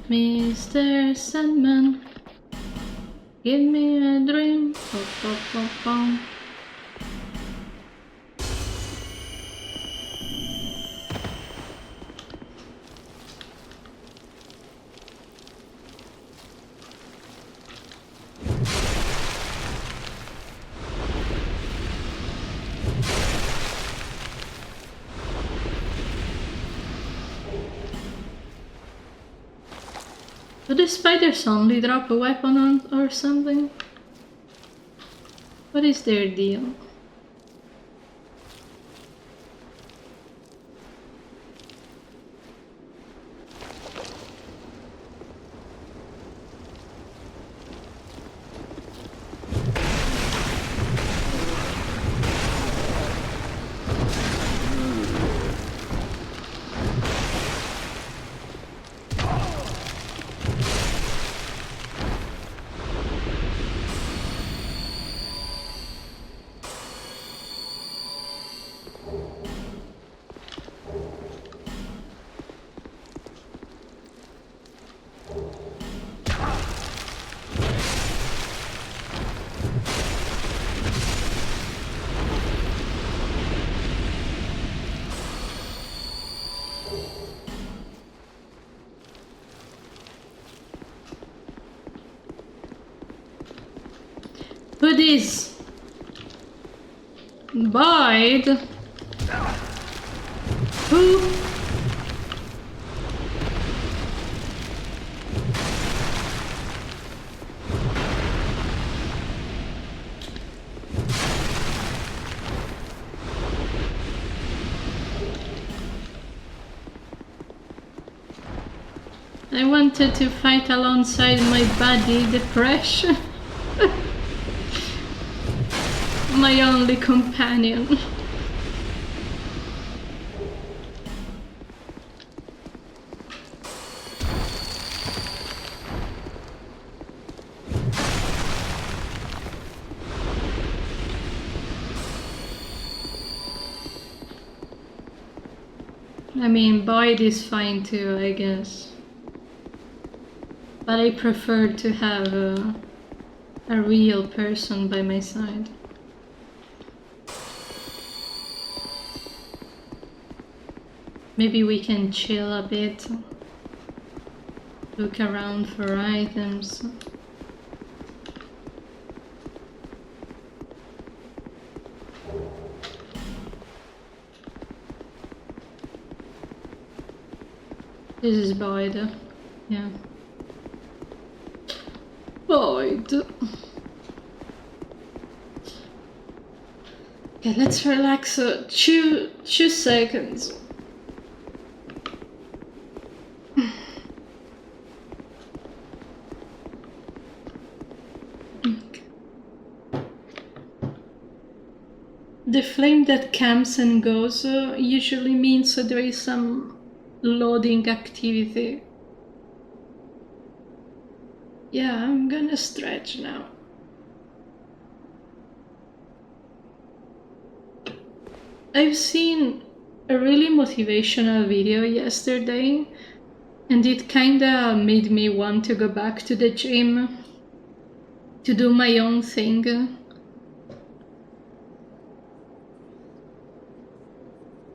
Mr. Sandman, give me a dream. Pop, pop, pop, pop. Do the spiders only drop a weapon on or something? What is their deal? Who this? Bide? Who? I wanted to fight alongside my buddy, Depression. My only companion. I mean, Boyd is fine too, I guess. But I prefer to have a real person by my side. Maybe we can chill a bit, look around for items. This is Boyd, yeah. Boyd. Okay, let's relax 2 seconds. The flame that comes and goes usually means there is some loading activity. Yeah, I'm gonna stretch now. I've seen a really motivational video yesterday, and it kinda made me want to go back to the gym to do my own thing.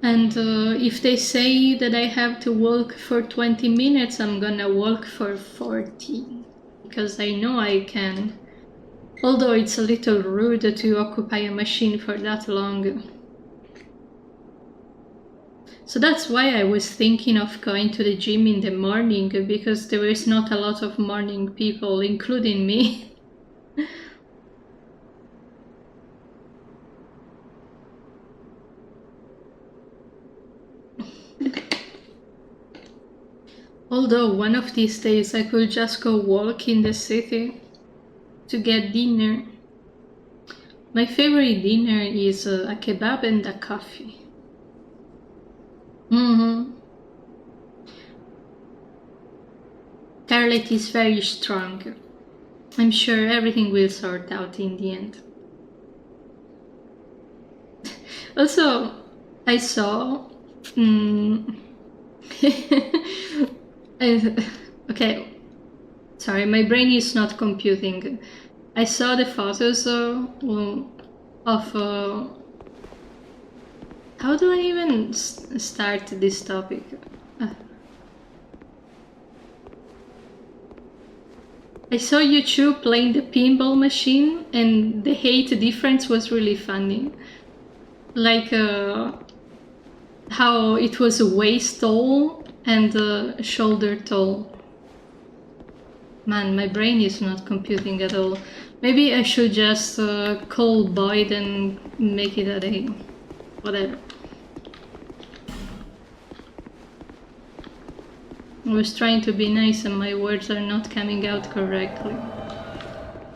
And if they say that I have to walk for 20 minutes, I'm gonna walk for 40, because I know I can. Although it's a little rude to occupy a machine for that long. So that's why I was thinking of going to the gym in the morning, because there is not a lot of morning people, including me. Although one of these days I could just go walk in the city to get dinner. My favorite dinner is a kebab and a coffee. Scarlet is very strong. I'm sure everything will sort out in the end. Also, I saw... okay, sorry, my brain is not computing. I saw the photos of... how do I even start this topic? I saw you two playing the pinball machine, and the height difference was really funny. Like how it was waist tall and shoulder tall. Man, my brain is not computing at all. Maybe I should just call Boyd and make it a day. Whatever. I was trying to be nice and my words are not coming out correctly.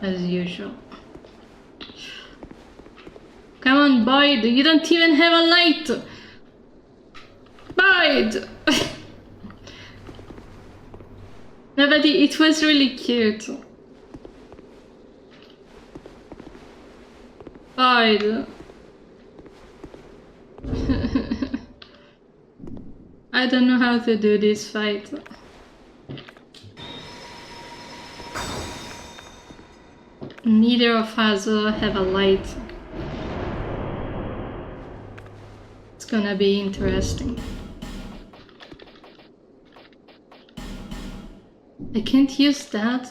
As usual. Come on, Boyd, you don't even have a light! Boyd! No, but it was really cute. Boyd. I don't know how to do this fight. Neither of us have a light. It's gonna be interesting. I can't use that.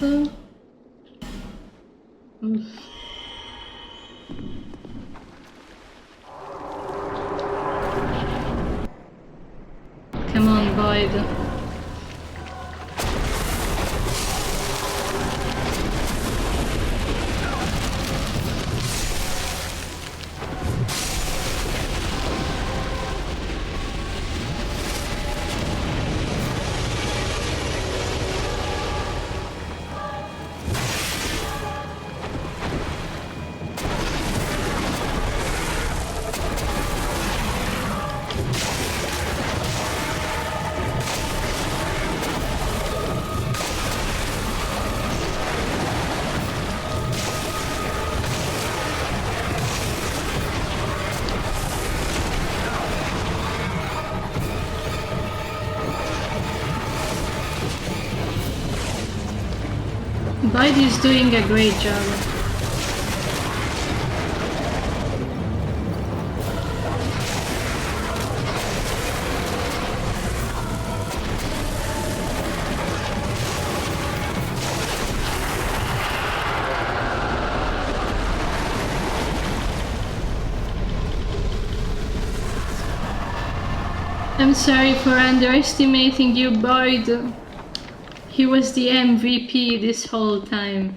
Come on, Boyd. Boyd is doing a great job. I'm sorry for underestimating you, Boyd. He was the MVP this whole time.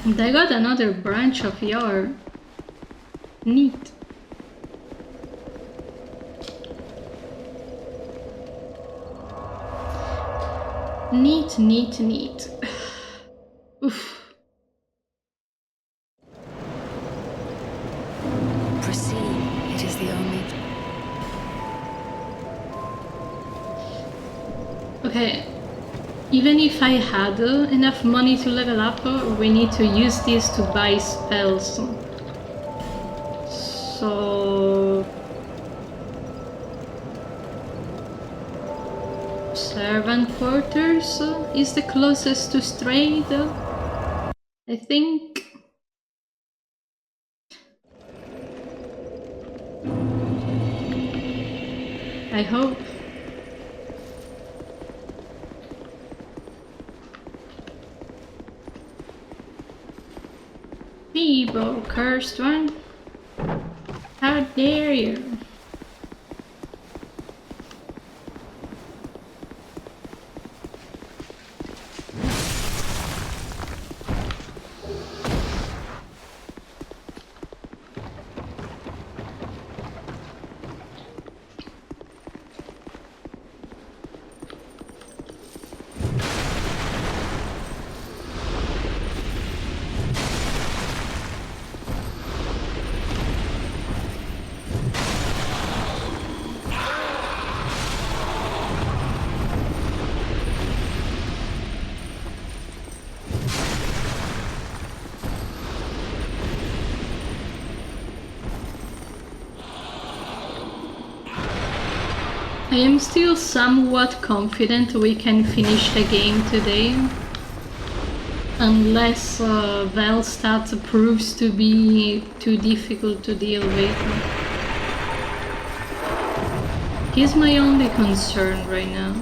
And I got another branch of yore. Neat. Neat, neat, neat. Oof. Okay, even if I had enough money to level up, we need to use this to buy spells. So... Servant quarters is the closest to Strayed, I think. I hope. Feeble, cursed one. How dare you? I am still somewhat confident we can finish the game today. Unless Velstadt proves to be too difficult to deal with. He's my only concern right now.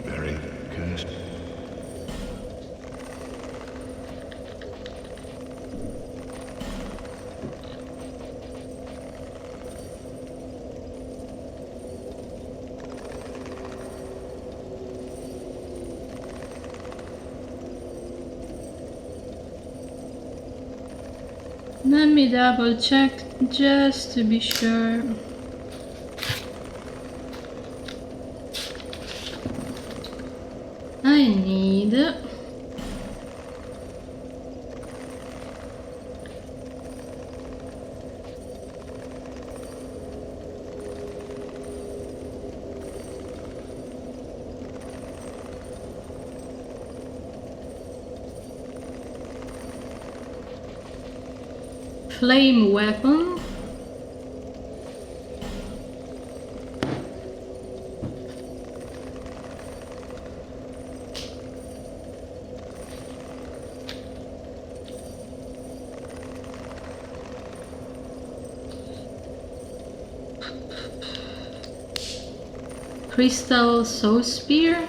Very cursed. Let me double check just to be sure. I need flame weapon. Crystal Soul Spear.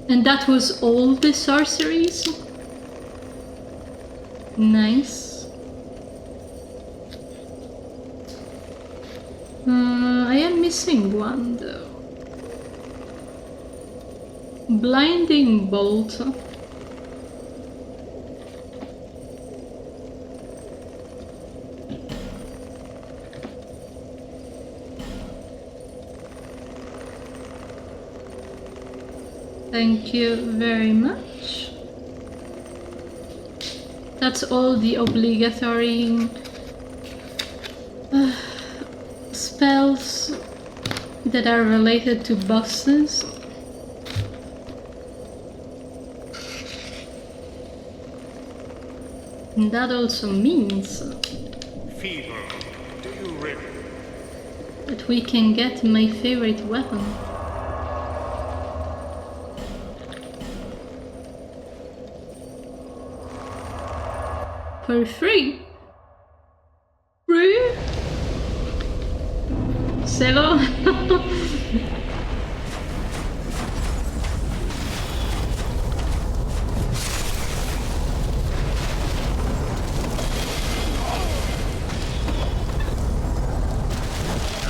And that was all the sorceries? Nice. I am missing one though. Blinding Bolt. Thank you very much. That's all the obligatory spells that are related to bosses. And that also means Feeble, do you really? that we can get my favorite weapon. For free. Free? Celo?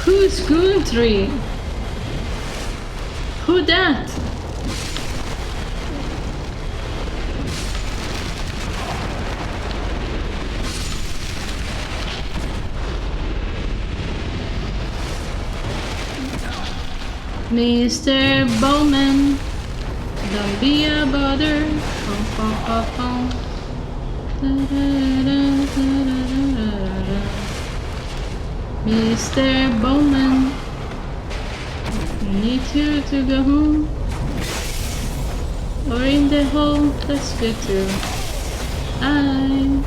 Who's country? Who that? Mr. Bowman, don't be a bother. Pom, pom, pom, pom. Da-da-da-da-da-da-da. Mr. Bowman, need you to go home. Or in the hole, that's good too. Bye.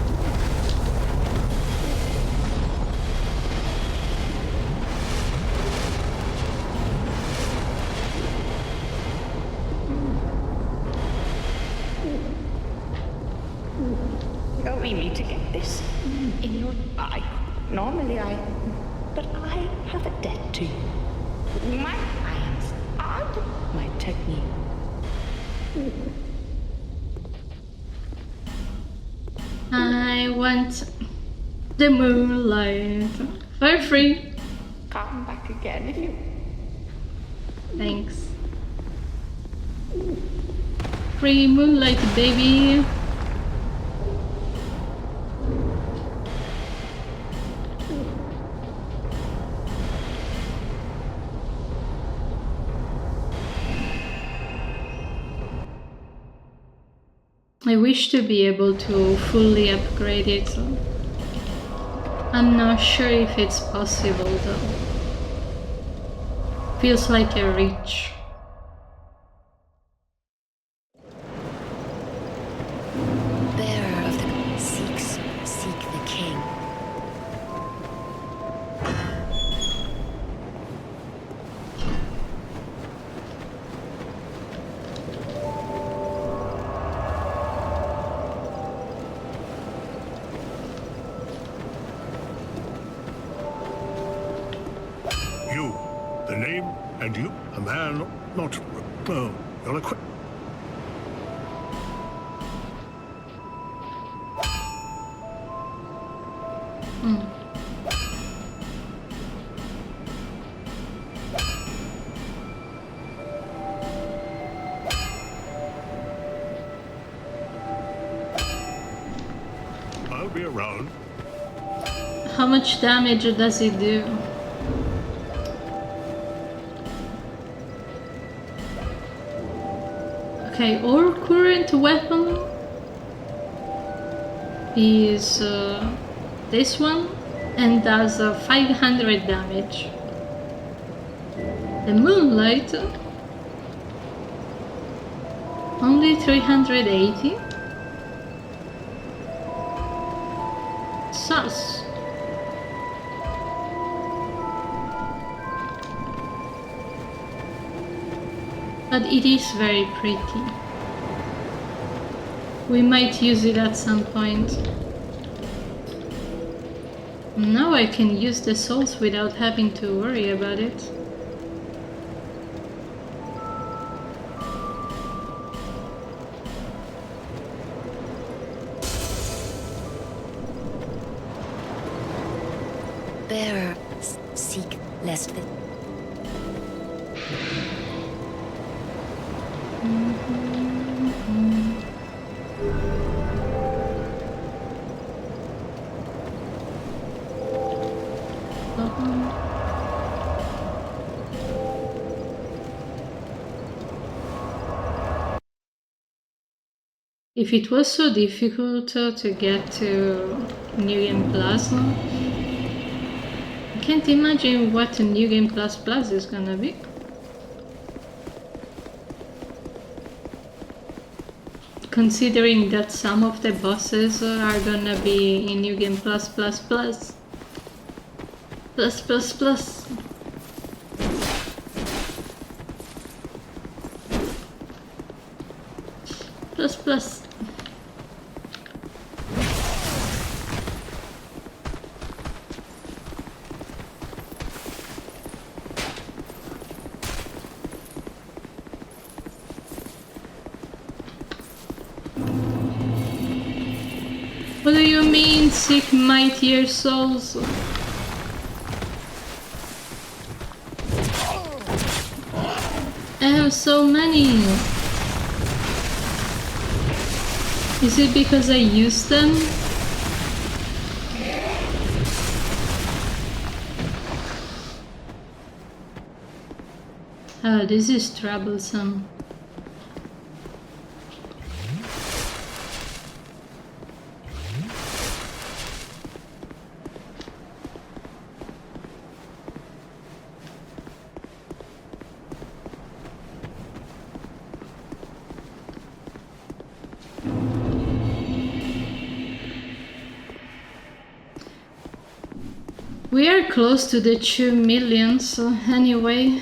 You don't need me to get this in your eye. Normally but I have a debt to you. My hands are my technique. I want the moonlight for free. Come back again if you... Thanks. Free moonlight, baby. I wish to be able to fully upgrade it. I'm not sure if it's possible though. Feels like a reach. Bearer of the seeks, seek the king. You, the name, and you, a man, not... you're a quick... I'll be around. How much damage does it do? Okay, our current weapon is this one and does 500 damage. The moonlight only 380. Sus. But it is very pretty. We might use it at some point. Now I can use the souls without having to worry about it. Bearer, seek lest the... If it was so difficult to get to New Game Plus, I can't imagine what New Game Plus Plus is gonna be. Considering that some of the bosses are gonna be in New Game Plus Plus Plus. Plus Plus Plus. Plus Plus. What do you mean, seek mightier souls? I have so many. Is it because I use them? Oh, this is troublesome. We are close to the 2 million, so anyway.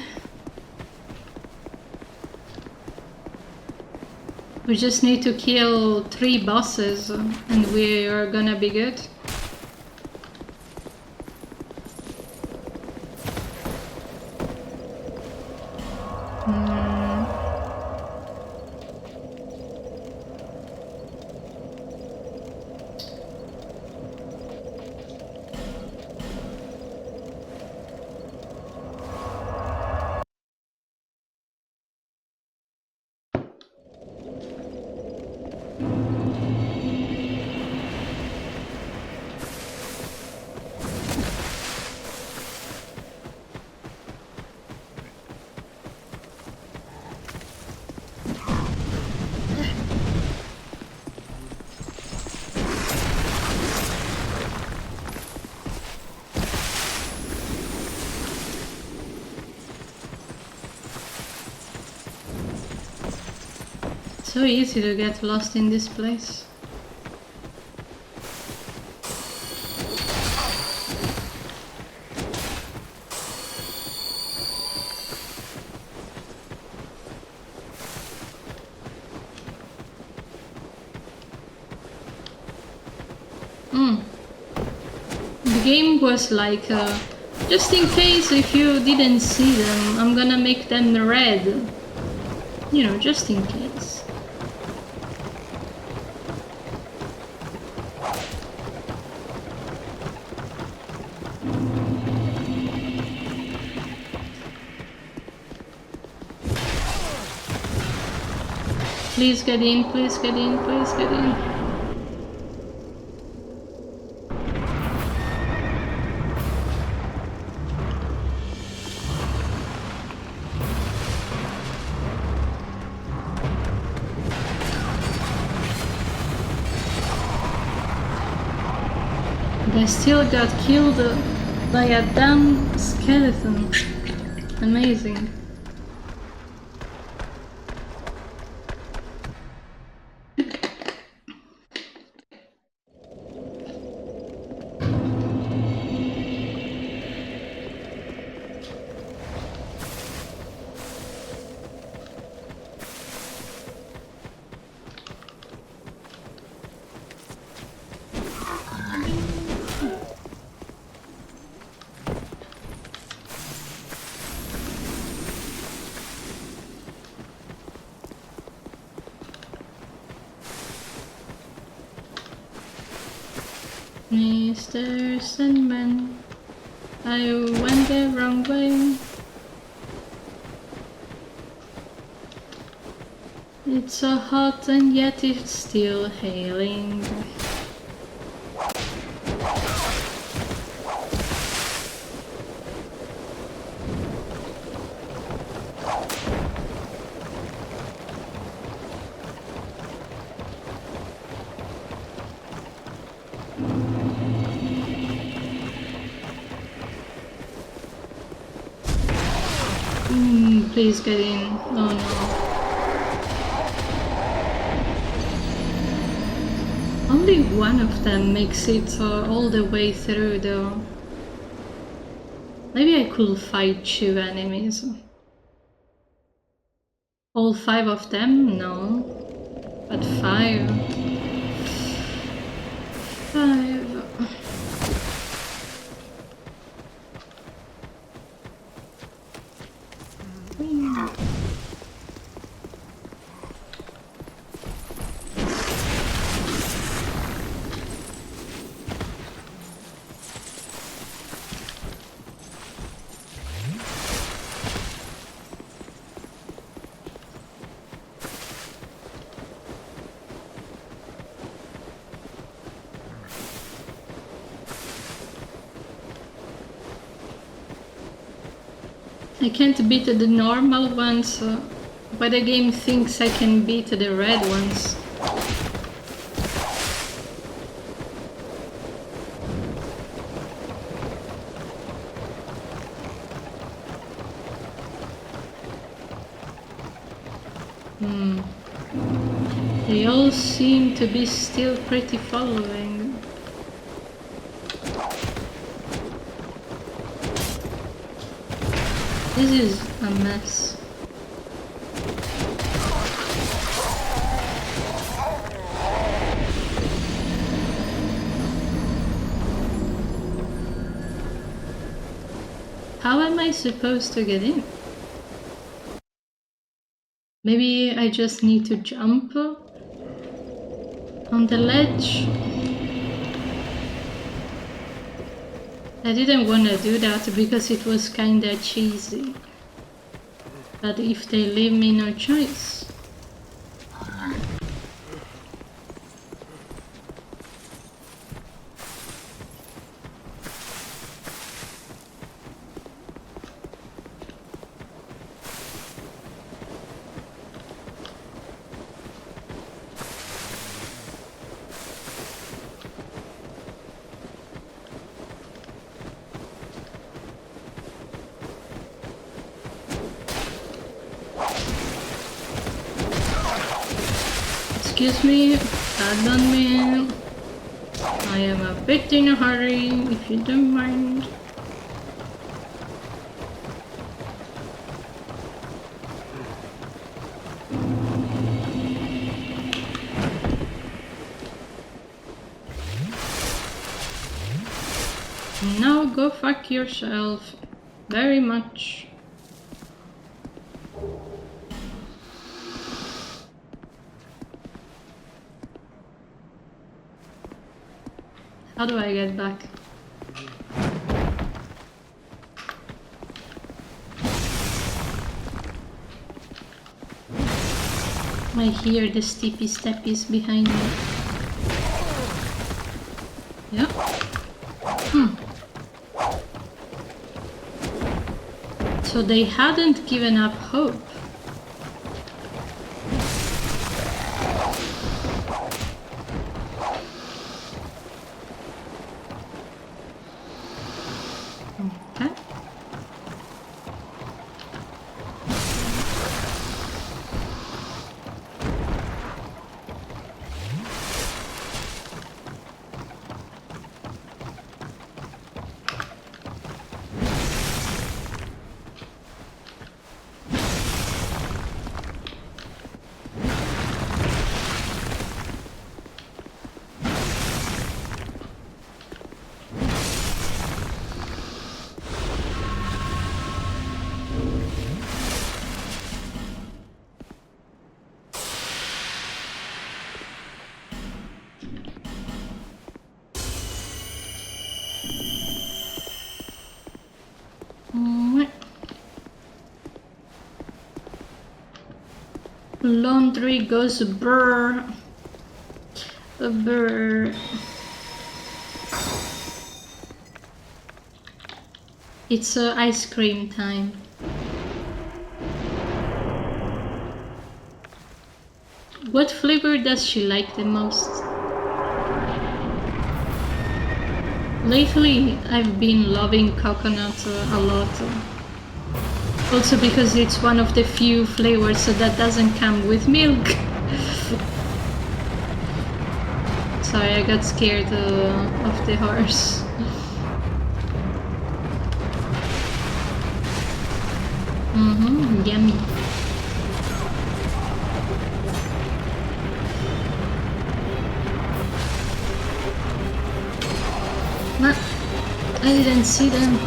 We just need to kill 3 bosses and we are gonna be good. So easy to get lost in this place. The game was like, just in case if you didn't see them, I'm gonna make them red. You know, just in case. Please get in, please get in, please get in. I still got killed by a damn skeleton. Amazing. Mr. Sandman, I went the wrong way. It's so hot and yet it's still hailing. Please get in. Oh no. Only one of them makes it all the way through though. Maybe I could fight 2 enemies. All 5 of them? No. But 5. 5. I can't beat the normal ones, but the game thinks I can beat the red ones. They all seem to be still pretty following. This is a mess. How am I supposed to get in? Maybe I just need to jump on the ledge? I didn't want to do that because it was kinda cheesy. But if they leave me no choice... Excuse me, pardon me. I am a bit in a hurry, if you don't mind. Now go fuck yourself. Very much. How do I get back? I hear the steepy steppies behind me. Yeah. So they hadn't given up hope. Okay. Laundry goes brr. Brr. It's ice cream time. What flavor does she like the most? Lately, I've been loving coconut a lot. Also because it's one of the few flavors that doesn't come with milk. Sorry, I got scared of the horse. Yummy. What? I didn't see them.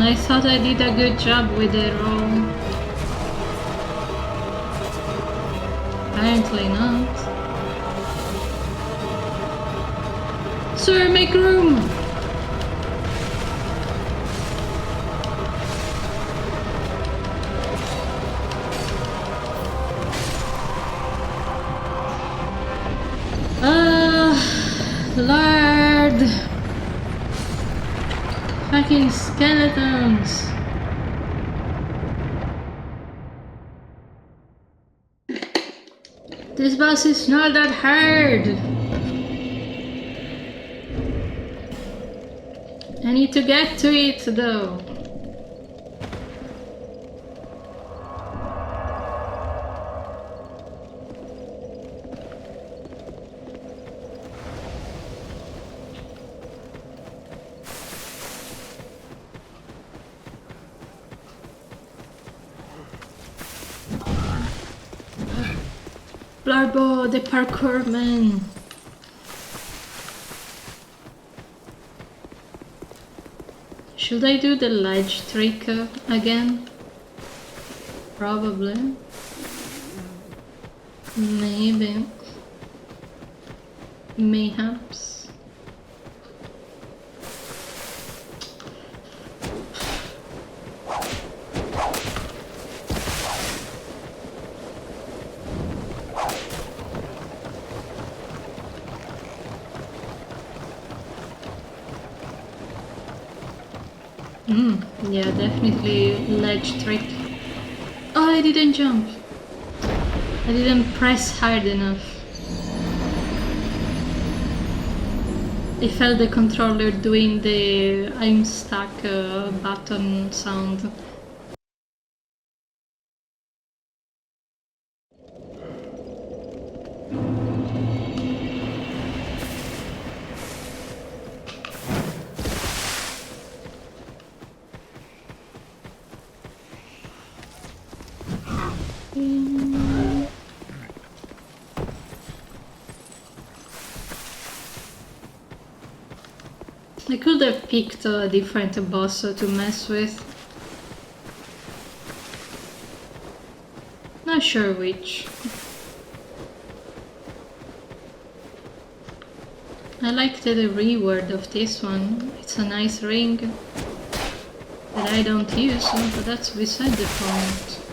I thought I did a good job with the roll. Apparently not. Sir, make room! Lord! Fucking skeletons! This boss is not that hard! I need to get to it though. Blarbo, the parkour man. Should I do the ledge trick again? Probably. Maybe. Mayhaps. Yeah, definitely ledge trick. Oh, I didn't jump. I didn't press hard enough. I felt the controller doing the I'm stuck button sound. I could have picked a different boss to mess with. Not sure which. I liked the reward of this one. It's a nice ring that I don't use, but that's beside the point.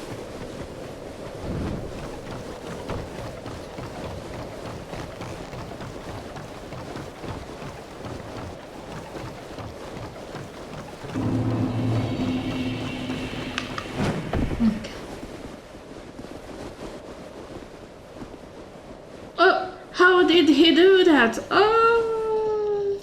How did he do that? Oh!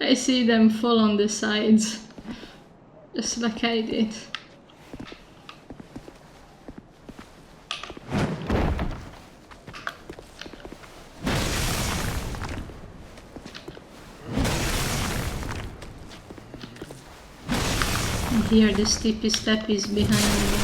I see them fall on the sides, just like I did. Here the steepy step is behind me.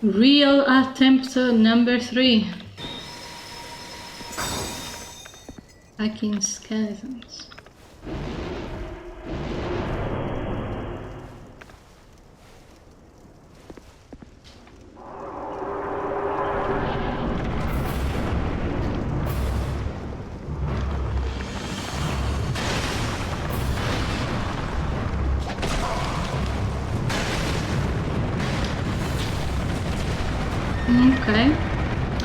Real attempt number 3. Fucking skeletons. Okay,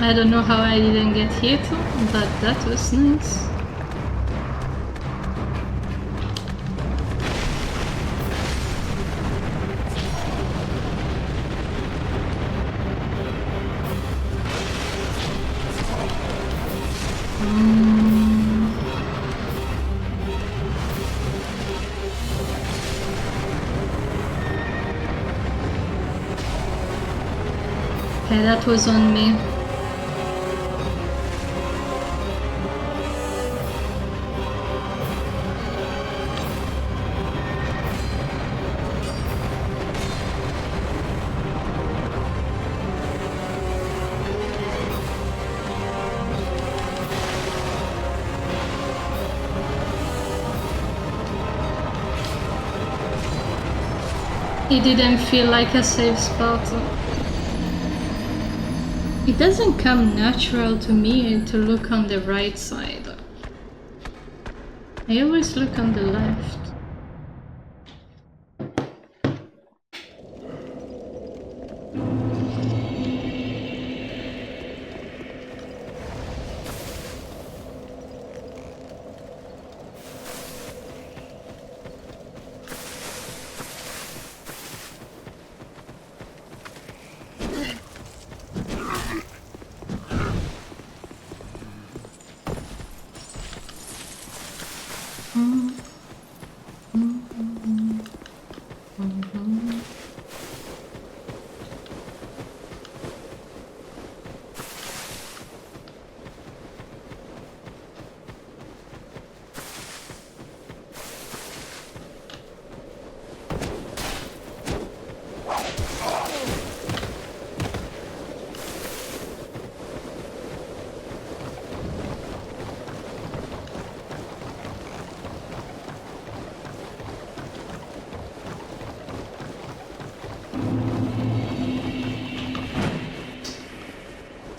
I don't know how I didn't get hit, but that was nice. Yeah, that was on me. It didn't feel like a safe spot. It doesn't come natural to me to look on the right side. I always look on the left.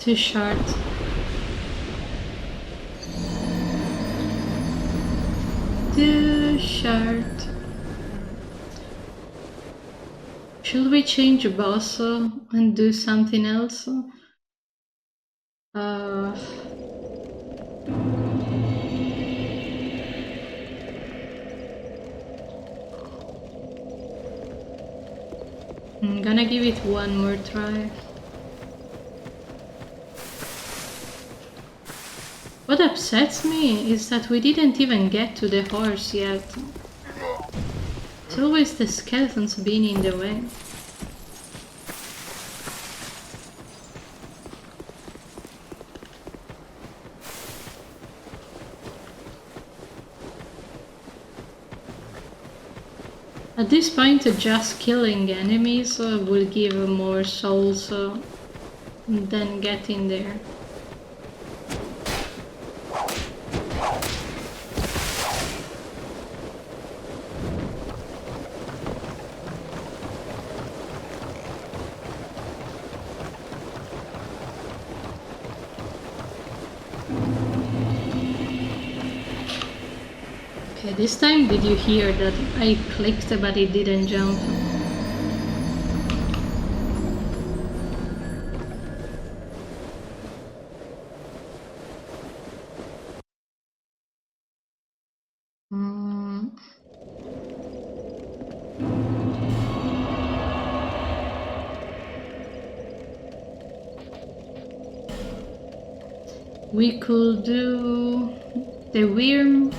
Too short. Too short. Should we change boss and do something else? I'm gonna give it one more try. What upsets me is that we didn't even get to the horse yet. It's always the skeletons being in the way. At this point, just killing enemies will give more souls than getting there. Okay, this time did you hear that I clicked but it didn't jump? We could do the worm.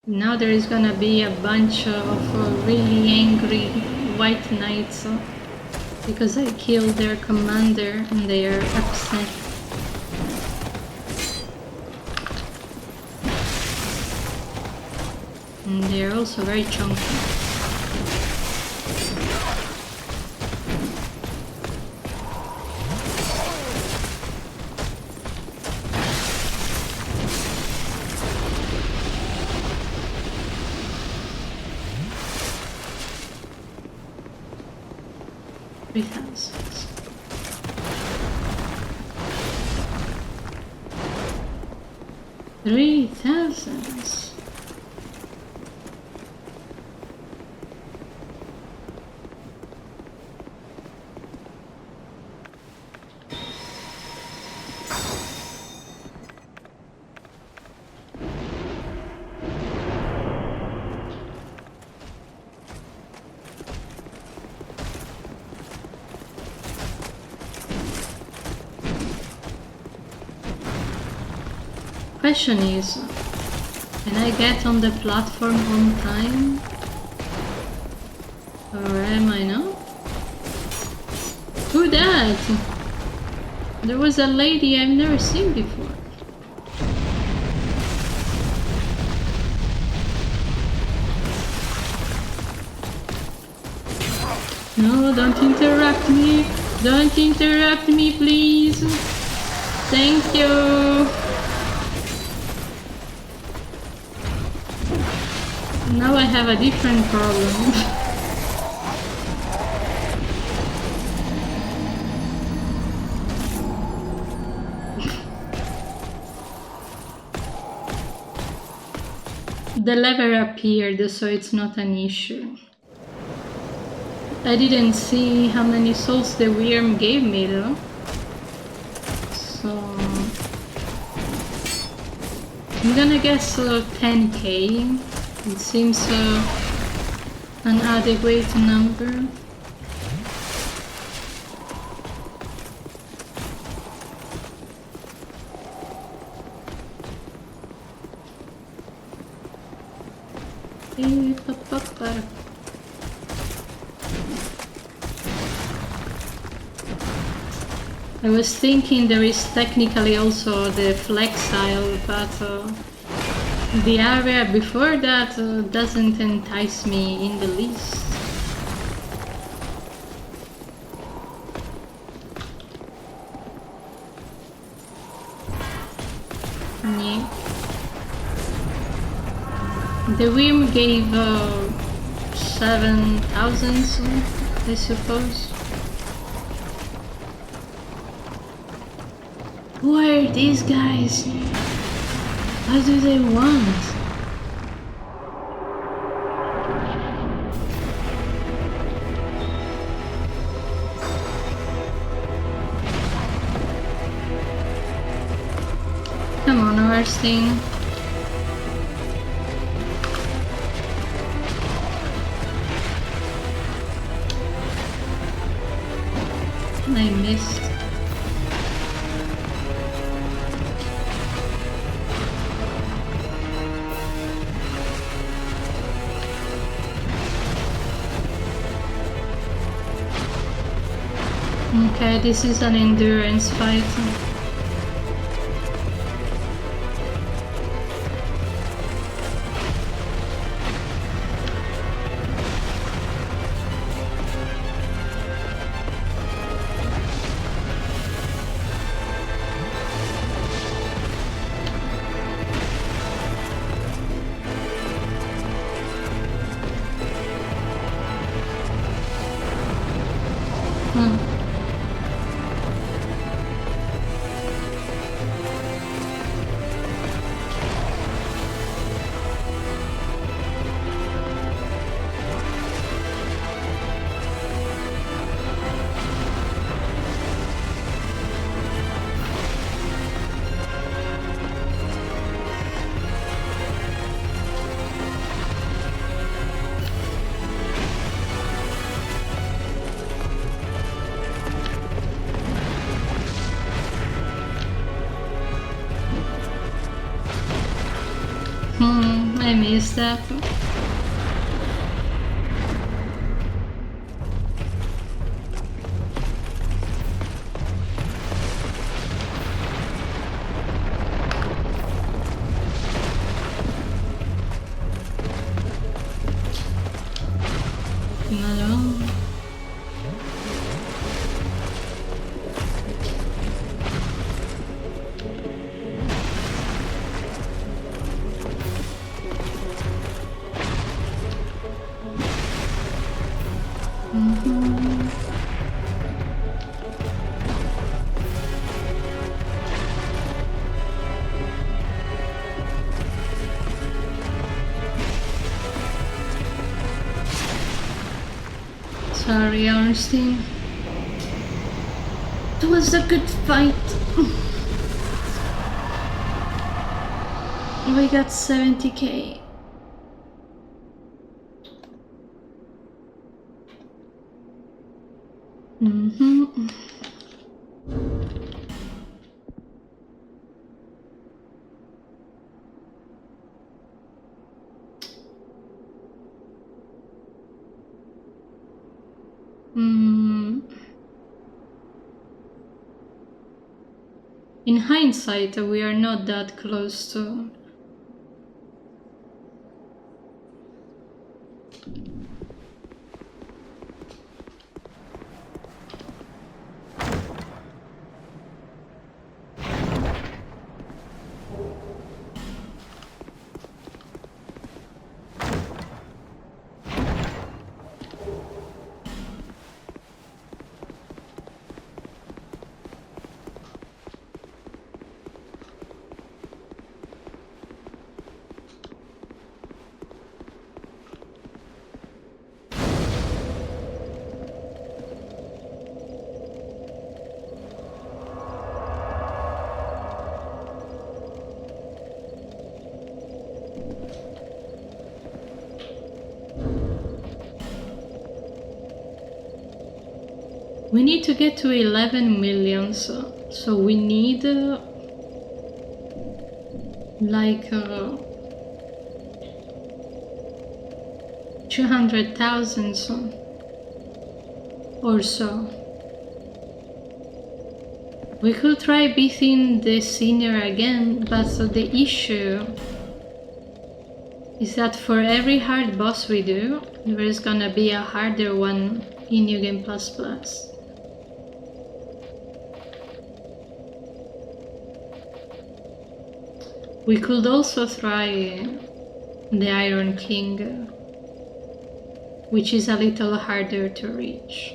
Now there is gonna be a bunch of really angry white knights because I killed their commander and they are upset. And they are also very chunky. 3,000. 3,000. Question is, can I get on the platform on time? Or am I now? Who that? There was a lady I've never seen before. No, don't interrupt me. Don't interrupt me, please. Thank you. Now I have a different problem. The lever appeared, so it's not an issue. I didn't see how many souls the worm gave me though. So I'm gonna guess 10k. It seems an adequate number. I was thinking there is technically also the flexile, but the area before that doesn't entice me in the least. Yeah. The worm gave 7,000, I suppose. Who are these guys? What do they want? Come on, Arsene. I missed. Okay, this is an endurance fight. I missed that. No. Sorry, Ornstein. It was a good fight. We got 70k. In hindsight, we are not that close to... We need to get to 11 million, so we need like 200,000 or so. We could try beating the senior again, but the issue is that for every hard boss we do, there is gonna be a harder one in New Game Plus Plus. We could also try the Iron King, which is a little harder to reach.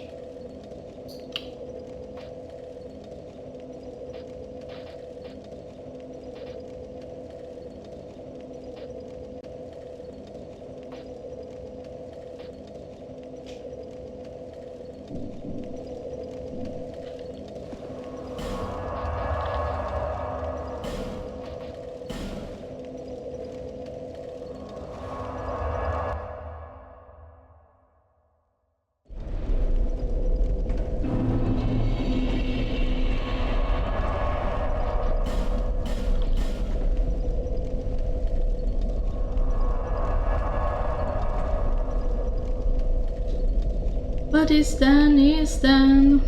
What is done is done.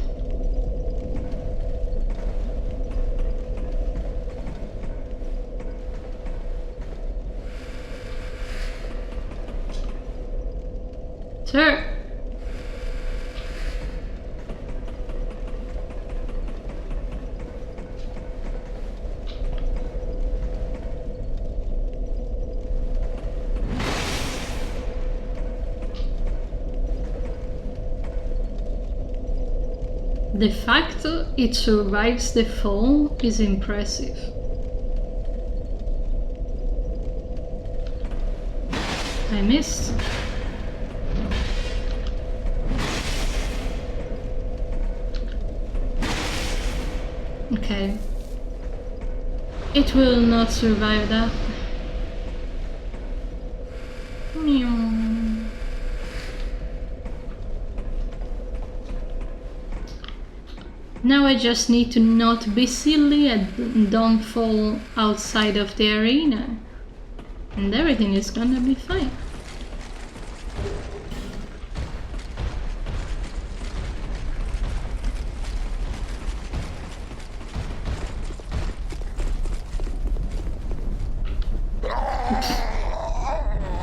Sir. The fact it survives the fall is impressive. I missed. Okay. It will not survive that. Now I just need to not be silly and don't fall outside of the arena. And everything is gonna be fine.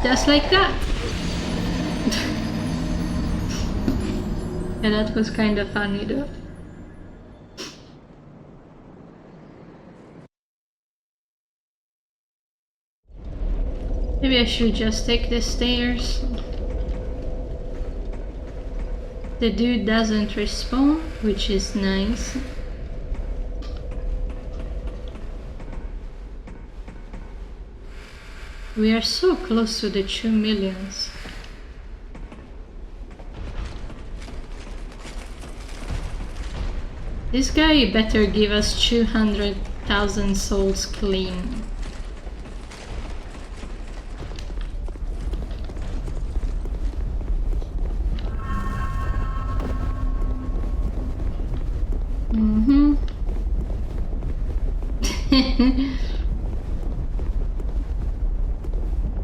Just like that. Yeah, that was kind of funny though. Maybe I should just take the stairs. The dude doesn't respawn, which is nice. We are so close to the 2 millions. This guy better give us 200,000 souls clean.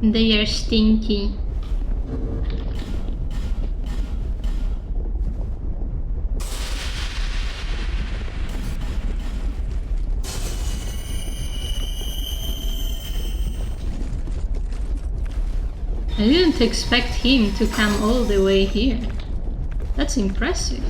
They are stinky. I didn't expect him to come all the way here. That's impressive.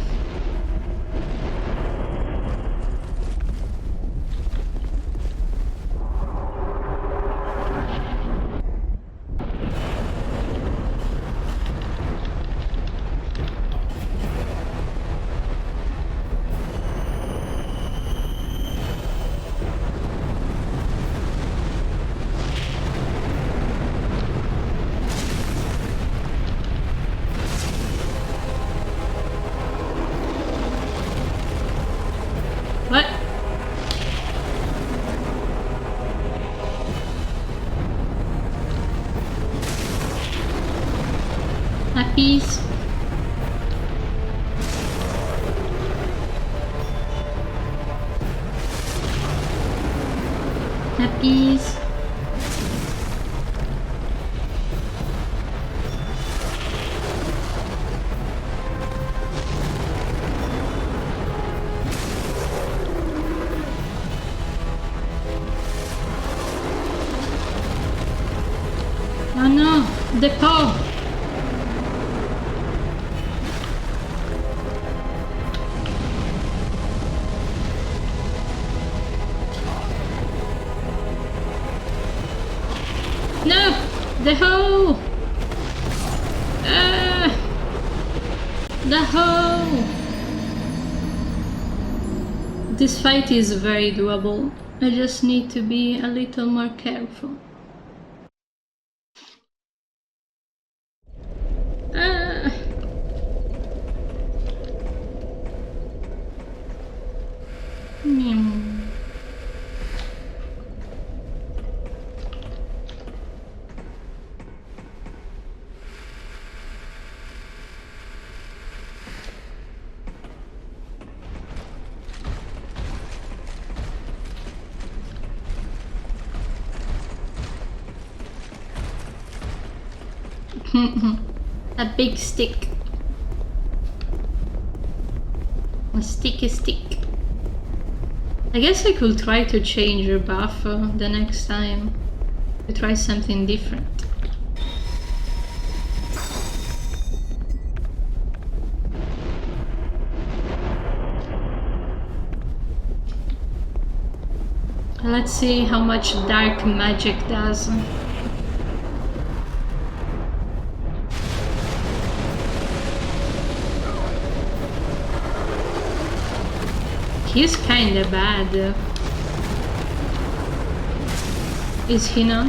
What? Puppies. Puppies. Oh no, the paw! No! The hole! The hole! This fight is very doable. I just need to be a little more careful. Ah. A big stick. A sticky stick. I guess I could try to change your buff the next time. To try something different. Let's see how much dark magic does. He's kinda bad. Is he not?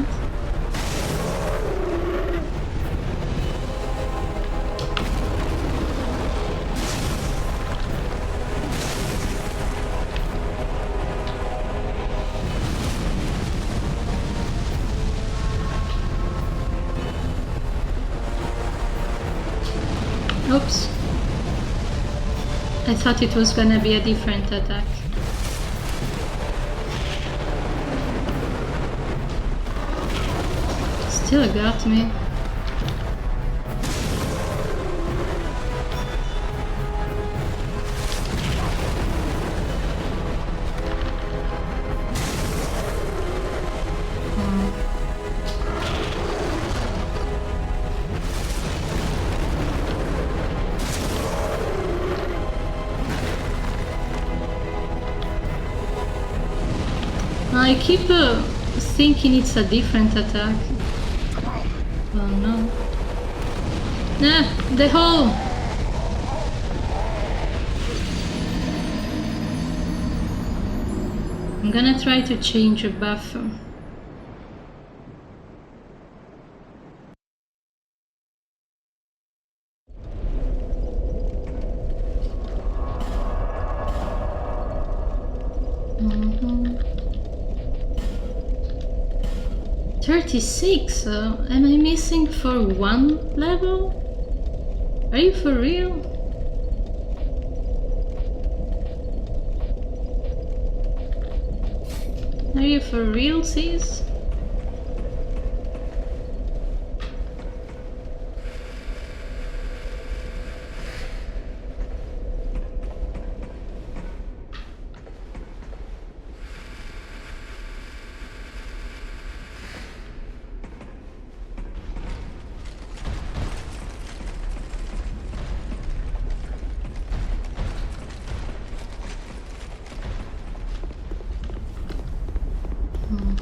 Oops. I thought it was gonna be a different attack. Still got me. I keep thinking it's a different attack. Oh no. Nah, the hole! I'm gonna try to change a buff. Mm-hmm. 36? Am I missing for one level? Are you for real? Are you for real, sis?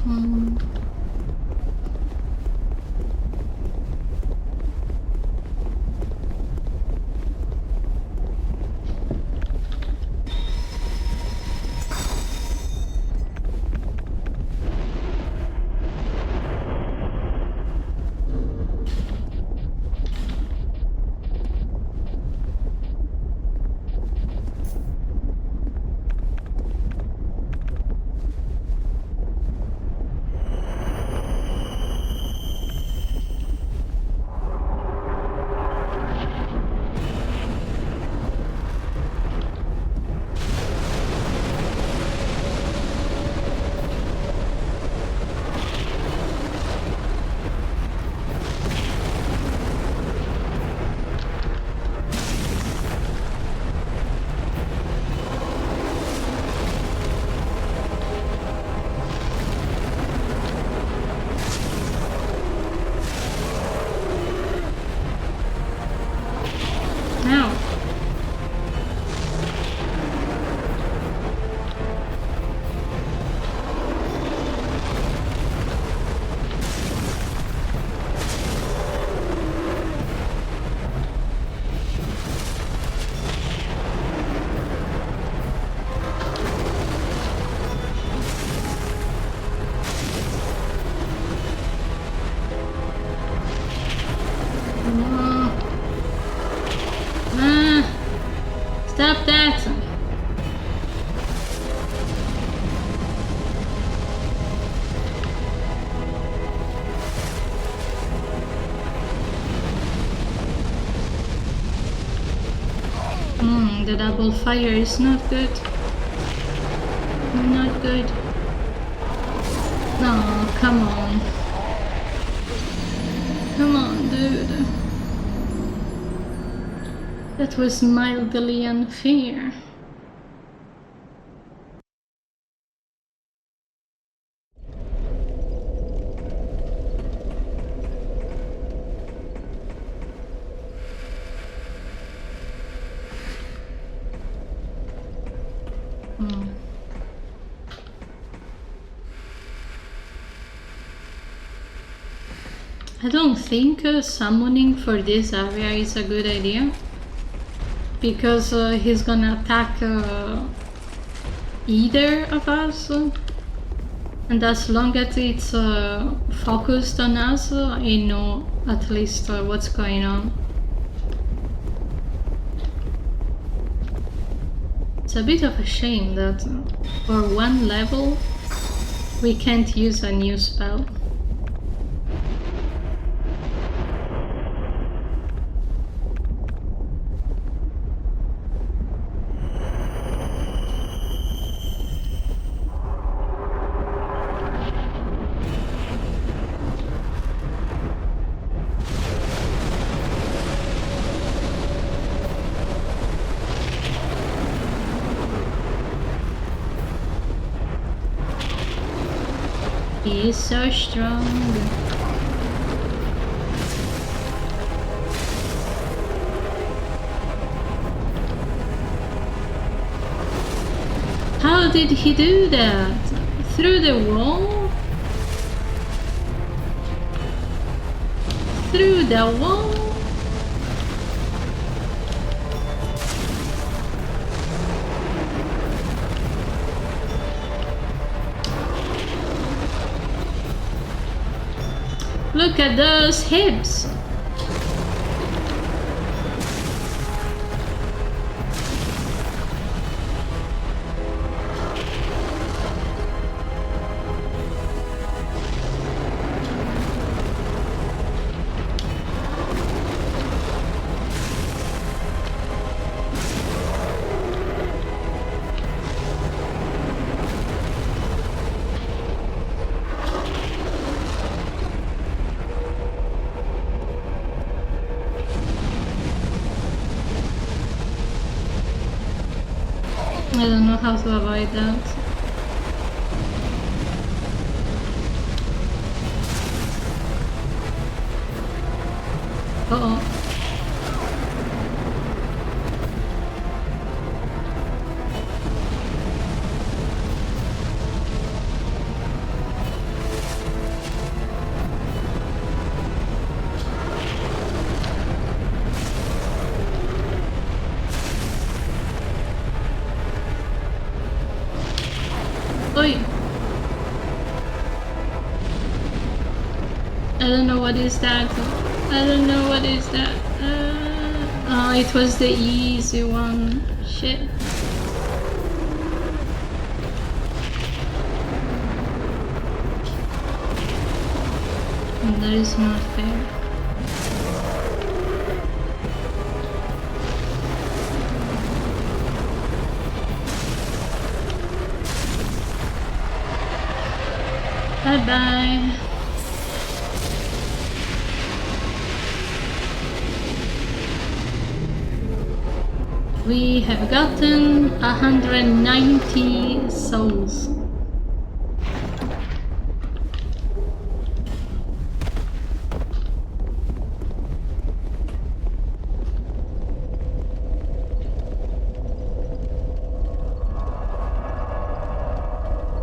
Hmm. Now. Stop that! The double fire is not good. Not good. No, come on. Come on, dude. That was mildly unfair. I don't think summoning for this area is a good idea, because he's gonna attack either of us, and as long as it's focused on us, I know at least what's going on. It's a bit of a shame that for one level we can't use a new spell. He is so strong. How did he do that? Through the wall? Through the wall? Look at those hips! I don't know how to avoid that. Uh-oh. Oi! I don't know what is that. I don't know what is that. Oh, it was the easy one. Shit. That is not fair. Bye-bye. We have gotten 190 souls.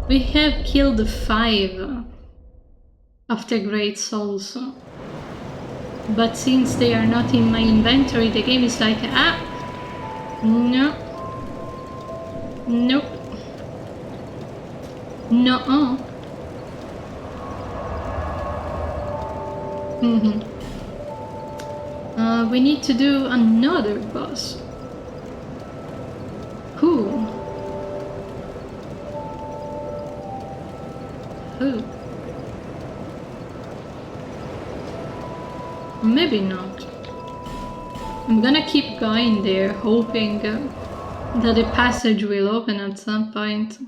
We have killed 5 of the great souls. But since they are not in my inventory, the game is like, ah, no, nope, no. We need to do another boss. Who? Maybe not. I'm gonna keep going there, hoping that the passage will open at some point.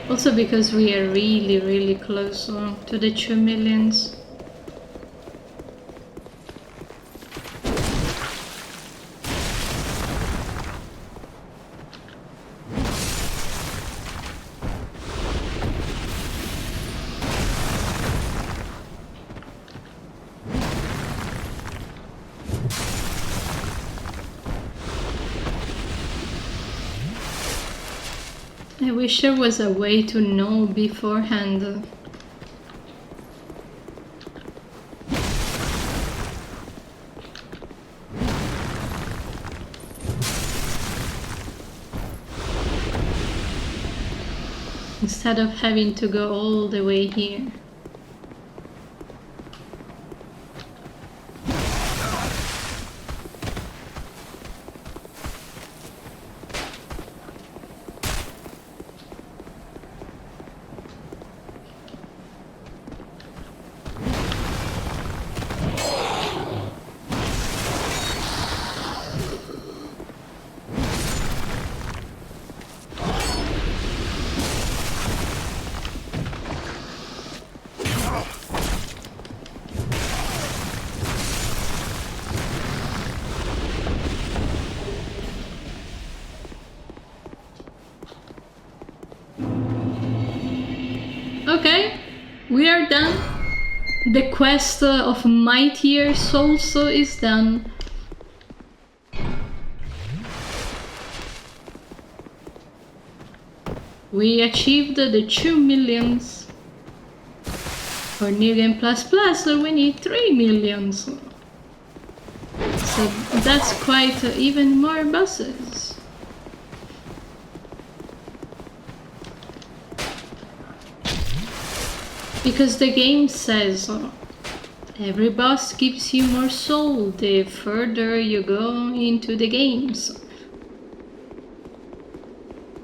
Also because we are really close to the 2 millions. I wish there was a way to know beforehand. Instead of having to go all the way here. Okay, we are done. The quest of Mightier Souls is done. We achieved the 2 millions. For New Game Plus Plus, we need 3 millions. So that's quite even more bosses. Because the game says every boss gives you more soul the further you go into the games.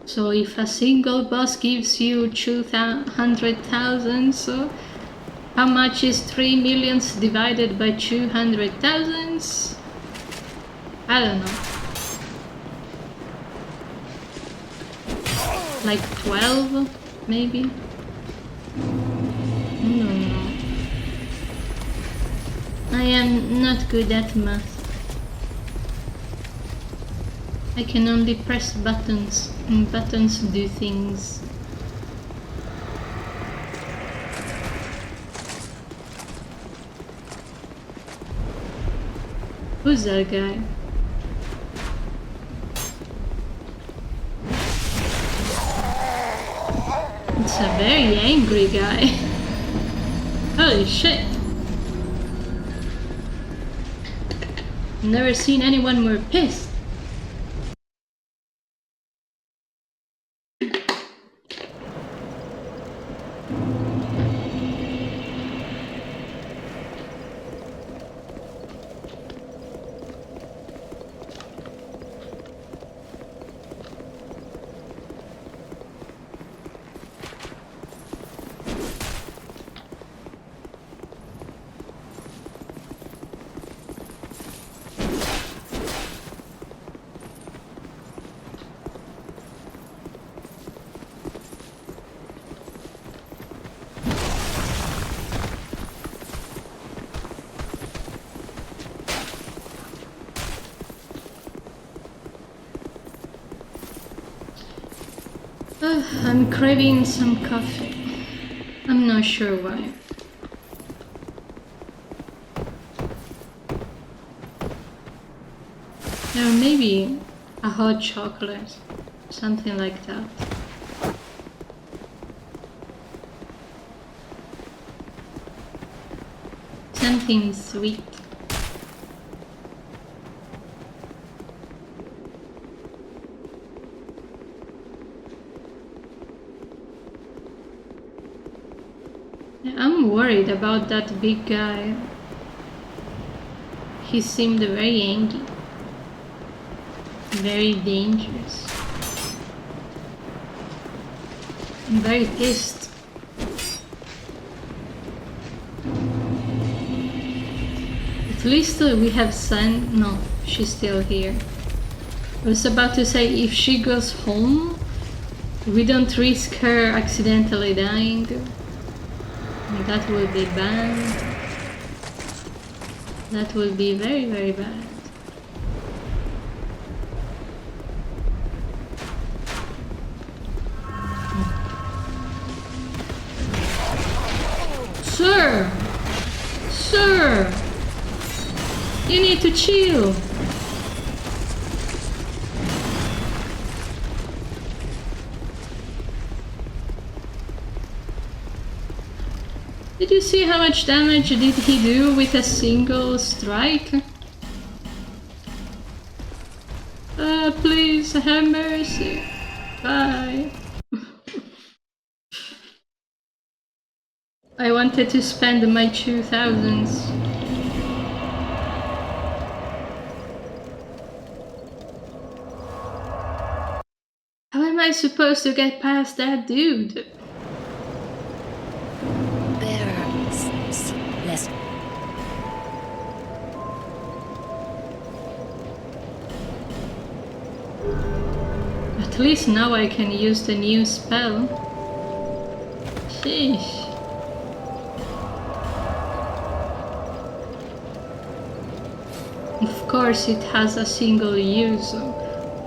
So if a single boss gives you 200,000, so how much is 3 millions divided by 200,000? I don't know. Like 12, maybe? No. I am not good at math. I can only press buttons, and buttons do things. Who's that guy? It's a very angry guy. Holy shit. Never seen anyone more pissed. I'm craving some coffee. I'm not sure why. Or maybe a hot chocolate, something like that. Something sweet. I'm worried about that big guy. He seemed very angry. Very dangerous. I'm very pissed. At least we have San. No, she's still here. I was about to say, if she goes home, we don't risk her accidentally dying. That would be bad. That would be very, very bad. Sir! Sir! You need to chill! Did you see how much damage did he do with a single strike? Please have mercy. Bye. I wanted to spend my 2000s. How am I supposed to get past that dude? Less. At least now I can use the new spell. Sheesh. Of course it has a single use.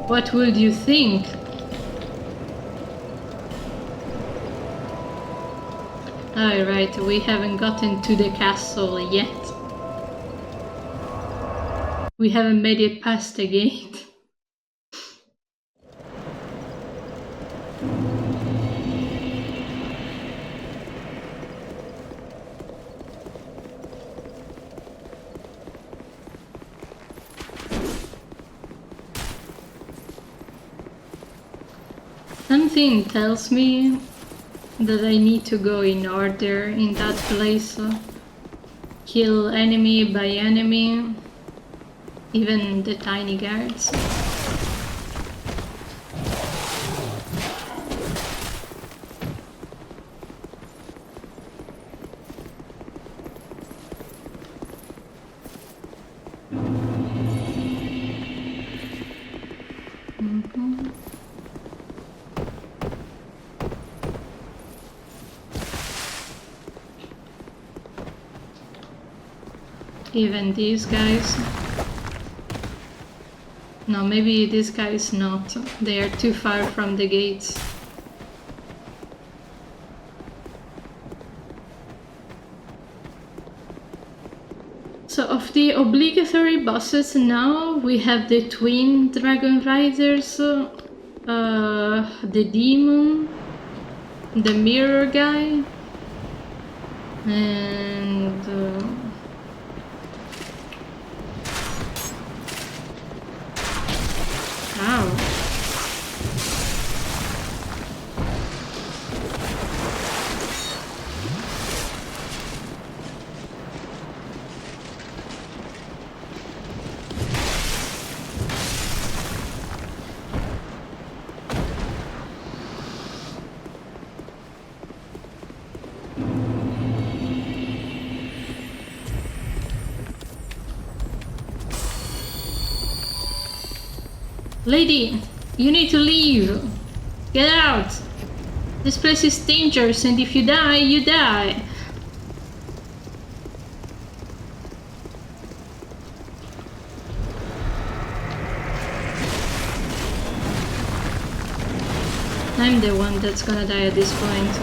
What would you think? Alright, we haven't gotten to the castle yet. We haven't made it past the gate. Something tells me that I need to go in order in that place. Kill enemy by enemy, even the tiny guards. Even these guys. No, maybe this guy is not. They are too far from the gates. So of the obligatory bosses now, we have the twin dragon riders, the demon, the mirror guy, and ow. Lady, you need to leave. Get out. This place is dangerous, and if you die, you die. I'm the one that's gonna die at this point.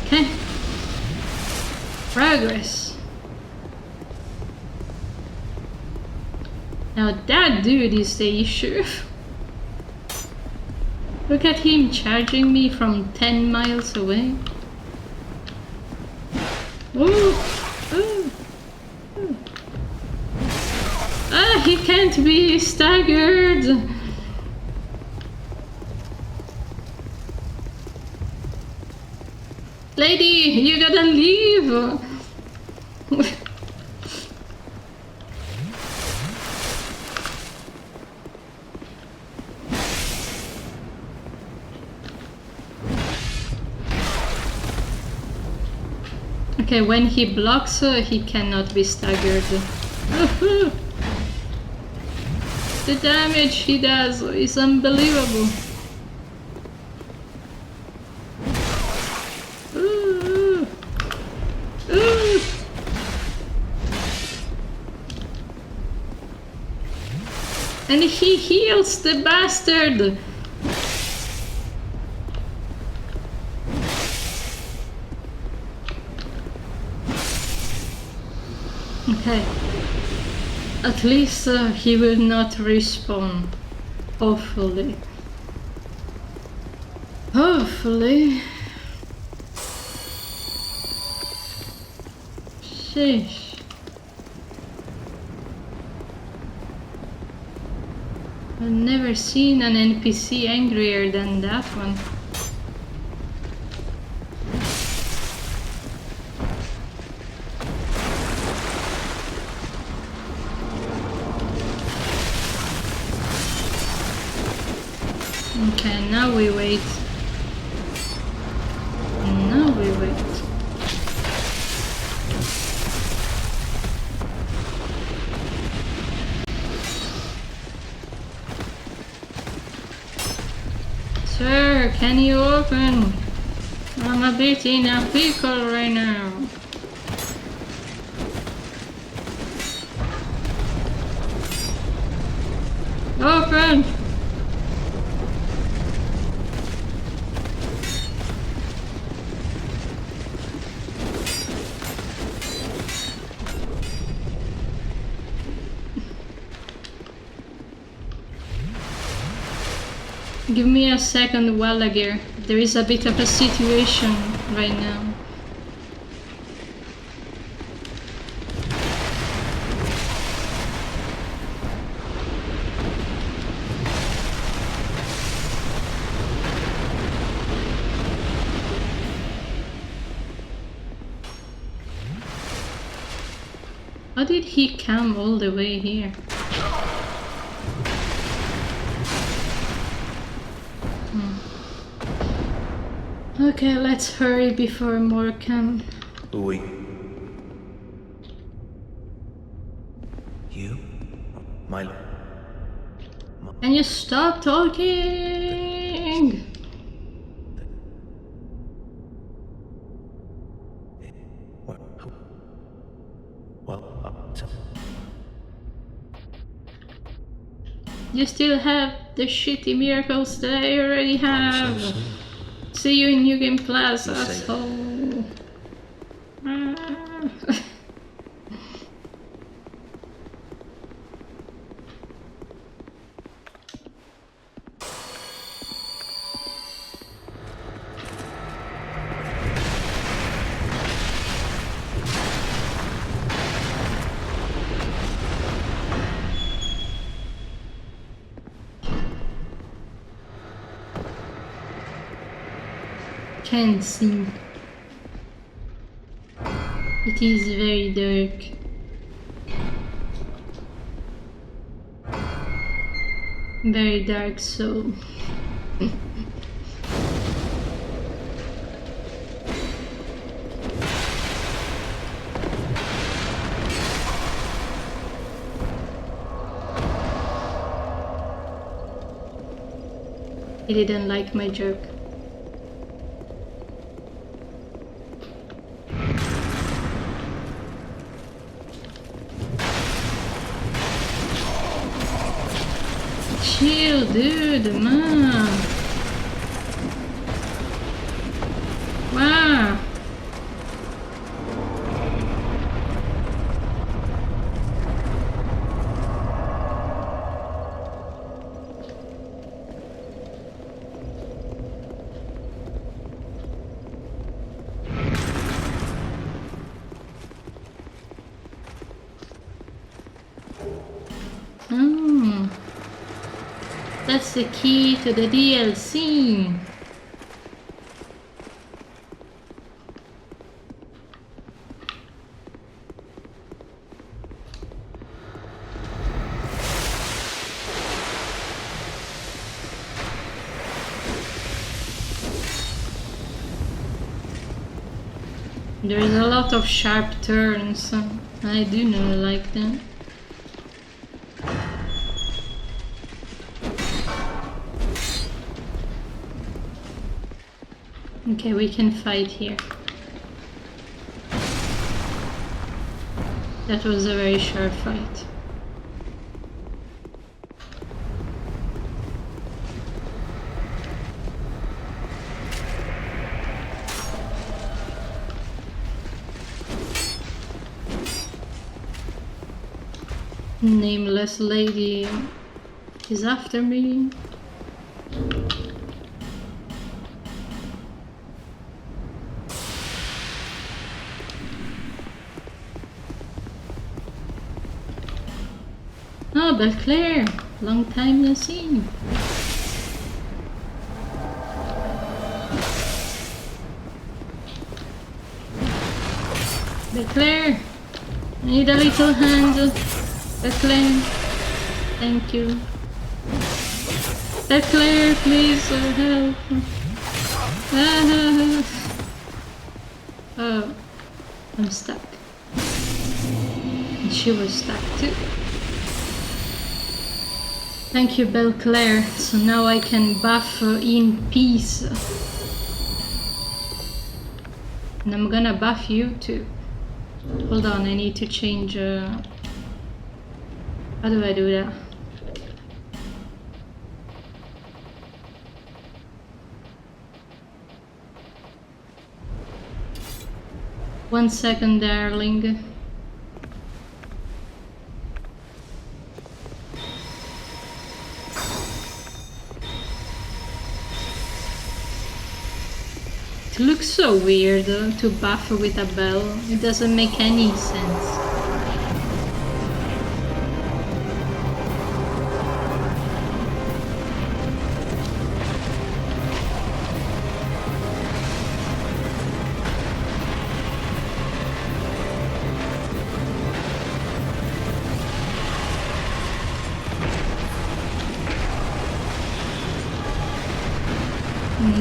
Okay. Progress. Now that dude is the issue. Look at him charging me from 10 miles away. Ooh. Ooh. Ooh. Ah, he can't be staggered. Lady, you gotta leave! Okay, when he blocks, he cannot be staggered. The damage he does is unbelievable. And he heals the bastard! Okay. At least he will not respawn. Hopefully. Hopefully. Sheesh. I've never seen an NPC angrier than that one. Okay, now we wait. Now we wait. Sir, can you open? I'm a bit in a pickle right now. Open! Give me a second, Wallager. There is a bit of a situation right now. How did he come all the way here? Okay, let's hurry before more come. Oui. You? My... Can you stop talking? You still have the shitty miracles that I already have. See you in New Game Plus, asshole. Can't see. It is very dark. Very dark soul. He didn't like my joke. Chill, dude, man. Wow. Oh. That's the key to the DLC. There's a lot of sharp turns. I do not like them. Okay, we can fight here. That was a very sharp fight. Nameless lady is after me. Oh, Belclair! Long time no see. Belclair! I need a little hand. Belclair! Thank you. Belclair, please help. Ah. Oh, I'm stuck. And she was stuck too. Thank you, Belclair. So now I can buff in peace. And I'm gonna buff you too. Hold on, I need to change... How do I do that? One second, darling. It looks so weird to buff with a bell. It doesn't make any sense.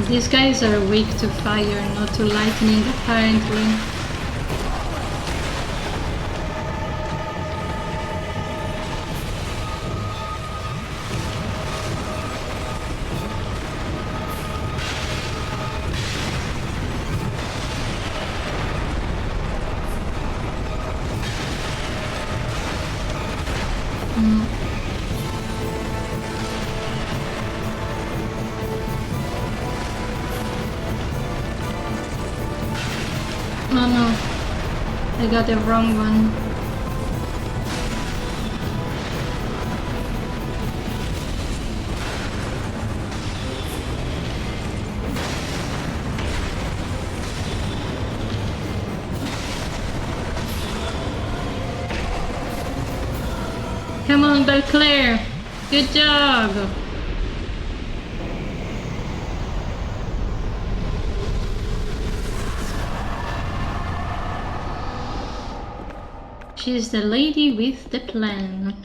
These guys are weak to fire, not to lightning, apparently. Oh no, I got the wrong one. Come on, Belclair! Good job! She's the lady with the plan.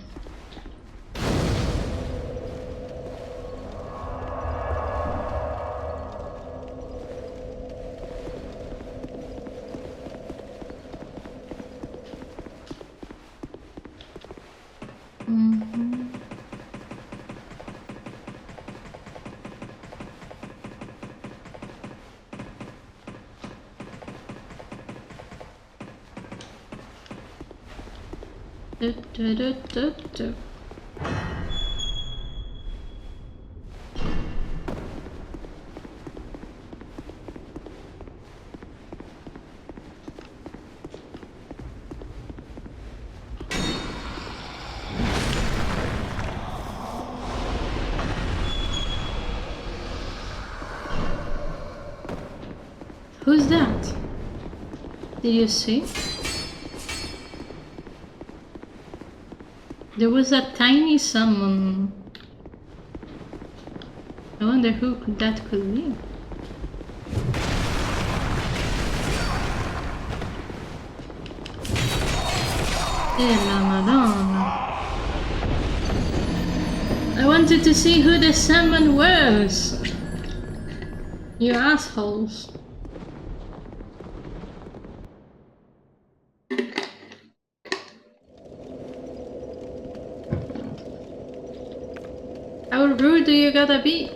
Du, du, du, du, du. Who's that? Did you see? There was a tiny someone. I wonder who that could be. La Madonna. I wanted to see who the someone was. You assholes. How rude do you gotta be?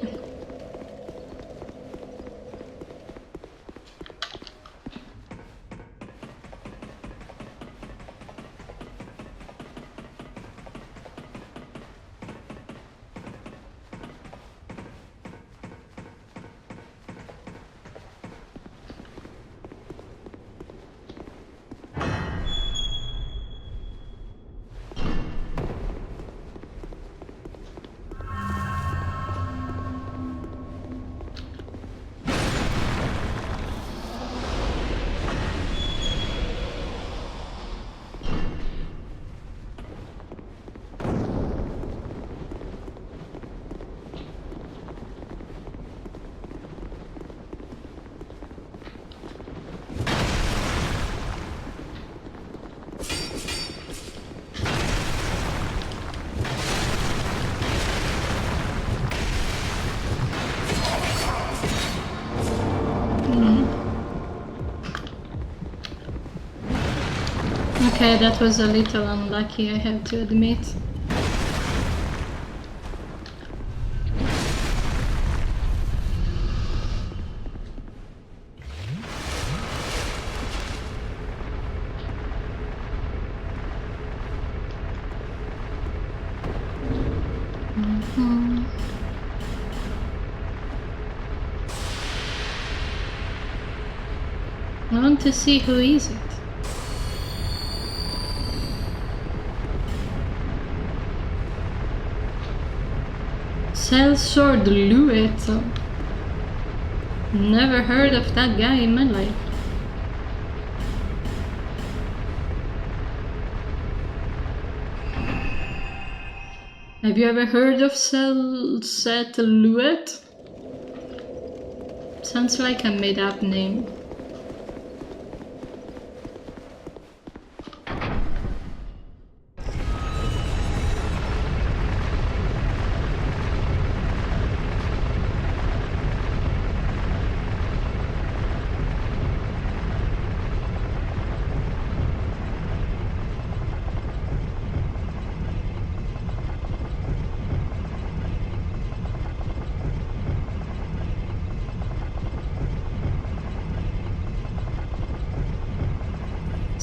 Okay, that was a little unlucky, I have to admit. I want to see who is it. Sellsword Luet. Never heard of that guy in my life. Have you ever heard of Selset Luet? Sounds like a made-up name.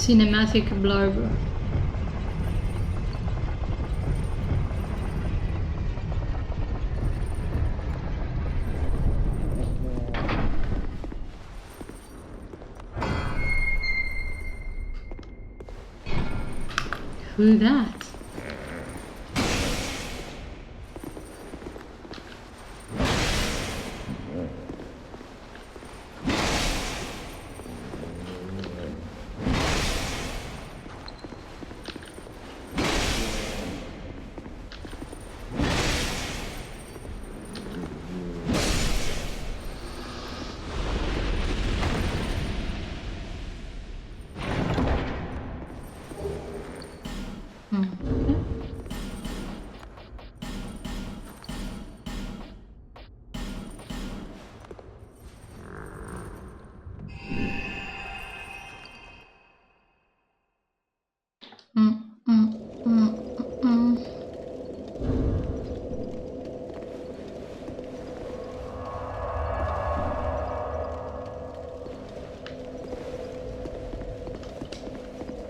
Cinematic blurb. Who that?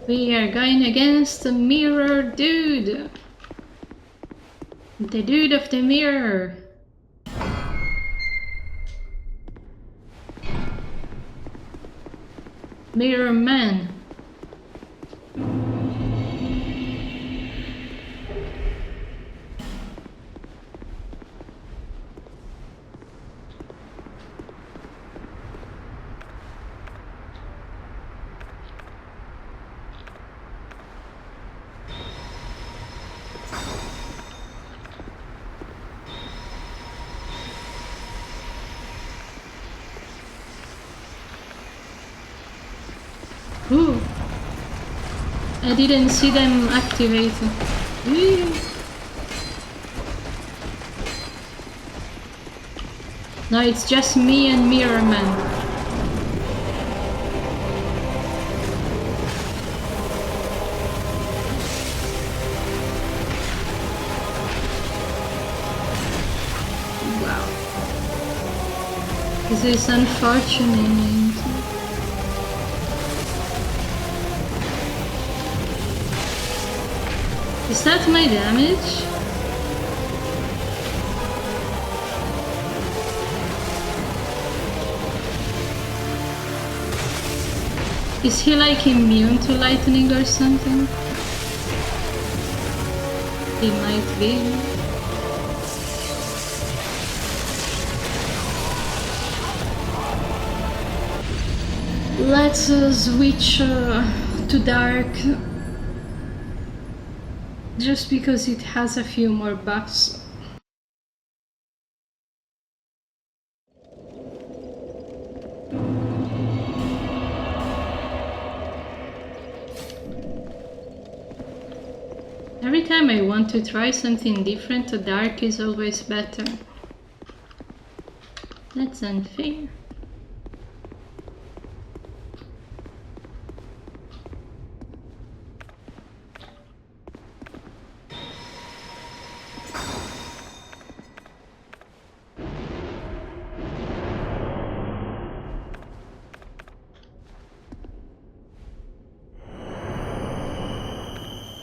We are going against the mirror dude. The dude of the mirror. Mirror man. Ooh. I didn't see them activated. Ooh. No, it's just me and Mirror Man. Wow. This is unfortunate. Is that my damage? Is he like immune to lightning or something? He might be. Let's switch to dark. Just because it has a few more buffs. Every time I want to try something different, the dark is always better. That's unfair.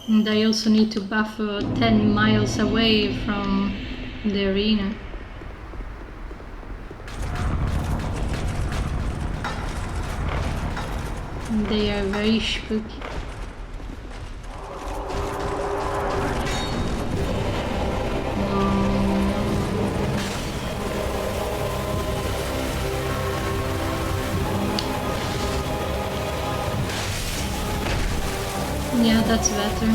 And I also need to buff 10 miles away from the arena. And they are very spooky. Yeah, that's better.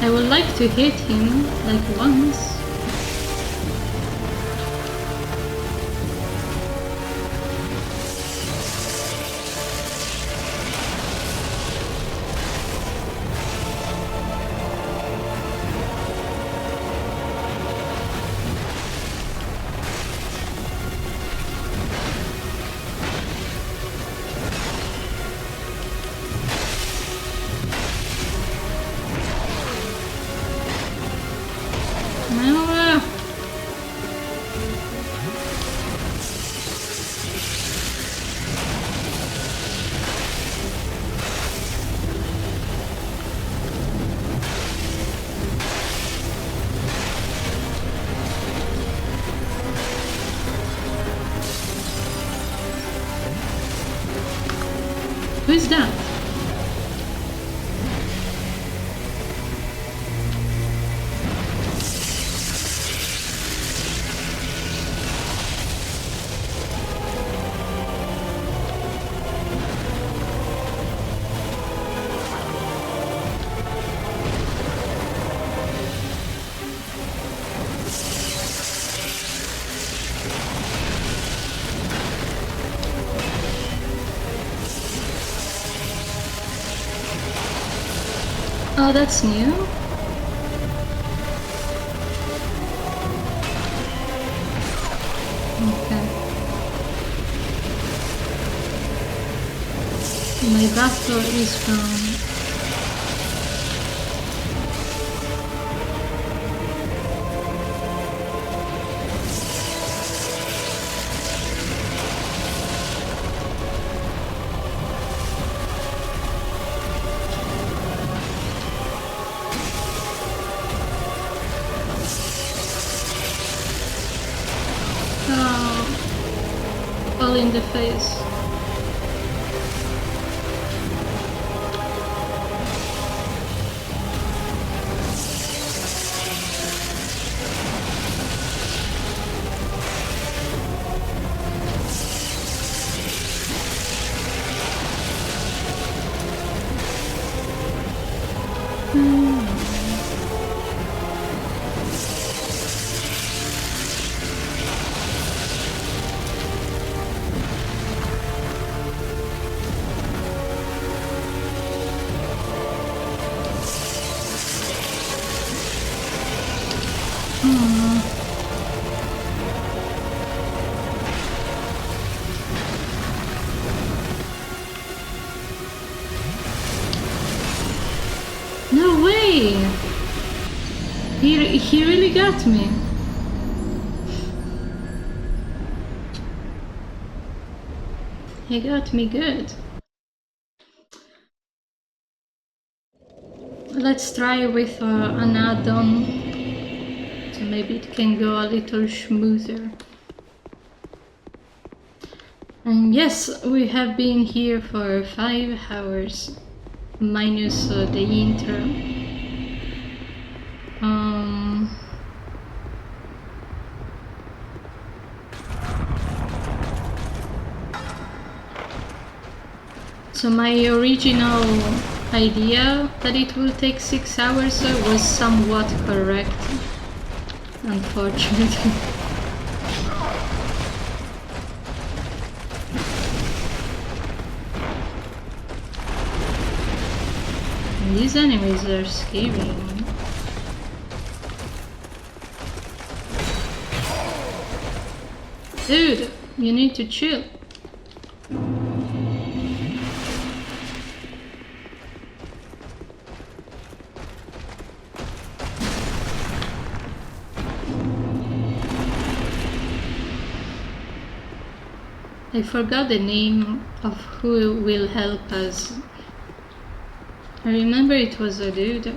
I would like to hit him, like once. Who's that? Oh, that's new. Okay. My battle is from... all in the face. No way! He really got me. He got me good. Let's try with an add-on, so maybe it can go a little smoother. And yes, we have been here for 5 hours, minus the intro. So my original idea that it will take 6 hours was somewhat correct, unfortunately. These enemies are scary. Dude, you need to chill. I forgot the name of who will help us. I remember it was a dude.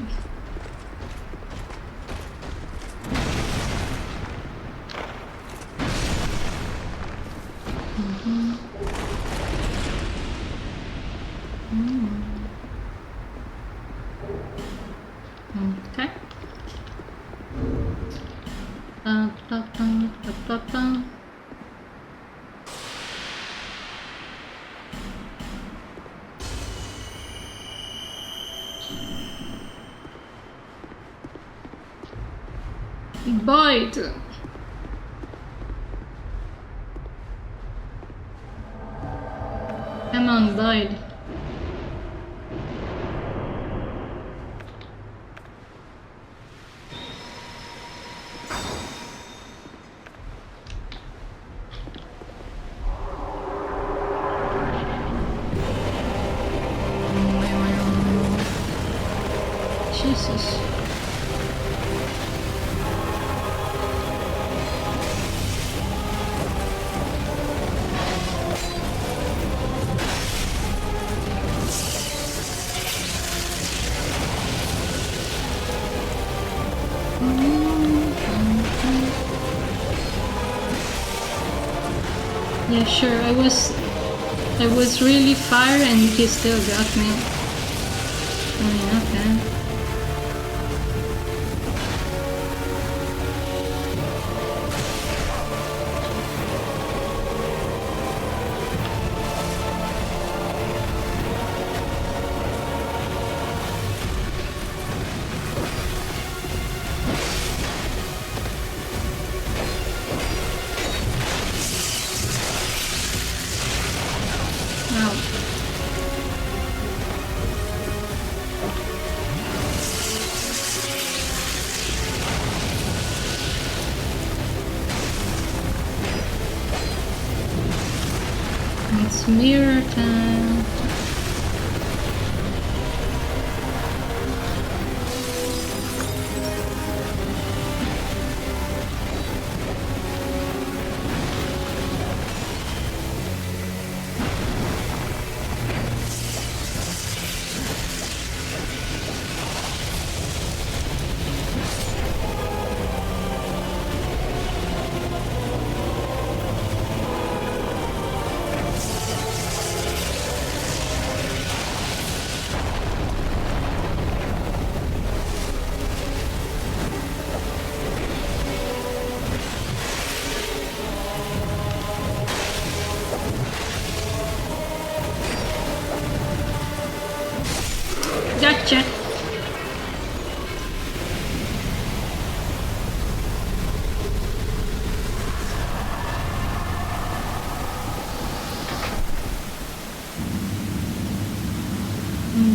Okay. Boyd! Come on, Boyd. Jesus. Yeah, sure, I was really far and he still got me. I mean, okay. It's mirror time.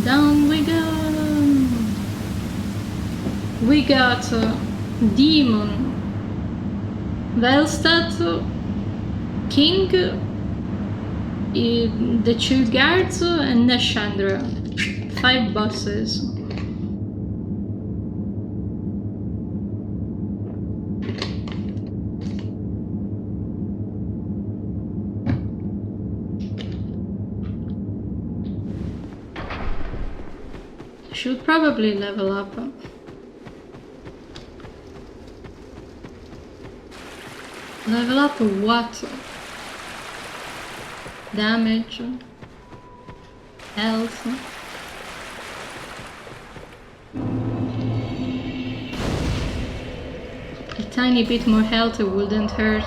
Down we go. We got Demon, Velstad, King, the two guards, and Nashandra. 5 bosses. Should probably level up. Level up what? Damage, health. A tiny bit more health wouldn't hurt,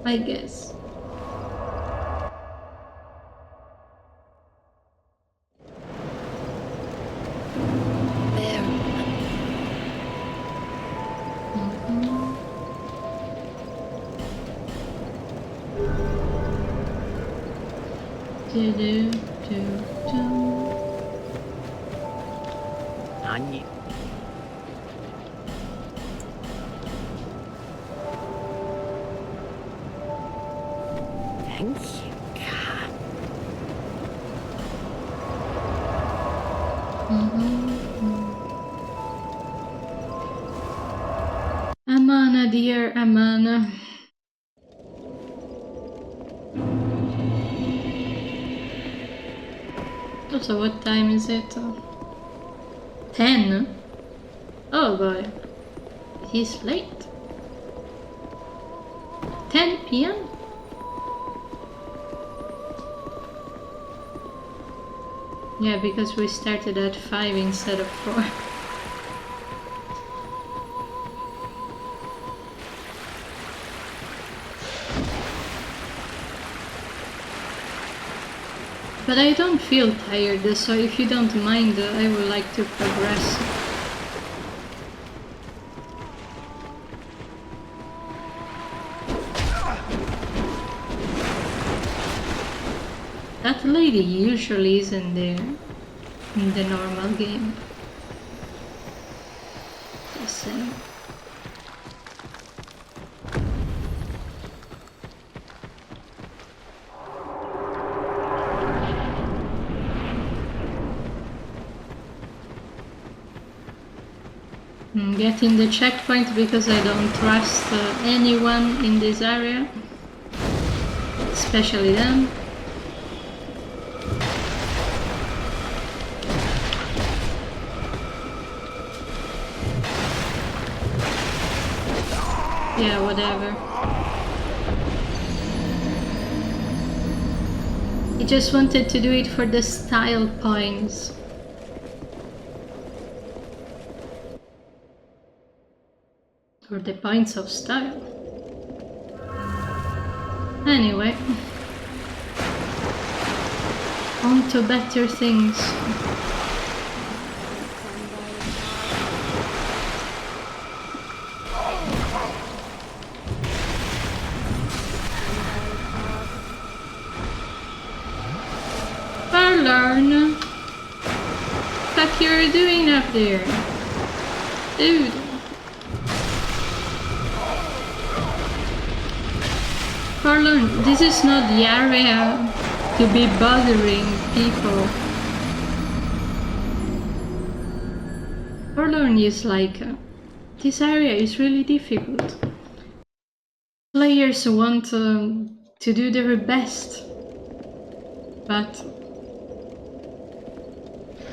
I guess. Thank you, God. Amana, dear Amana. So what time is it? 10? Oh boy. He's late. 10 p.m.? Yeah, because we started at 5 instead of 4. But I don't feel tired, so if you don't mind, I would like to progress. That lady usually isn't there in the normal game. Just saying. I'm getting the checkpoint because I don't trust anyone in this area, especially them. Yeah, whatever. I just wanted to do it for the style points. Or the points of style. Anyway. On to better things. Forlorn. What you're doing up there? Dude. Forlorn, this is not the area to be bothering people. Forlorn is like, this area is really difficult. Players want to do their best, but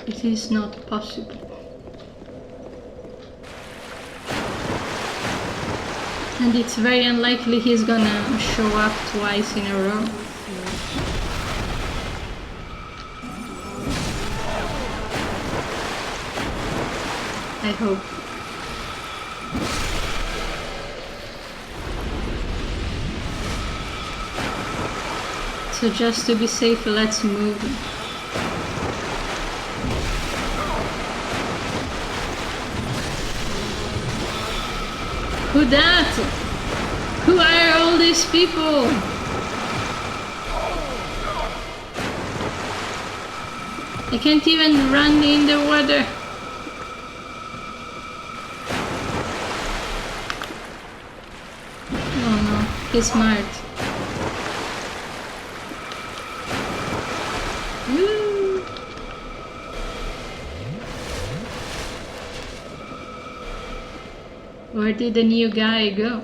it is not possible. And it's very unlikely he's gonna show up twice in a row. I hope. So just to be safe, let's move. Who that? Who are all these people? I can't even run in the water. Oh no, he's smart. Woo. Where did the new guy go?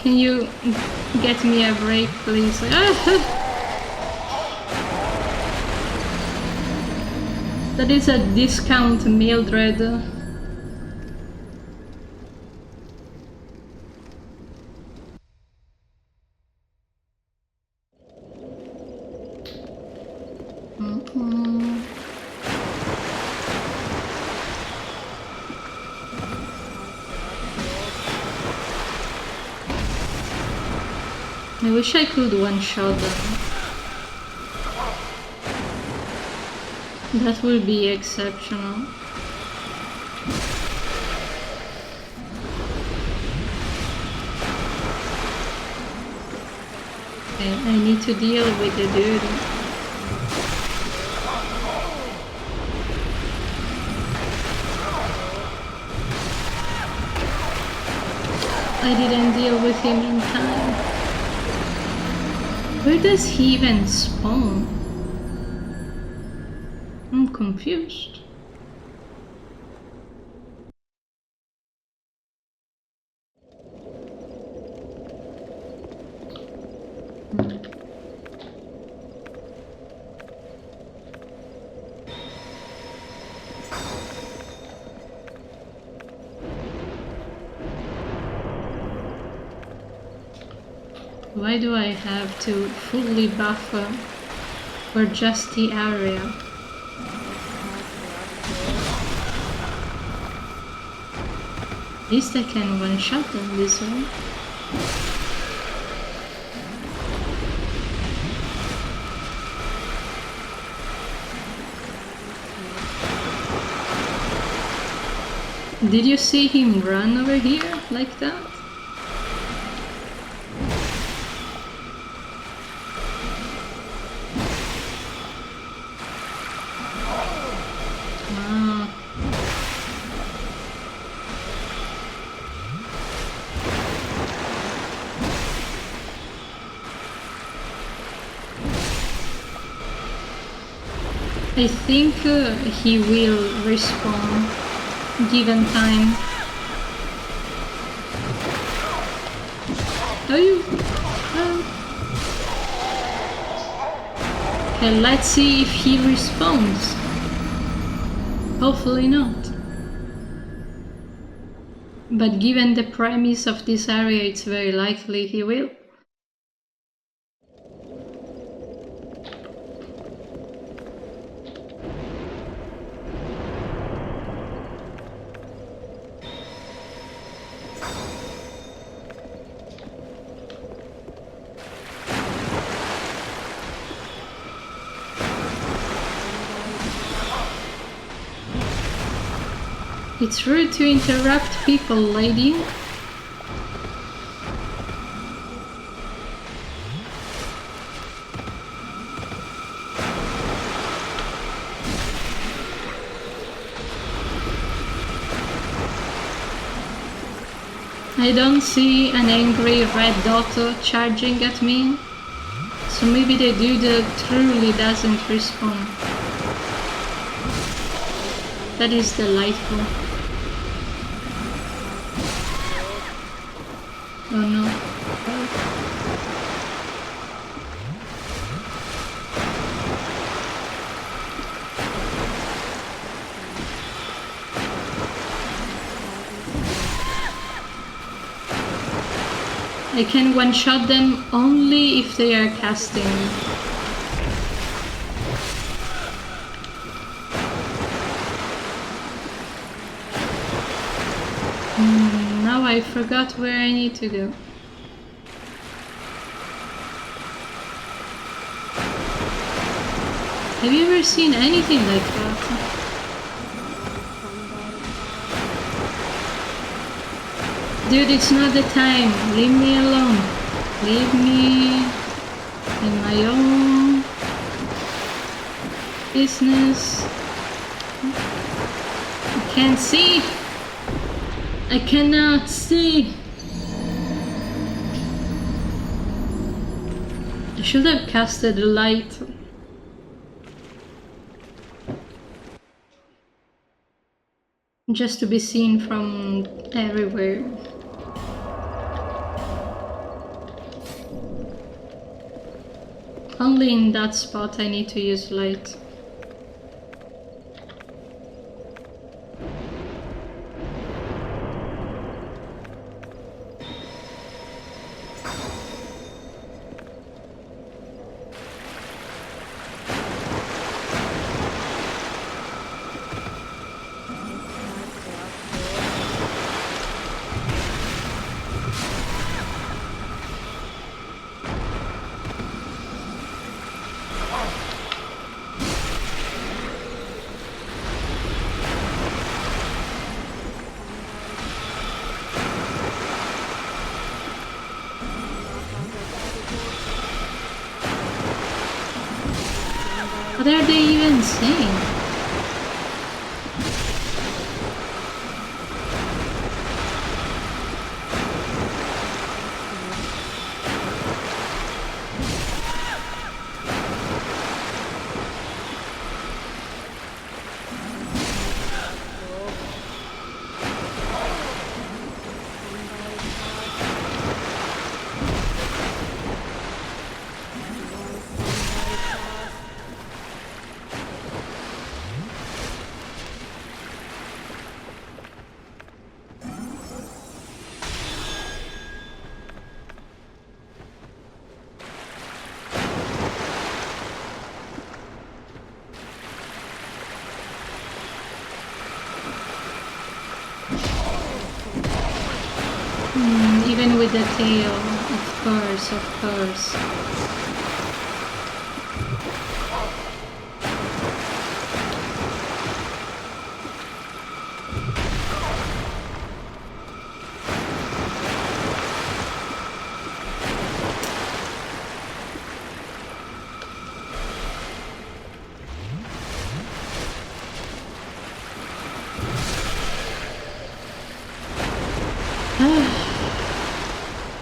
Can you get me a break, please? That is a discount, Mildred. I wish I could one-shot them. That would be exceptional. Okay, I need to deal with the dude. I didn't deal with him in time. Where does he even spawn? I'm confused. Why do I have to fully buffer for just the area? At least I can one-shot them this way. Did you see him run over here like that? I think he will respawn given time. Oh, you? Okay, let's see if he respawns. Hopefully not. But given the premise of this area, it's very likely he will. It's rude to interrupt people, lady. I don't see an angry red dot charging at me, so maybe the dude truly doesn't respawn. That is delightful. Oh no. I can one-shot them only if they are casting. Now I forgot where I need to go. Have you ever seen anything like that? Dude, it's not the time. Leave me alone. Leave me in my own business. I can't see. I cannot see. I should have casted a light. Just to be seen from everywhere. Only in that spot I need to use light. What are they even saying? Even with the tail, of course, of course.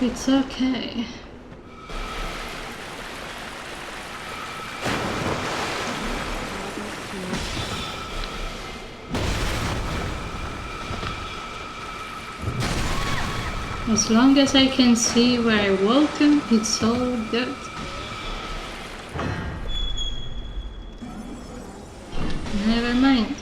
It's okay. As long as I can see where I walk, it's all good. Never mind.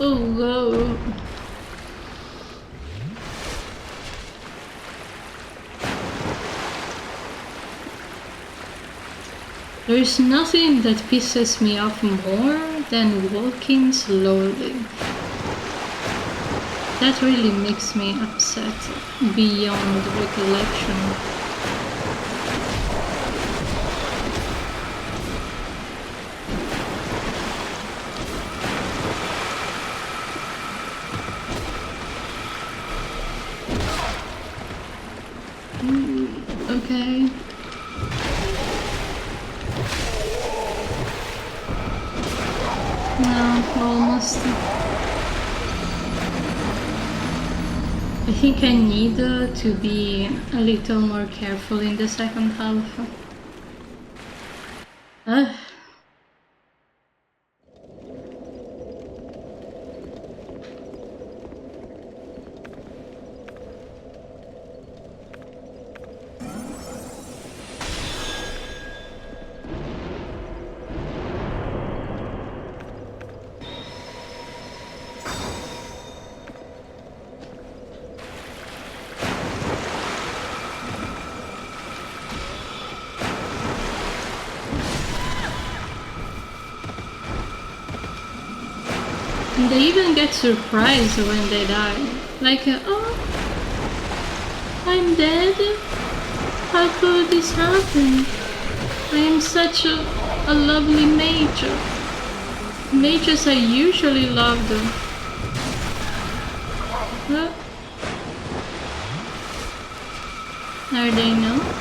Oh, whoa. There's nothing that pisses me off more than walking slowly. That really makes me upset beyond recollection. Okay. No, almost. I think I need to be a little more careful in the second half. They even get surprised when they die. Like, oh, I'm dead? How could this happen? I am such a lovely mage. Mages are usually loved. Are they not?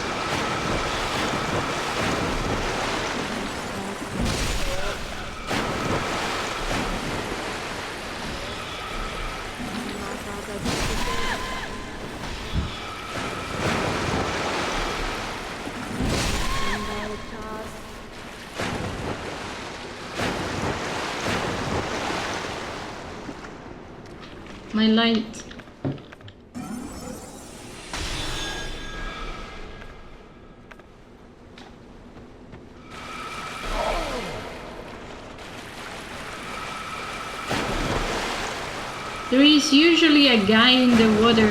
My light. There is usually a guy in the water,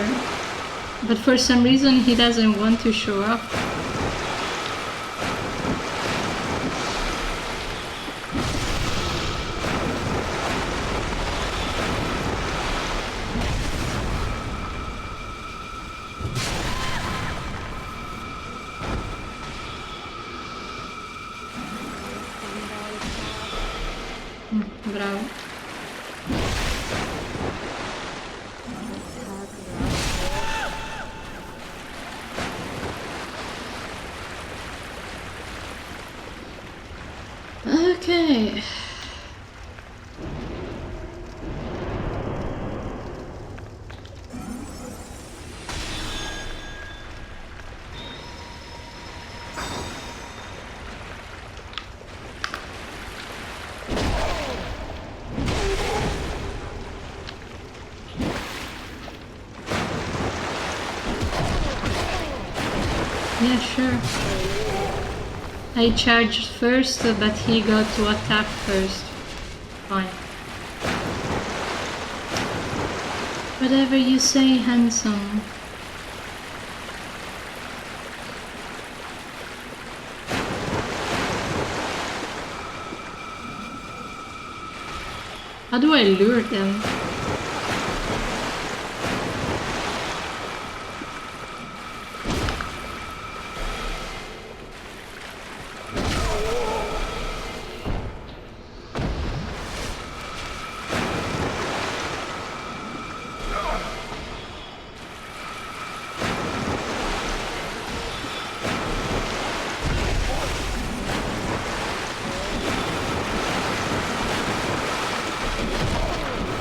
but for some reason he doesn't want to show up. Bravo. Okay. Yeah, sure. I charged first, but he got to attack first. Fine. Whatever you say, handsome. How do I lure them?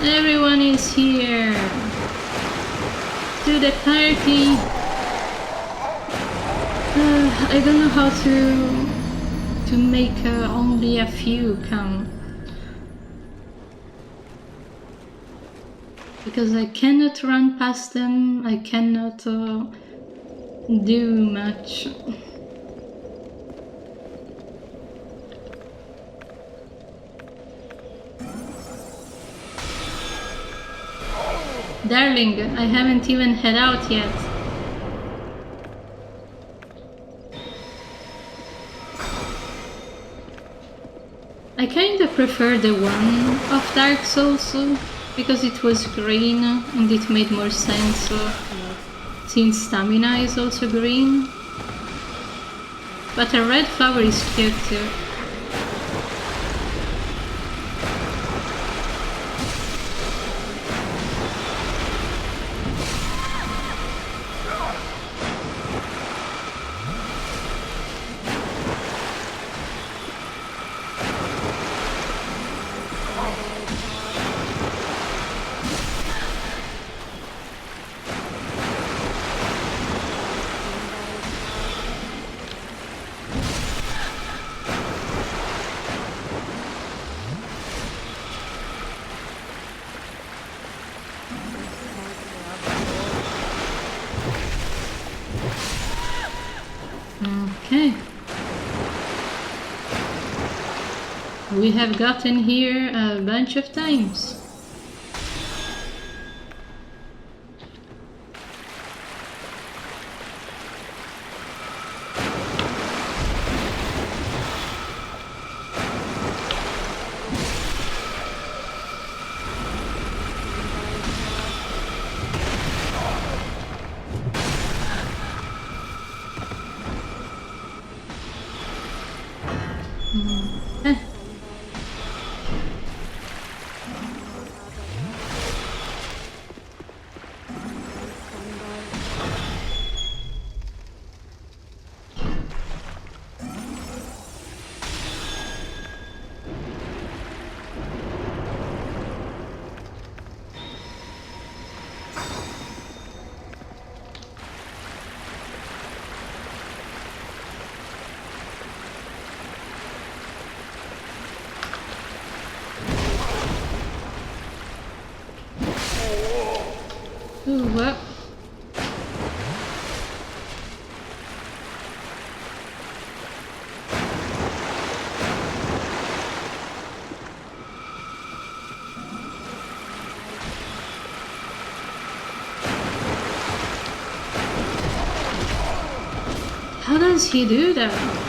Everyone is here. To the party. I don't know how to make only a few come. Because I cannot run past them, I cannot do much. Darling, I haven't even head out yet. I kinda prefer the one of Dark Souls because it was green and it made more sense since stamina is also green. But a red flower is cute too. We have gotten here a bunch of times. Eh. Ooh, what? How does he do that?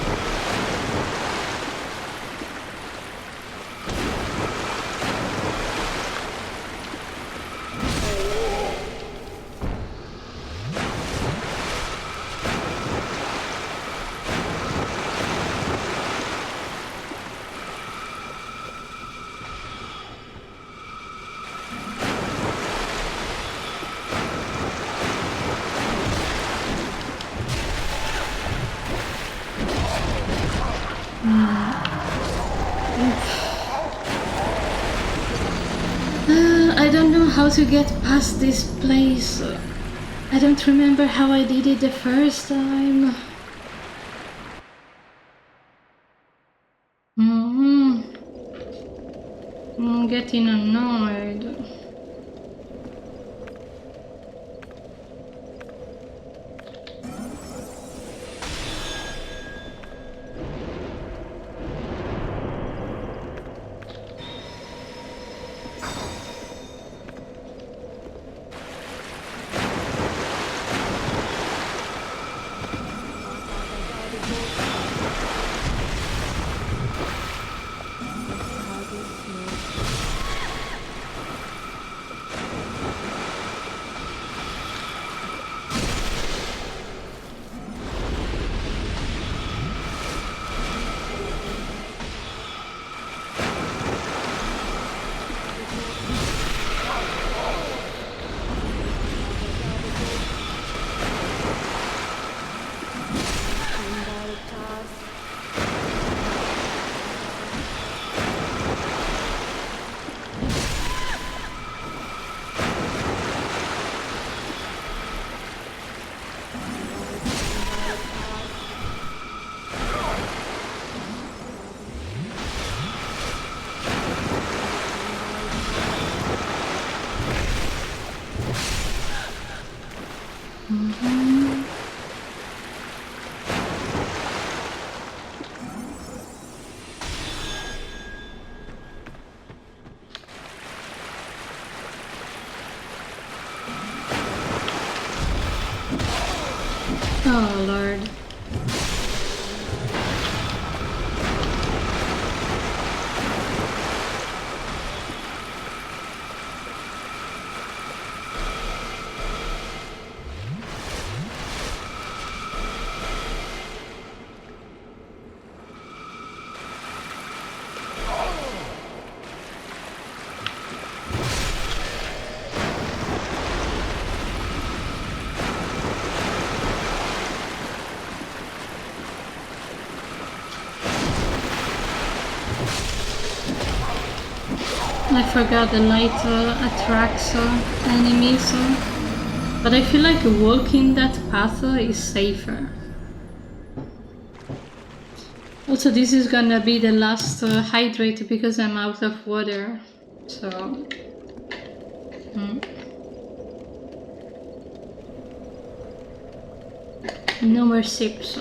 I don't know how to get past this place. I don't remember how I did it the first time. I'm getting annoyed. Oh Lord. I forgot the light attracts enemies, but I feel like walking that path is safer. Also, this is gonna be the last hydrate because I'm out of water, so... No more sips.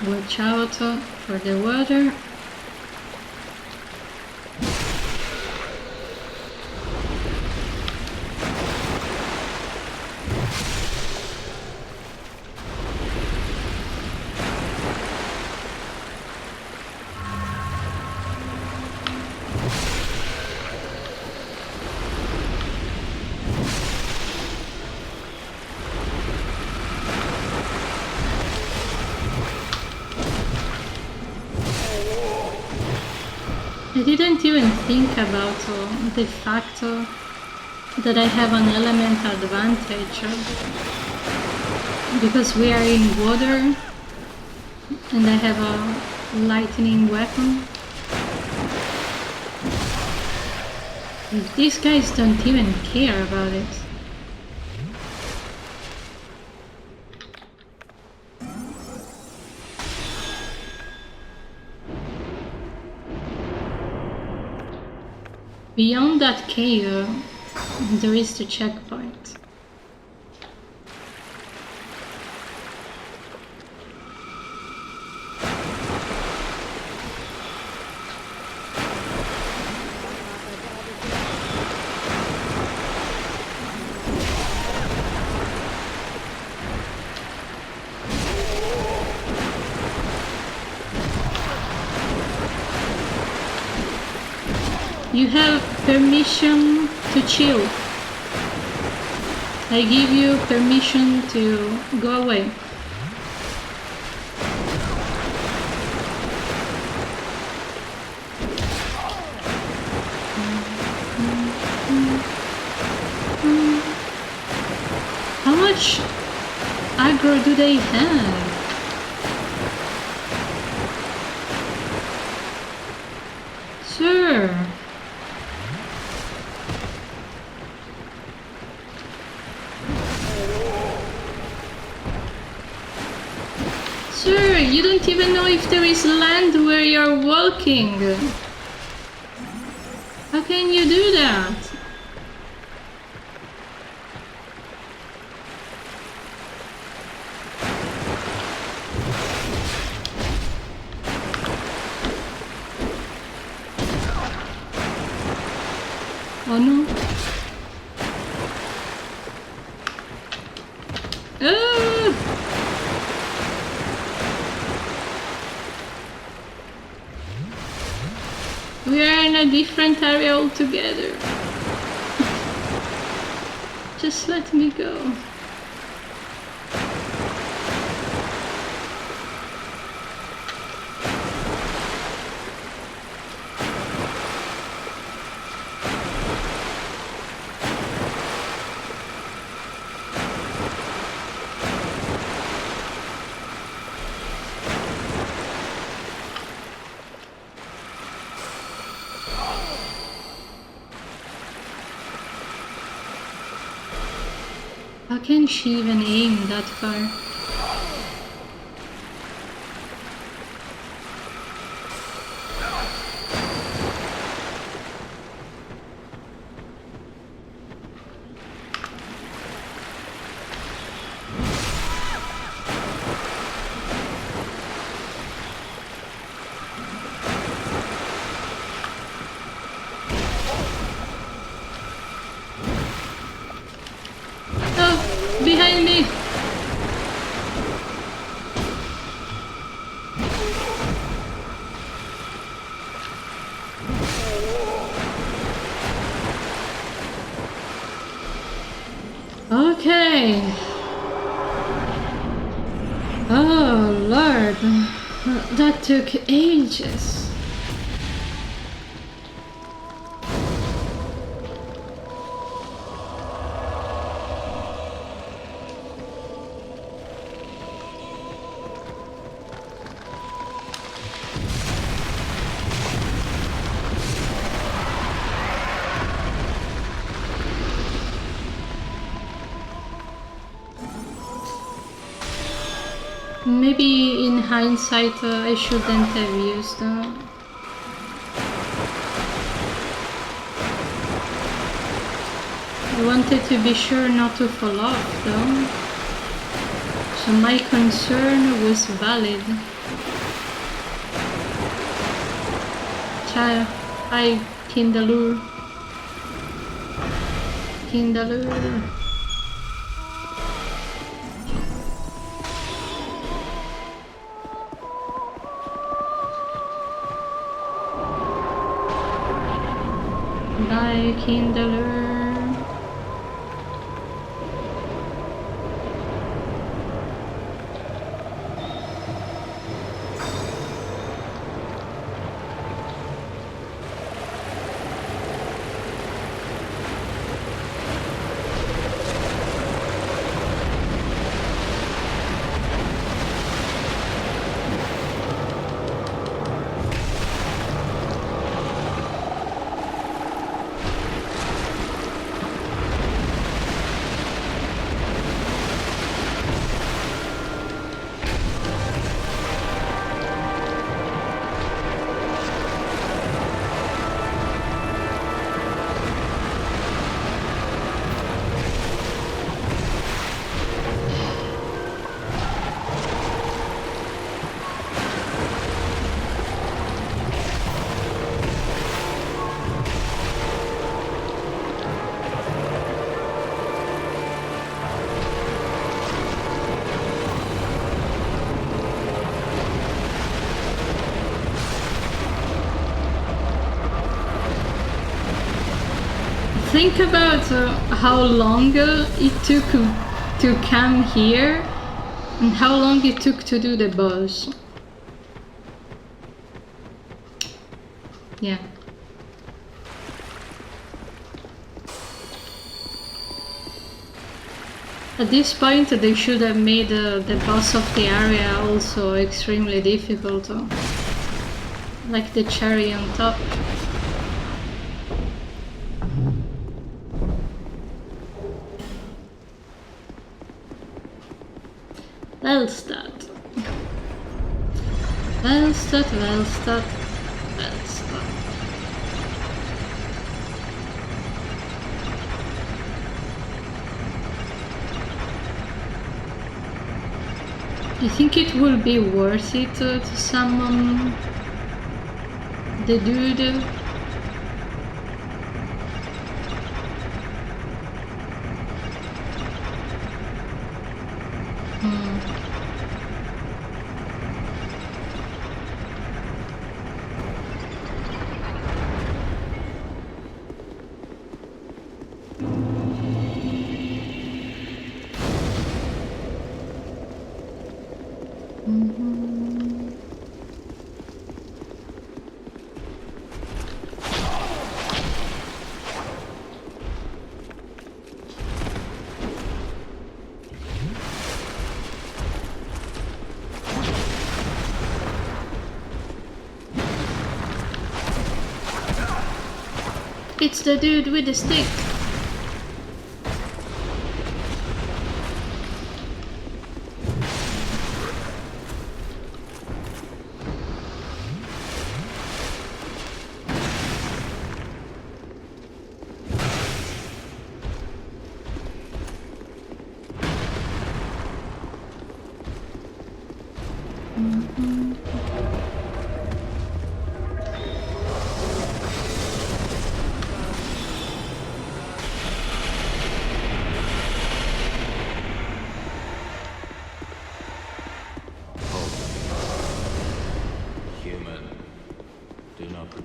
Watch out for the water. I didn't even think about the fact that I have an element advantage because we are in water and I have a lightning weapon. These guys don't even care about it. Beyond that cave, there is the checkpoint. You have permission to chill. I give you permission to go away. How much aggro do they have? Sir. Sir, you don't even know if there is land where you're walking. How can you do that? Oh no. Ah! We are in a different area altogether. Just let me go. How can she even aim that far? Okay. Oh Lord, that took ages. Maybe in hindsight I shouldn't have used I wanted to be sure not to fall off though. So my concern was valid. Hi, Kindalur. Kindalur. Bye, Kindler. Think about how long it took to come here and how long it took to do the boss. Yeah. At this point they should have made the boss of the area also extremely difficult. Like the cherry on top. Välstad. Välstad, Välstad, Välstad. I think it will be worth it to summon the dude. It's the dude with the stick.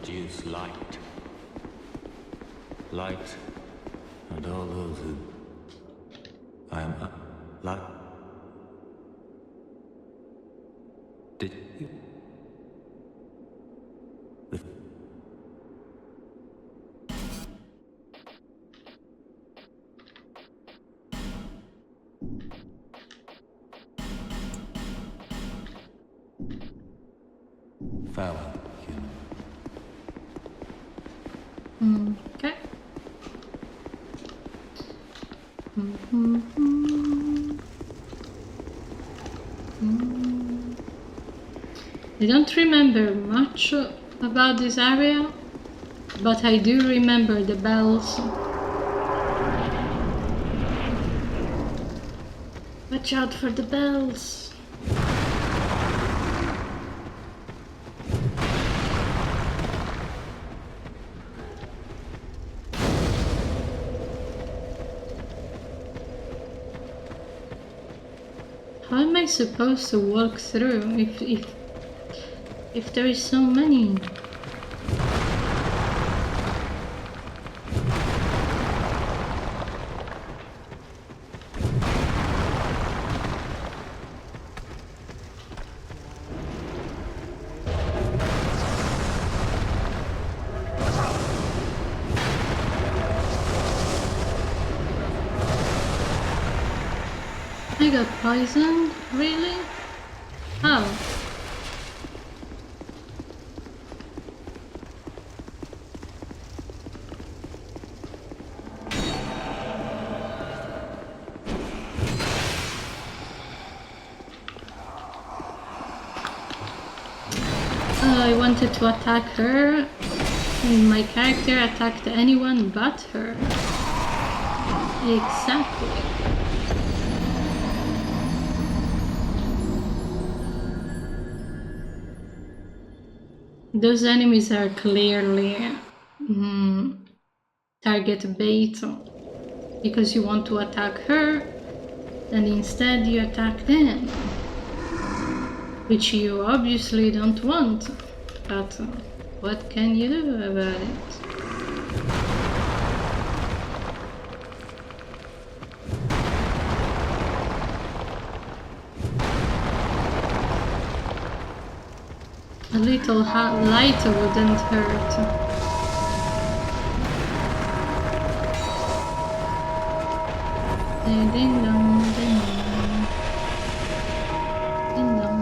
produce light. Light and all those who I am alive. Did you? The farewell, human. Okay. I don't remember much about this area, but I do remember the bells. Watch out for the bells. How am I supposed to walk through if there is so many? I got poisoned? Really? How? I wanted to attack her, and my character attacked anyone but her. Exactly. Those enemies are clearly target bait because you want to attack her and instead you attack them, which you obviously don't want, but what can you do about it? A little light wouldn't hurt. Ding ding dong, ding dong. Ding dong.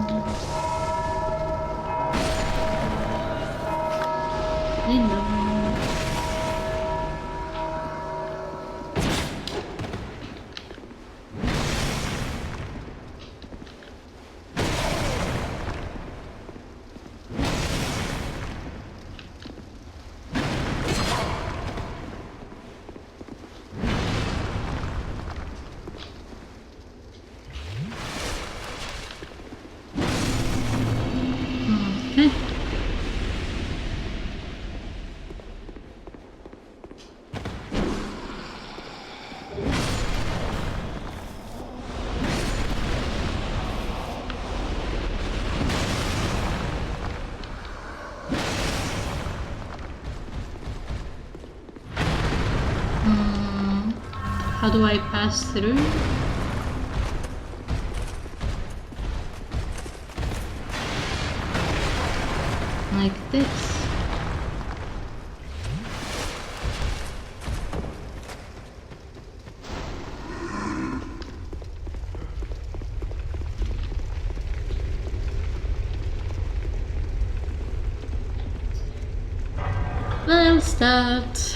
Ding dong. Okay. How do I pass through? Like this. I'll start.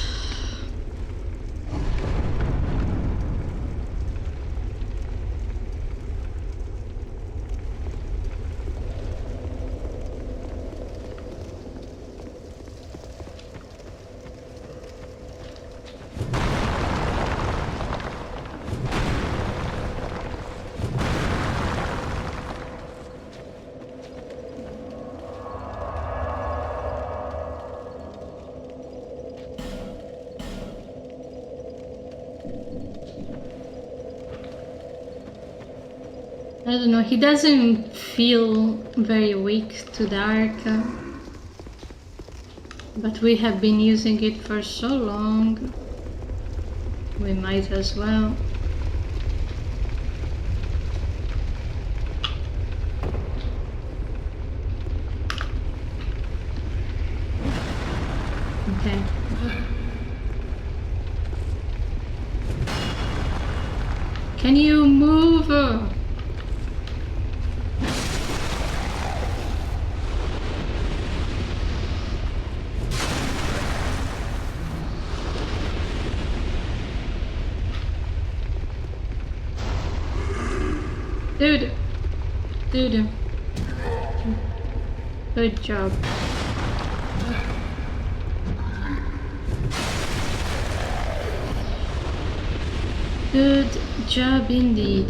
I don't know, he doesn't feel very weak to dark, but we have been using it for so long, we might as well. Okay. Can you move? Dude. Dude. Good job. Good job indeed.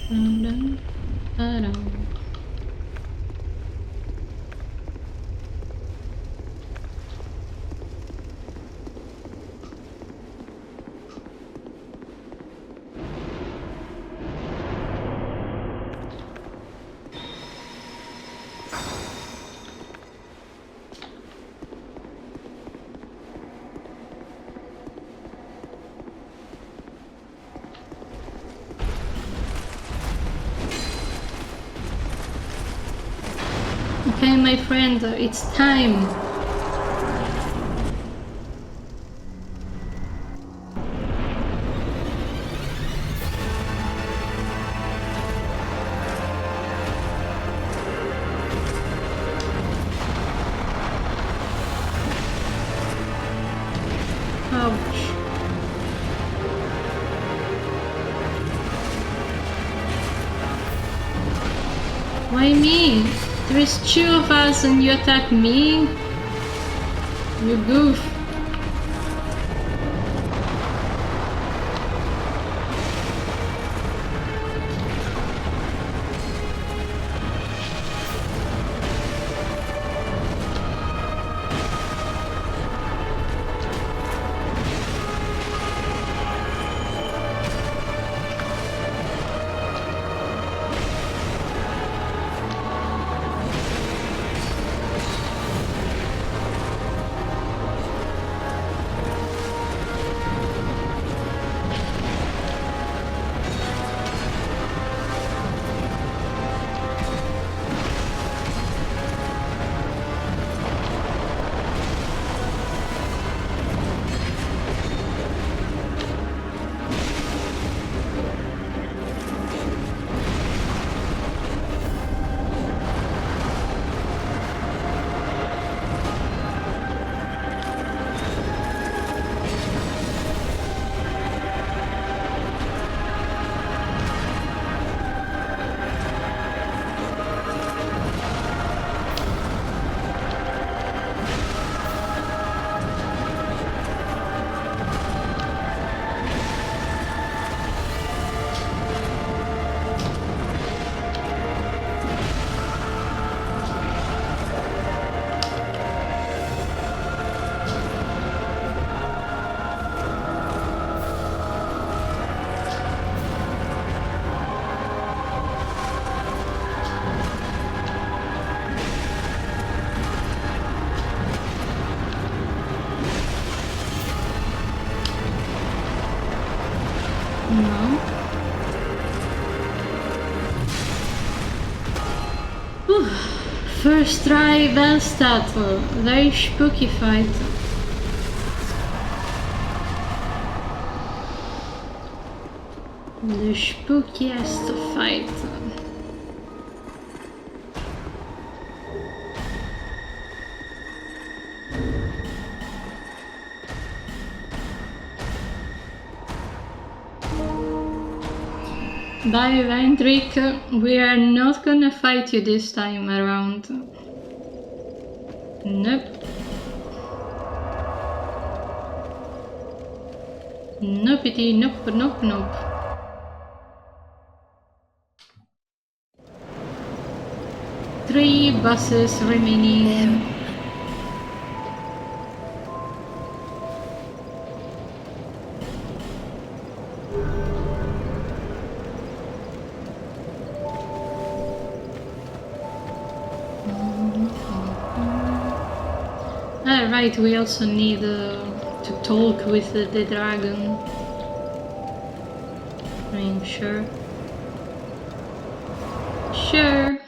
Dun, dun, dun. Okay, my friend, it's time. Ouch. Why me? There's two of us and you attack me? You goof. No. Whew. First try, best battle. Very spooky fight. The spookiest fight. Bye, Weindrick. We are not gonna fight you this time around. Nope. Nopey, nope, nope, nope. Three bosses remaining. Right, we also need to talk with the dragon. I mean, sure. Sure.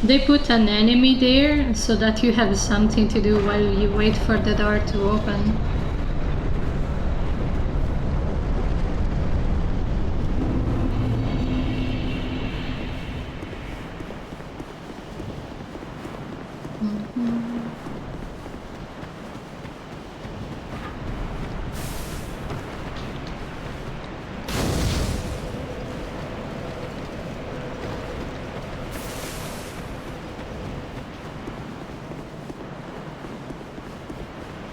They put an enemy there so that you have something to do while you wait for the door to open.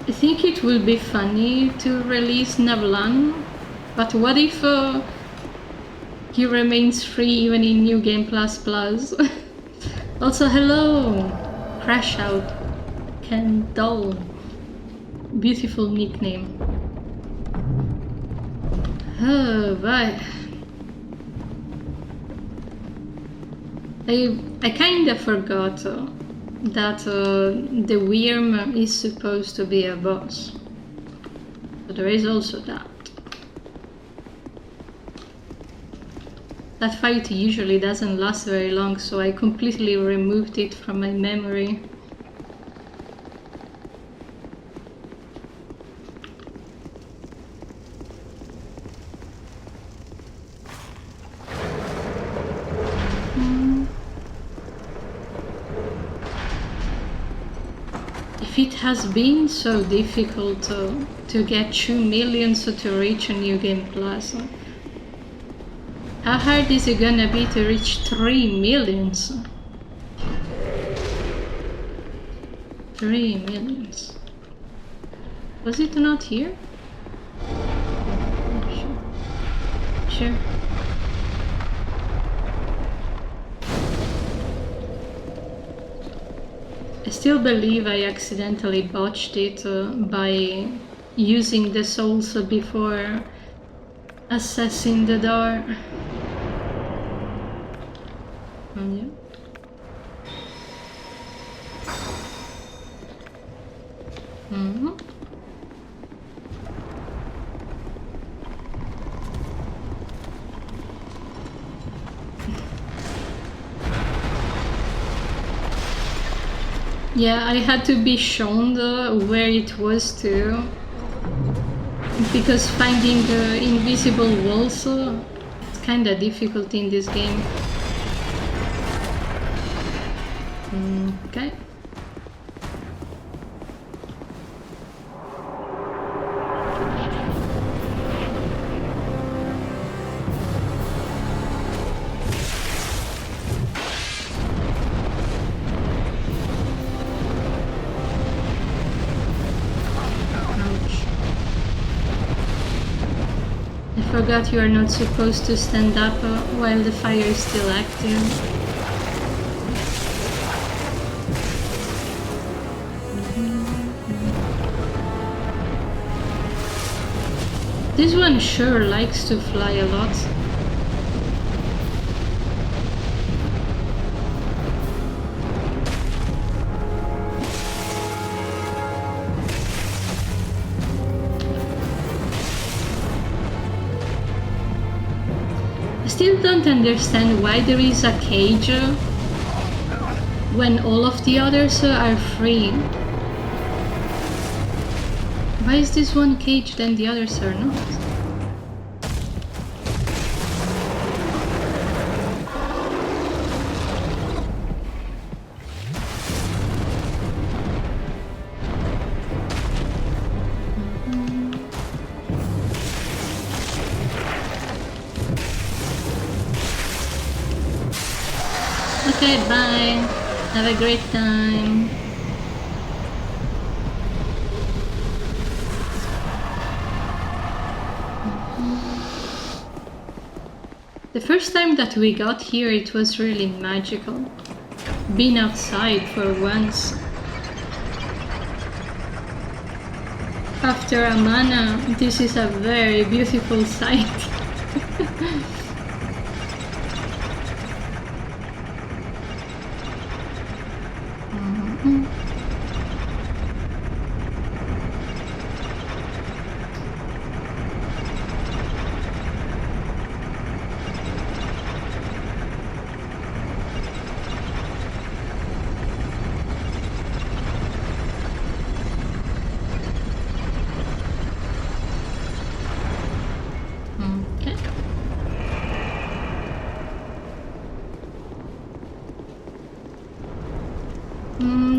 I think it will be funny to release Navlan, but what if he remains free even in New Game Plus Plus? Also, hello! Crash Out. Kendall. Beautiful nickname. Oh, but I kinda forgot that the Wyrm is supposed to be a boss. So there is also that. That fight usually doesn't last very long, so I completely removed it from my memory. If it has been so difficult to get 2 million to reach a New Game Plus, how hard is it gonna be to reach 3 millions? 3 millions. Was it not here? Sure. I still believe I accidentally botched it by using the souls before assessing the door. Yeah. Yeah, I had to be shown where it was too, because finding invisible walls it's kinda difficult in this game. Okay. I forgot you are not supposed to stand up while the fire is still active. This one sure likes to fly a lot. I still don't understand why there is a cage when all of the others are free. Why is this one caged and the others are not? Okay, bye. Have a great time. The first time that we got here, it was really magical. Being outside for once. After Amana, this is a very beautiful sight.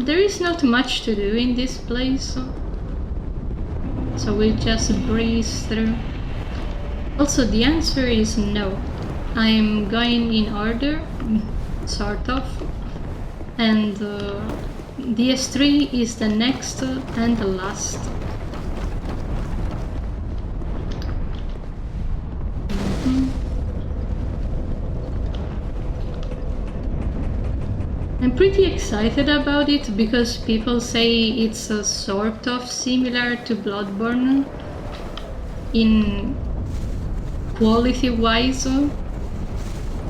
There is not much to do in this place, so we'll just breeze through. Also, the answer is no. I'm going in order, sort of, and DS3 is the next and the last. I'm pretty excited about it because people say it's a sort of similar to Bloodborne in quality-wise,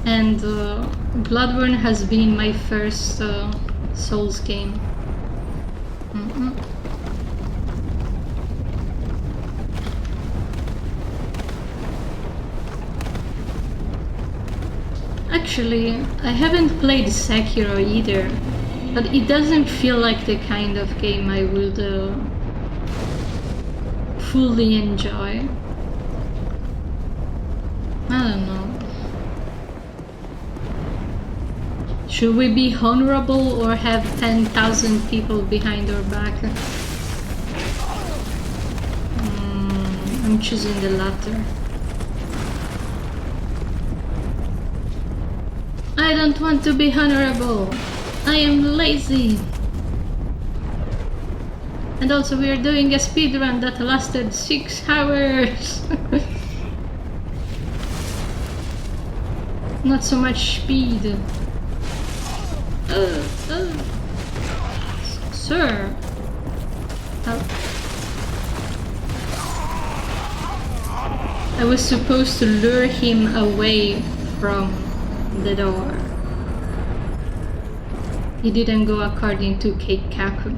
and Bloodborne has been my first Souls game. Actually, I haven't played Sekiro either, but it doesn't feel like the kind of game I would fully enjoy. I don't know. Should we be honorable or have 10,000 people behind our back? I'm choosing the latter. I don't want to be honorable. I am lazy. And also we are doing a speedrun that lasted 6 hours. Not so much speed. Sir. I was supposed to lure him away from the door. He didn't go according to Keikaku.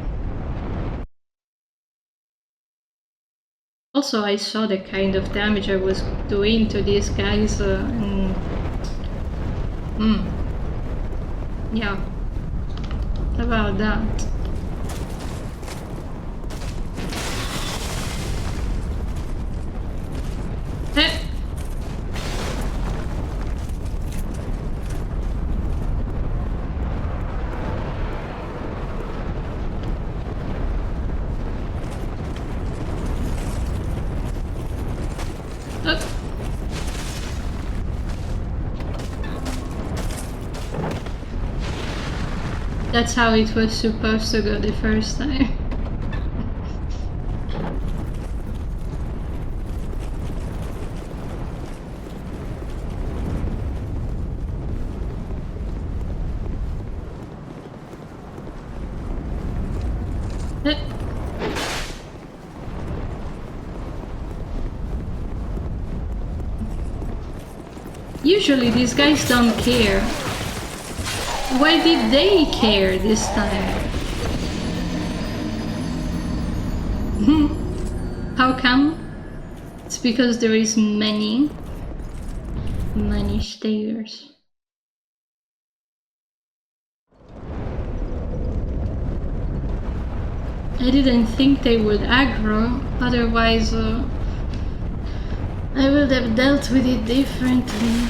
Also, I saw the kind of damage I was doing to these guys, and yeah, about that. That's how it was supposed to go the first time. Usually these guys don't care. Why did they care this time? How come? It's because there is many stairs. I didn't think they would aggro, otherwise I would have dealt with it differently.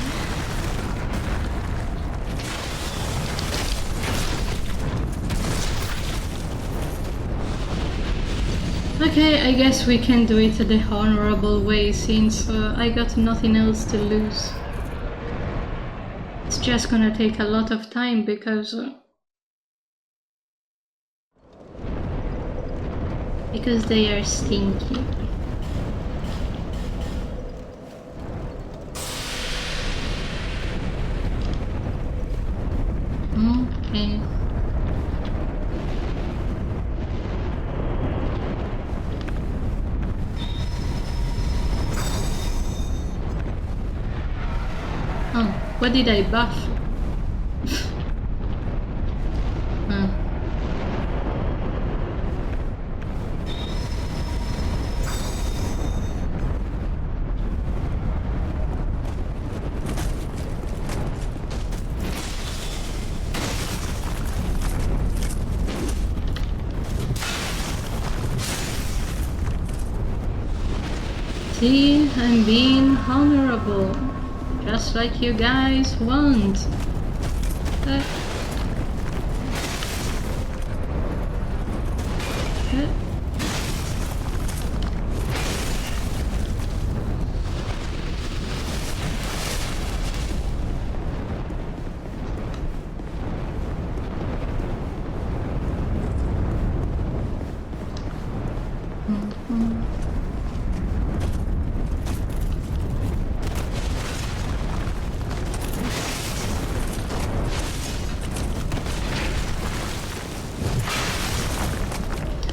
Okay, I guess we can do it the honorable way since I got nothing else to lose. It's just gonna take a lot of time because they are stinky. Okay. Oh, what did I buff? See, I'm being honorable, just like you guys want. Uh.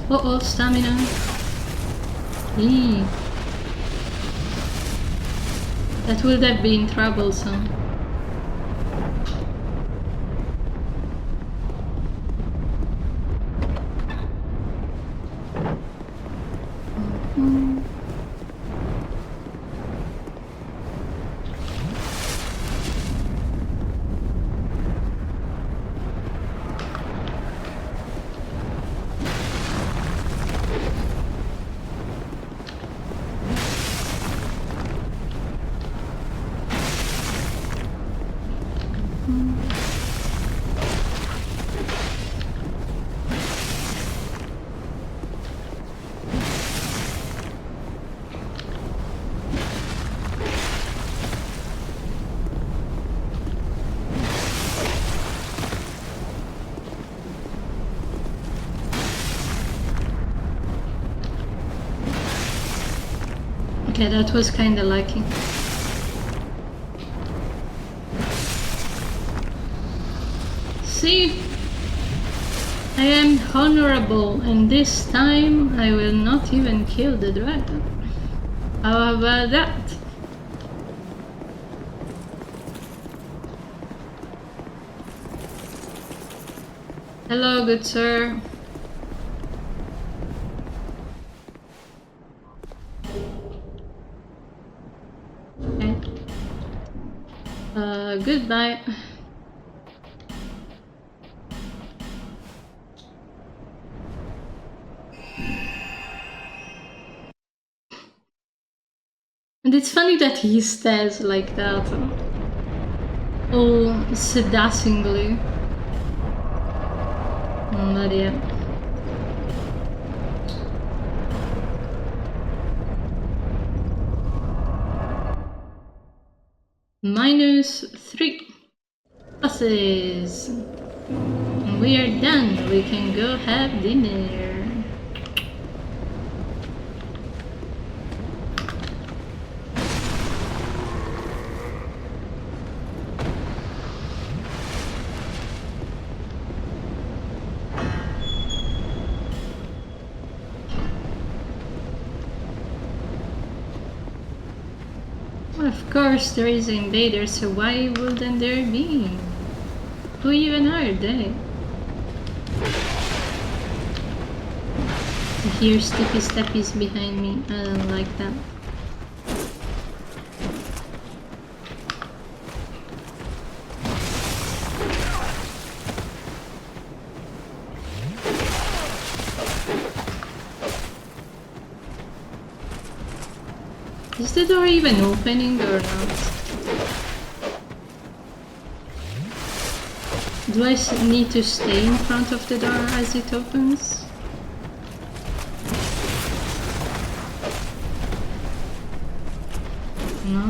Uh-oh, stamina. That would have been troublesome. Okay, that was kinda lucky. See? I am honorable, and this time I will not even kill the dragon. How about that? Hello, good sir. Okay. Goodbye. And it's funny that he stares like that, all seducingly. But yeah. -3 buses. We are done. We can go have dinner. Of course there is invaders, so why wouldn't there be? Who even are they? I hear sticky steppies behind me. I don't like that. Is the door even opening or not? Do I need to stay in front of the door as it opens? No?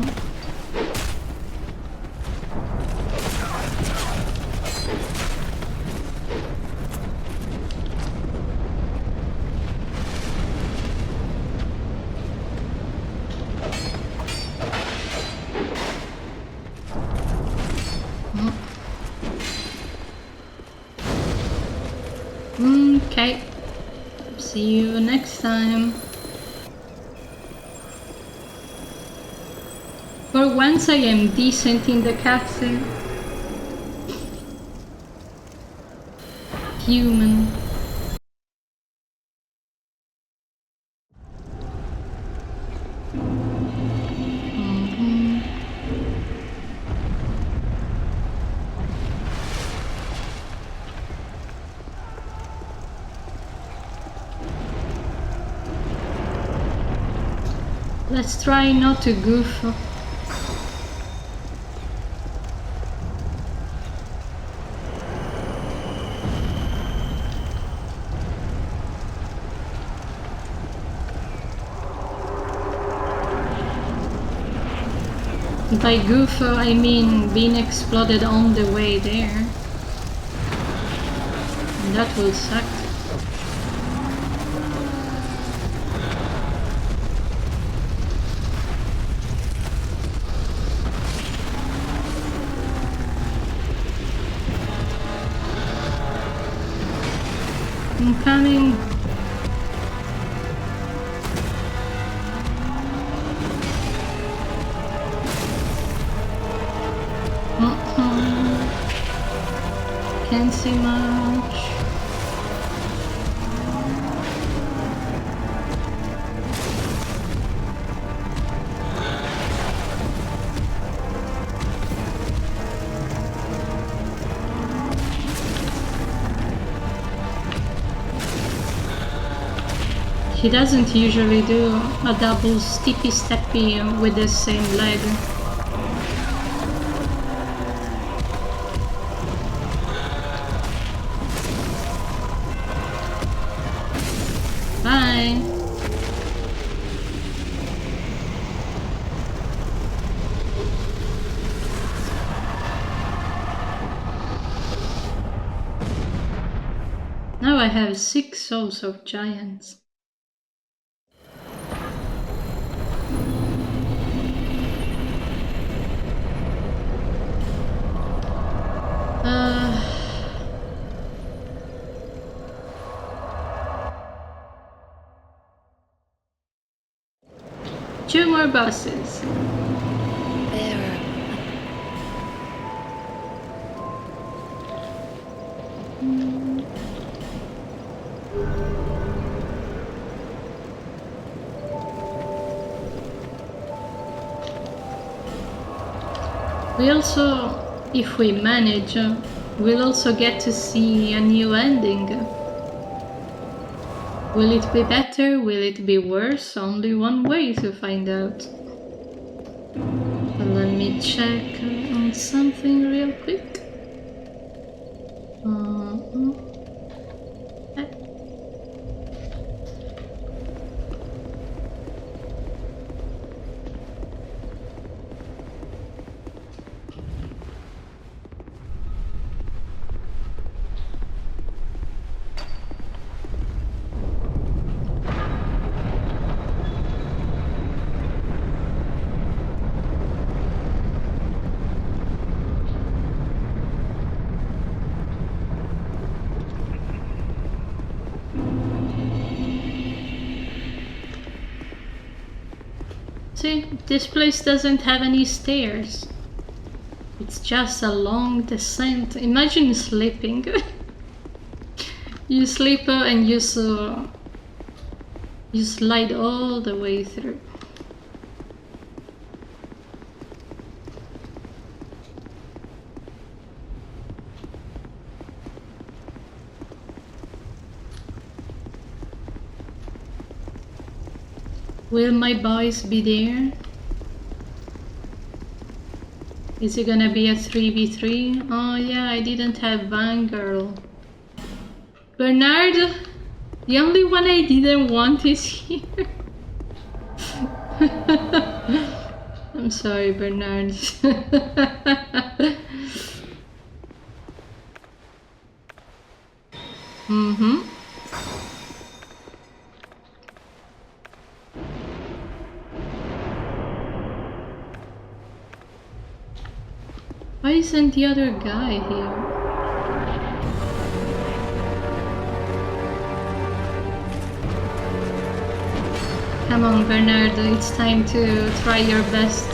See you next time. For once I am decent in the castle. Human. Let's try not to goof. By goof, I mean being exploded on the way there. And that will suck. I'm coming. Can't see much. He doesn't usually do a double steppy steppy with the same leg. Bye. Now I have 6 souls of giants. Two more bosses. There. We also, if we manage, we'll also get to see a new ending. Will it be better? Will it be worse? Only one way to find out. But let me check on something real quick. See, this place doesn't have any stairs. It's just a long descent. Imagine sleeping. You sleep and you slide all the way through. Will my boys be there? Is it gonna be a 3v3? Oh yeah, I didn't have Vangirl. Bernard, the only one I didn't want is here. I'm sorry, Bernard. Why isn't the other guy here? Come on, Bernard, it's time to try your best.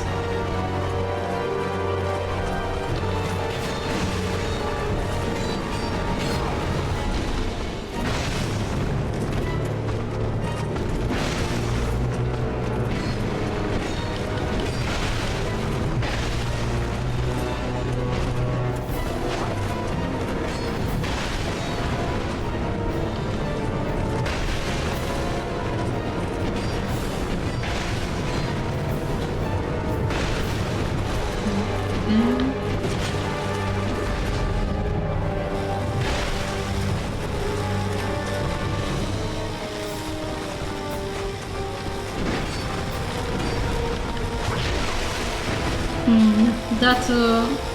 That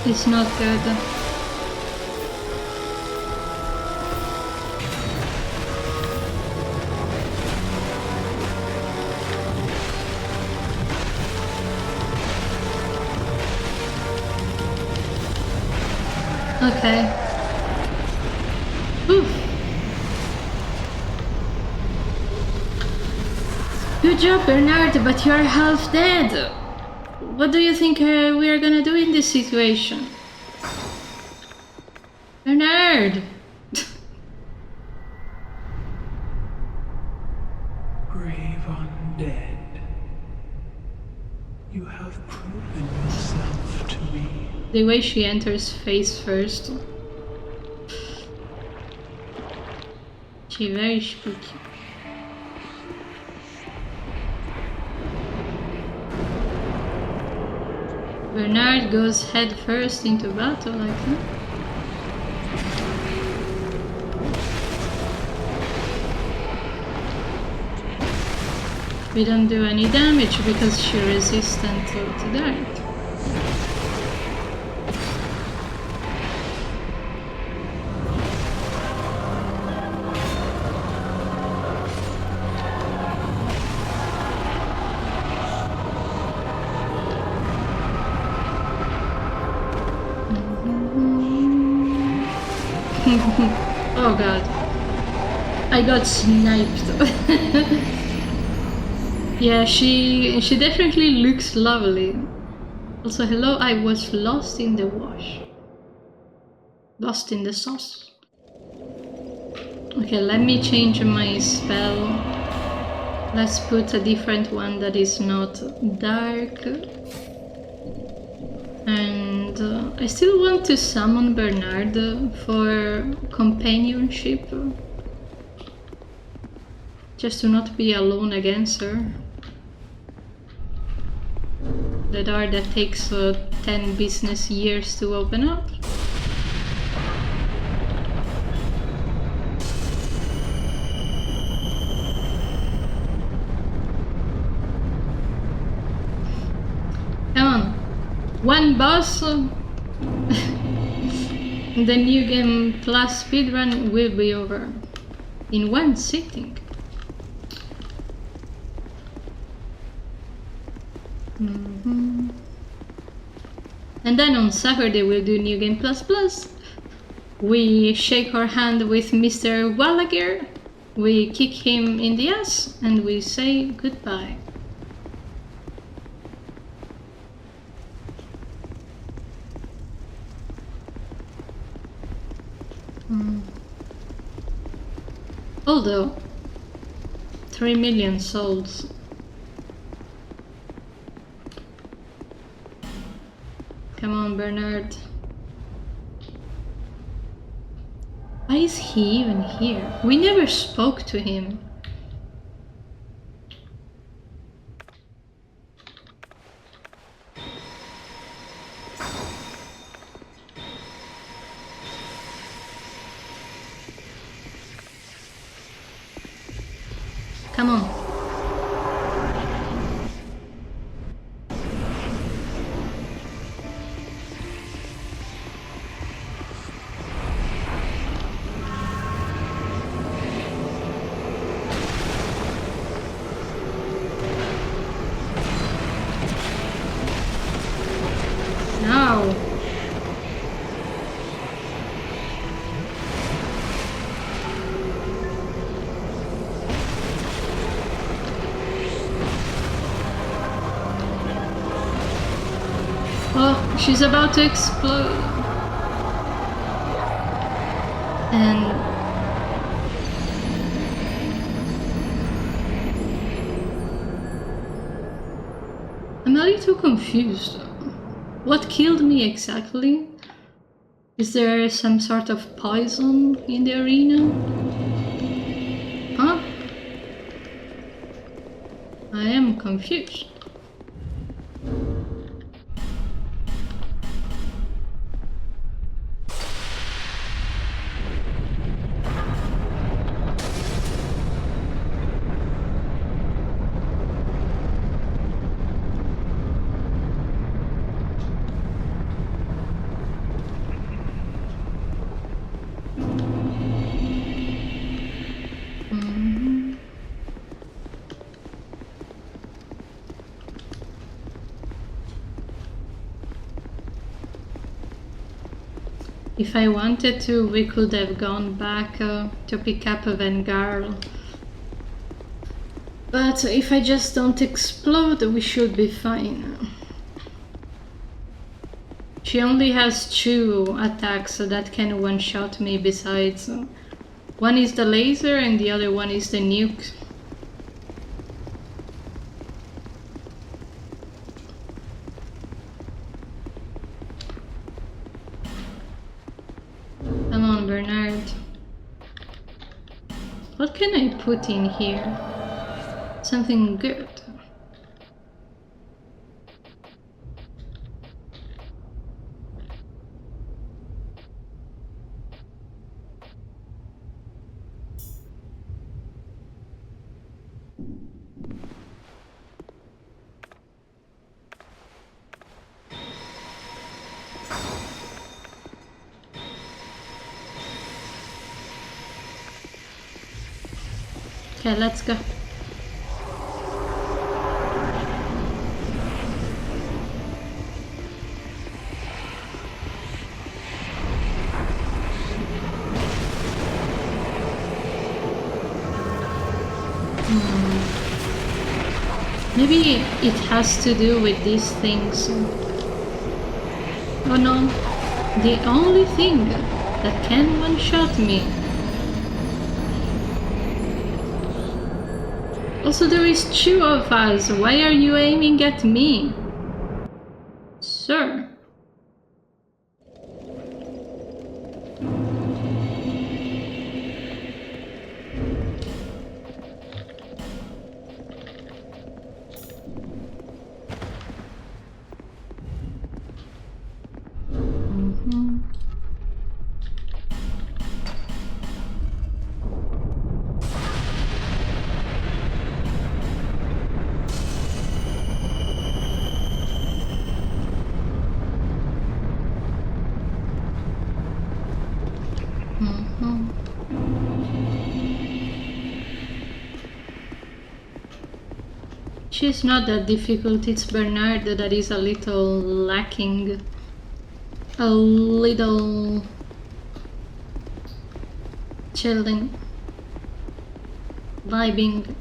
is not good. Okay. Oof. Good job, Bernard, but you are half dead. What do you think we are gonna do in this situation? Bernard! Brave undead, you have proven yourself to me. The way she enters face first. She very spooky. Bernard goes head first into battle, I think. We don't do any damage because she's resistant to that. Oh god. I got sniped. Yeah, she definitely looks lovely. Also, hello, I was lost in the wash. Lost in the sauce. Okay, let me change my spell. Let's put a different one that is not dark. And I still want to summon Bernard for companionship. Just to not be alone against her. The door that takes 10 business years to open up. Come on. One boss. The new game plus speedrun will be over. In one sitting. And then on Saturday we'll do New Game Plus Plus. We shake our hand with Mr. Gallagher, we kick him in the ass, and we say goodbye. Although 3 million souls. Come on, Bernard. Why is he even here? We never spoke to him. Come on. Now. She's about to explode. And I'm a little confused. What killed me exactly? Is there some sort of poison in the arena? Huh? I am confused. If I wanted to, we could have gone back to pick up a Vanguard. But if I just don't explode, we should be fine. She only has 2 attacks that can one-shot me besides. One is the laser and the other one is the nuke. Come on, Bernard. What can I put in here? Something good. Okay, let's go. Maybe it has to do with these things. Oh no, the only thing that can one-shot me. Also, there is 2 of us. Why are you aiming at me, sir? She's not that difficult, it's Bernard that is a little lacking. A little chilling, vibing.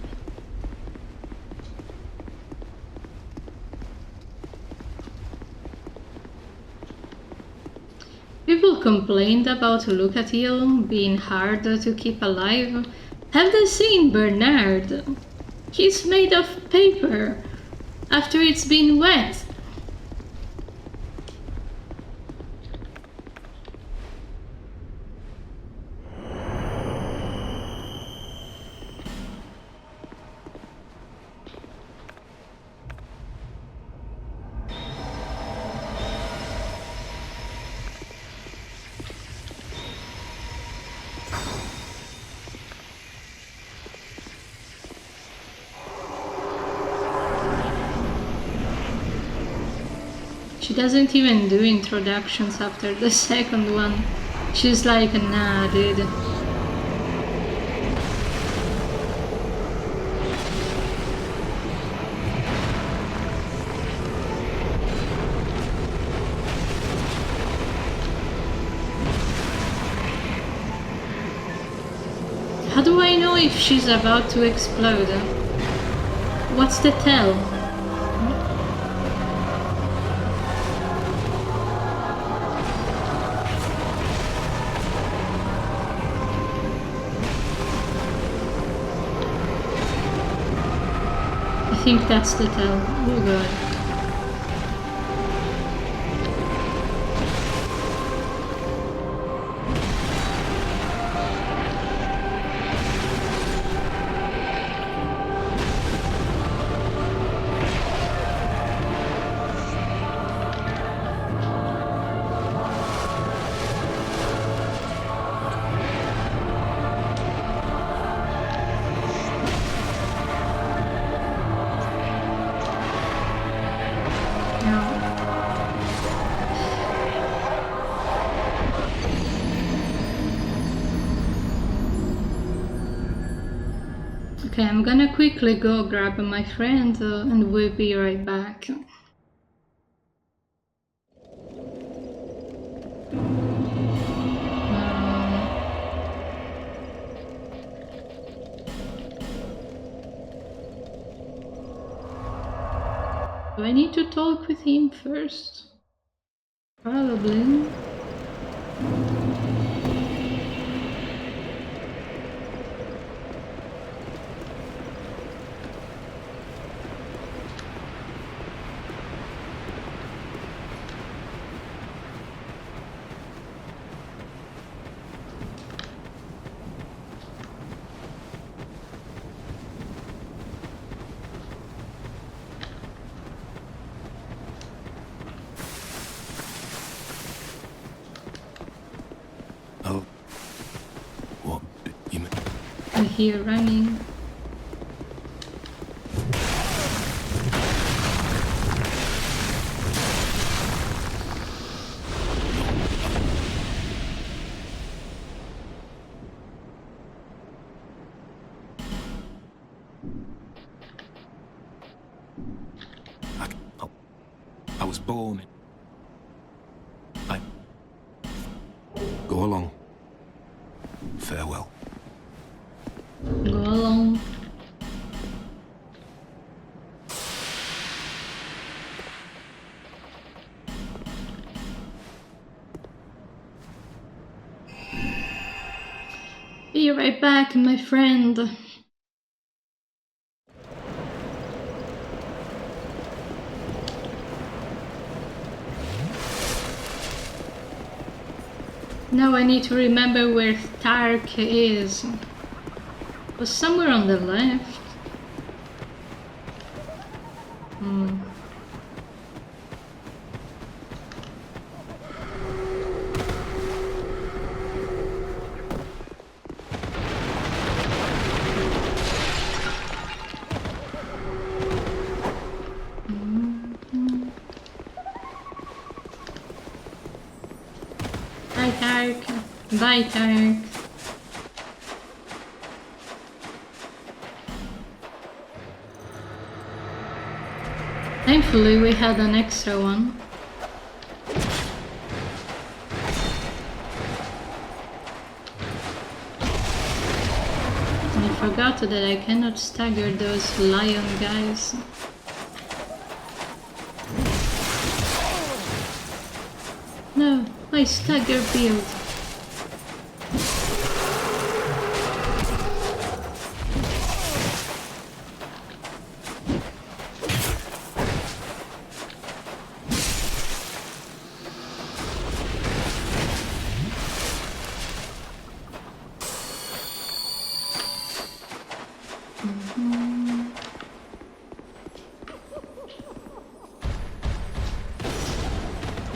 People complained about Lucatiel being hard to keep alive. Have they seen Bernard? He's made of paper after it's been wet. She doesn't even do introductions after the second one. She's like, nah, dude. How do I know if she's about to explode? What's the tell? think that's the tell. Oh god. Okay, I'm gonna quickly go grab my friend and we'll be right back. Do I need to talk with him first? Probably. Oh. What? You mean? I hear running. I was born. Go along. Farewell. Go along. Be right back, my friend. Now I need to remember where Tark is. It was somewhere on the left. Bye, Tark. Bye, Tark. Thankfully, we had an extra one. I forgot that I cannot stagger those lion guys. No, my stagger build.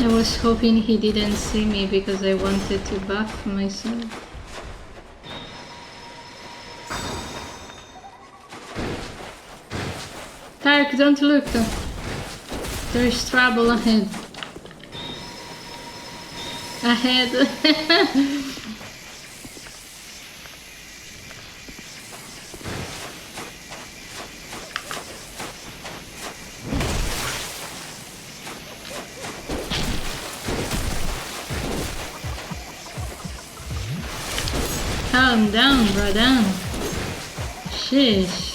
I was hoping he didn't see me because I wanted to buff myself. Tark, don't look! There is trouble ahead. Ahead! Calm down, brother. Sheesh.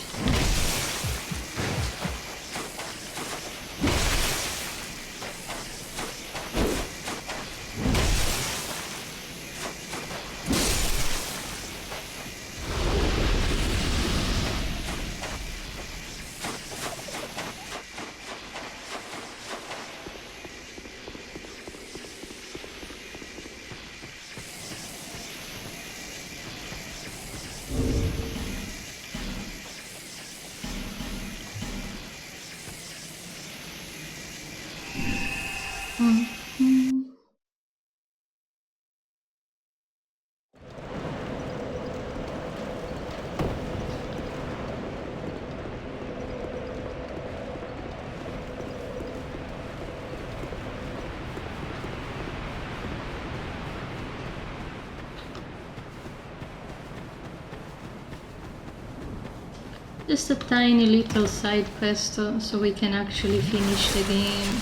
Just a tiny little side quest so we can actually finish the game.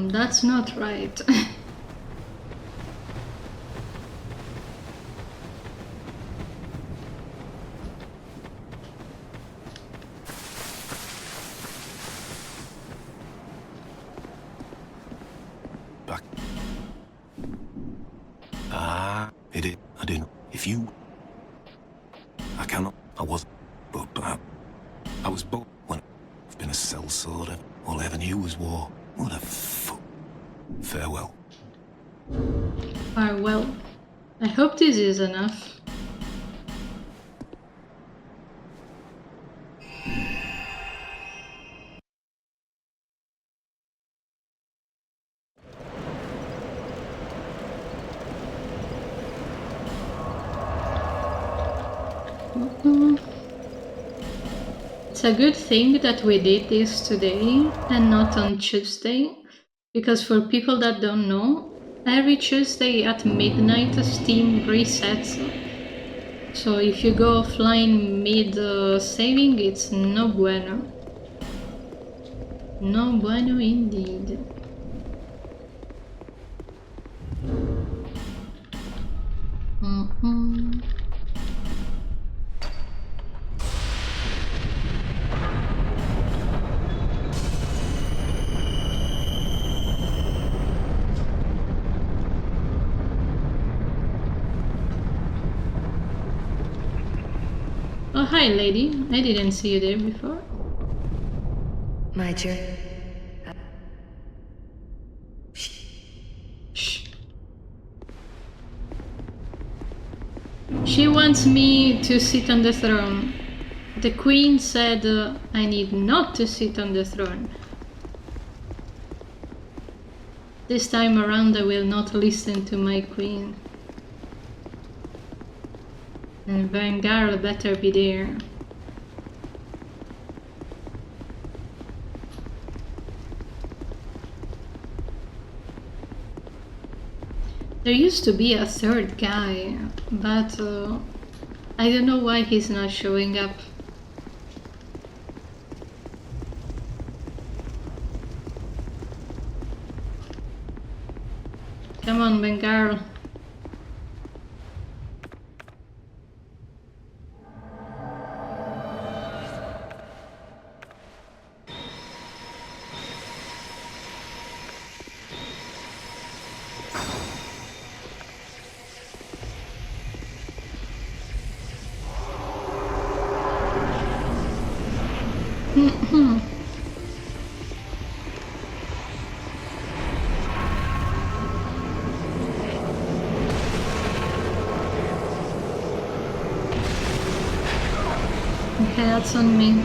That's not right. Back. Ah, it is. I didn't. If you. I cannot. I was. But I was born when I've been a sellsword. All I ever knew was war. What a farewell. Farewell. I hope this is enough. It's a good thing that we did this today and not on Tuesday, because for people that don't know, every Tuesday at midnight Steam resets. So if you go offline mid saving, it's no bueno. No bueno indeed. Oh, hi, lady. I didn't see you there before. My journey. Shh. She wants me to sit on the throne. The queen said I need not to sit on the throne. This time around I will not listen to my queen. And Vanguard better be there. There used to be a third guy, but I don't know why he's not showing up. Come on, Vanguard. Okay, that's on me.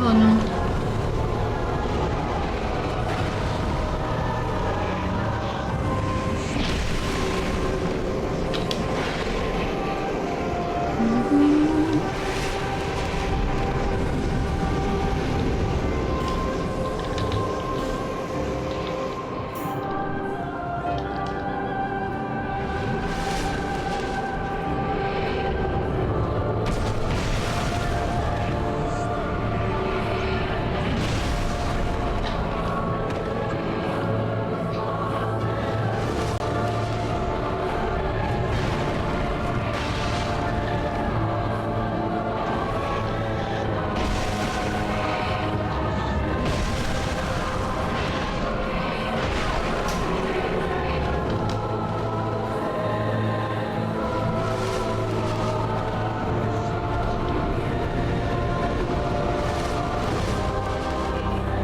Oh no.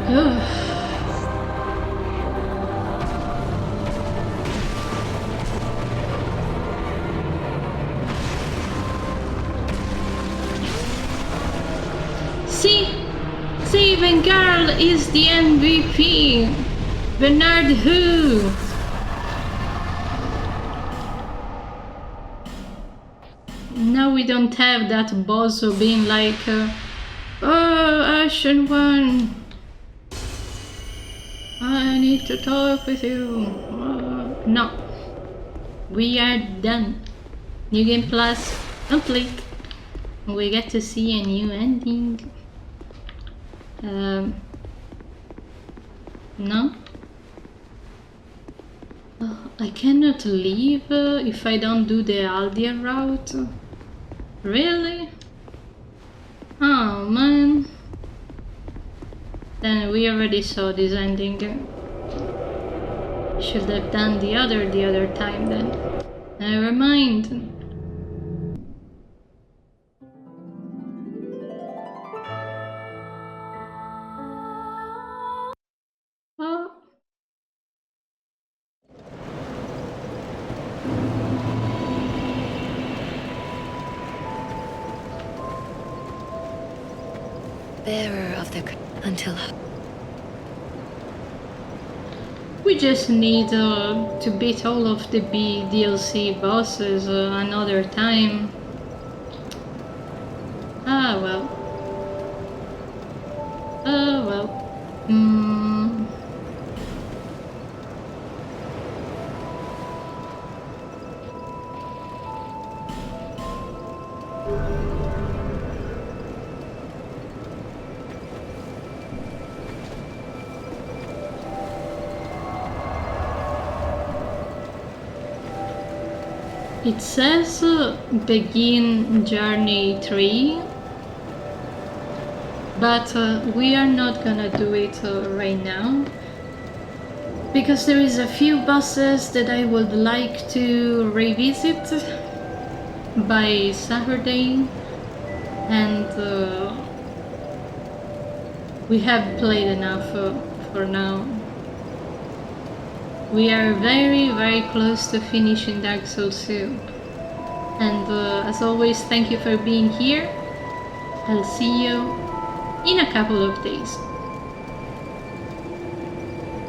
Ugh. See? See, when Carl is the MVP! Bernard who? Now we don't have that bozo being like, oh, Ashen One, I need to talk with you. No, we are done. New Game Plus complete. We get to see a new ending. No? I cannot leave if I don't do the Aldia route. Really? Oh man. Then we already saw this ending. Should have done the other time then. Never mind. Oh. Bearer of the until We just need to beat all of the DLC bosses another time. Ah well. Oh well. It says begin journey 3, but we are not gonna do it right now because there is a few bosses that I would like to revisit by Saturday, and we have played enough for now. We are very close to finishing Dark Souls 2. And as always, thank you for being here. I'll see you in a couple of days.